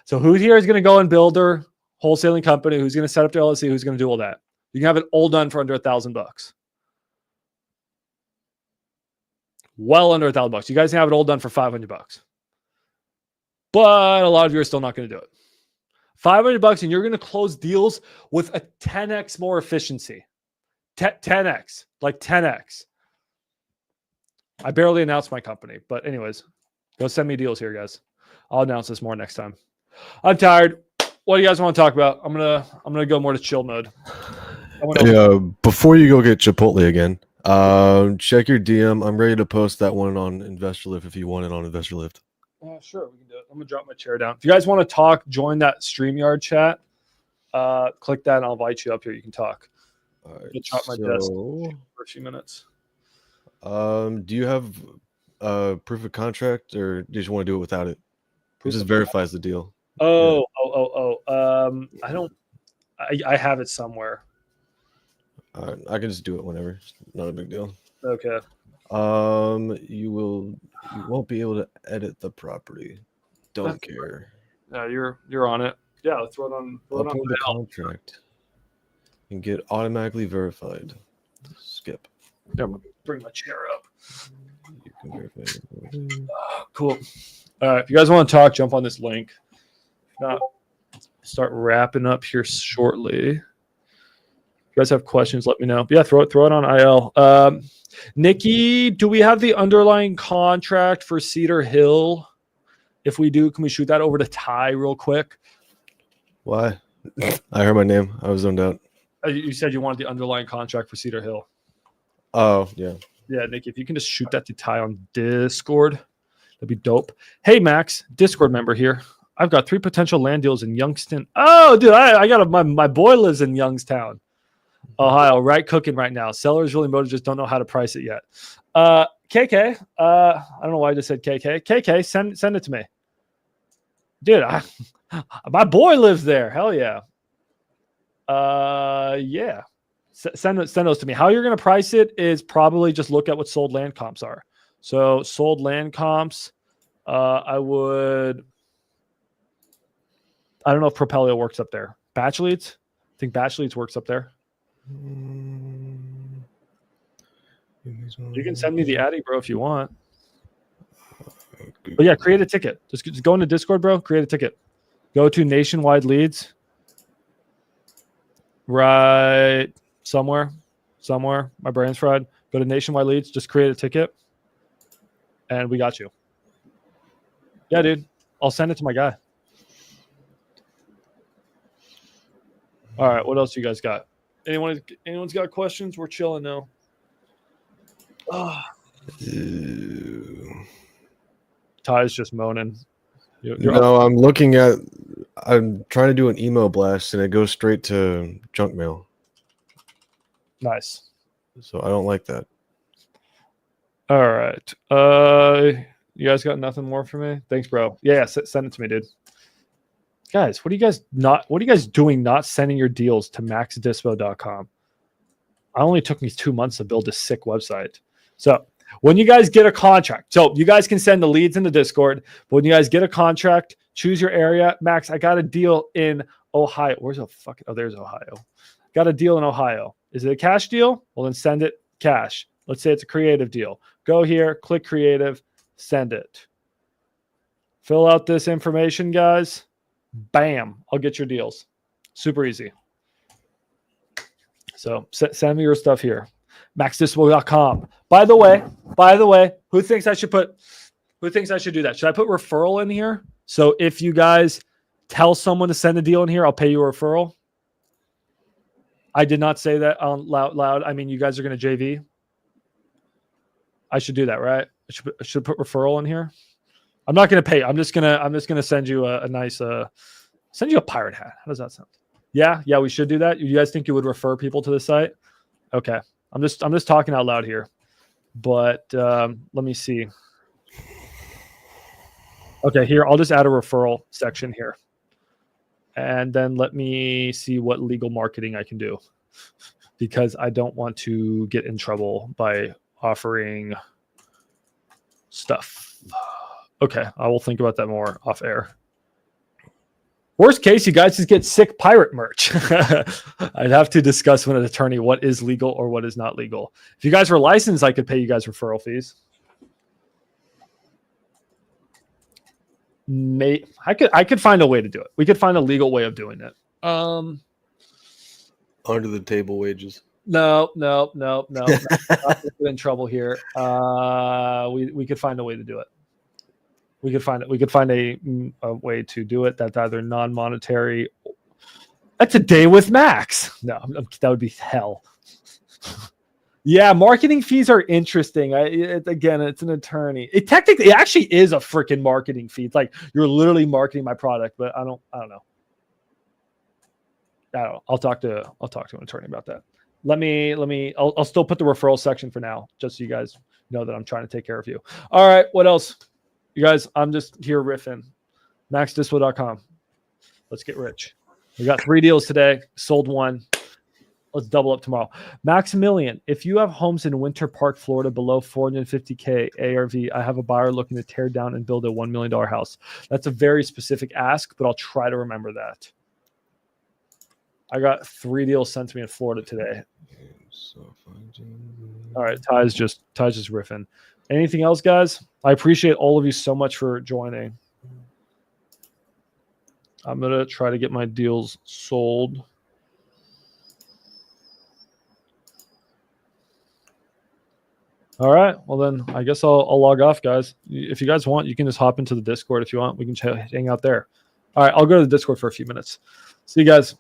So who here is going to go and build their wholesaling company? Who's going to set up their LLC? Who's going to do all that? You can have it all done for under $1,000. well under $1,000. You guys can have it all done for $500. But a lot of you are still not going to do it. $500 and you're going to close deals with a 10x more efficiency. 10x, like 10x. I barely announced my company, but anyways, go send me deals here, guys. I'll announce this more next time. I'm tired. What do you guys want to talk about? I'm gonna go more to chill mode. Before you go get Chipotle again, check your DM. I'm ready to post that one on Investor Lift if you want it on Investor Lift. Sure, we can do it. I'm gonna drop my chair down. If you guys want to talk, join that StreamYard chat. Click that and I'll invite you up here. You can talk. All right, I'll chop my desk for a few minutes. Do you have proof of contract, or do you just want to do it without it? It just verifies the deal. I don't. I have it somewhere. I can just do it whenever. It's not a big deal. Okay. You won't be able to edit the property. Don't care. Yeah, you're on it. Yeah, let's throw it on. Upload the contract and get automatically verified. Skip. Yeah, I'm gonna bring my chair up. You can verify. Cool. All right, if you guys want to talk, jump on this link. If not, start wrapping up here shortly. If you guys have questions, let me know. But yeah, throw it on IL. Nikki, do we have the underlying contract for Cedar Hill? If we do, can we shoot that over to Ty real quick? Why? I heard my name. I was zoned out. You said you wanted the underlying contract for Cedar Hill. Oh, yeah. Yeah, Nikki, if you can just shoot that to Ty on Discord, that'd be dope. Hey, Max, Discord member here. I've got 3 potential land deals in Youngstown. Oh, dude, I got my boy lives in Youngstown, Ohio, right? Cooking right now. Sellers really motivated, just don't know how to price it yet. KK, I don't know why I just said KK. KK, send it to me. Dude, my boy lives there. Hell yeah. Yeah. Send those to me. How you're going to price it is probably just look at what sold land comps are. So sold land comps, I don't know if Propelio works up there. Batch leads? I think Batch leads works up there. You can send me the Addy, bro, if you want. But yeah, create a ticket. Just go into Discord, bro. Create a ticket. Go to Nationwide Leads. Right somewhere. My brain's fried. Go to Nationwide Leads. Just create a ticket. And we got you. Yeah, dude. I'll send it to my guy. All right. What else you guys got? Anyone's got questions? We're chilling now. Ty's just moaning. No, I'm trying to do an email blast and it goes straight to junk mail. Nice. So I don't like that. All right. You guys got nothing more for me? Thanks, bro. Yeah, send it to me, dude. Guys, what are you guys doing not sending your deals to maxdispo.com? It only took me 2 months to build a sick website. So when you guys get a contract, so you guys can send the leads in the Discord, but when you guys get a contract, choose your area. Max, I got a deal in Ohio. Where's the fuck? Oh, there's Ohio. Got a deal in Ohio. Is it a cash deal? Well, then send it cash. Let's say it's a creative deal. Go here, click creative, send it. Fill out this information, guys. Bam, I'll get your deals. Super easy. So send me your stuff here. maxdispo.com. By the way, who thinks I should do that? Should I put referral in here? So if you guys tell someone to send a deal in here, I'll pay you a referral. I did not say that on loud. I mean, you guys are going to JV. I should do that, right? I should put referral in here. I'm not going to pay. I'm just gonna send you a nice send you a pirate hat. How does that sound? Yeah, we should do that. You guys think you would refer people to the site? Okay. I'm just talking out loud here. But let me see. Okay, here I'll just add a referral section here. And then let me see what legal marketing I can do, because I don't want to get in trouble by offering stuff. Okay, I will think about that more off air. Worst case, you guys just get sick pirate merch. I'd have to discuss with an attorney what is legal or what is not legal. If you guys were licensed, I could pay you guys referral fees. I could find a way to do it. We could find a legal way of doing it. Under the table wages. No. Not in trouble here. We could find a way to do it. We could find a way to do it that's either non-monetary. That's a day with Max. No, that would be hell. Yeah, marketing fees are interesting. Again, it's an attorney. It actually is a freaking marketing fee. It's like you're literally marketing my product, but I don't know. I'll talk to an attorney about that. I'll still put the referral section for now, just so you guys know that I'm trying to take care of you. All right, what else? You guys, I'm just here riffing. MaxDispo.com. Let's get rich. We got 3 deals today. Sold 1. Let's double up tomorrow. Maximilian, if you have homes in Winter Park, Florida below 450K ARV, I have a buyer looking to tear down and build a $1 million house. That's a very specific ask, but I'll try to remember that. I got 3 deals sent to me in Florida today. All right, Ty's just riffing. Anything else, guys? I appreciate all of you so much for joining. I'm going to try to get my deals sold. All right. Well, then I guess I'll log off, guys. If you guys want, you can just hop into the Discord if you want. We can hang out there. All right. I'll go to the Discord for a few minutes. See you guys.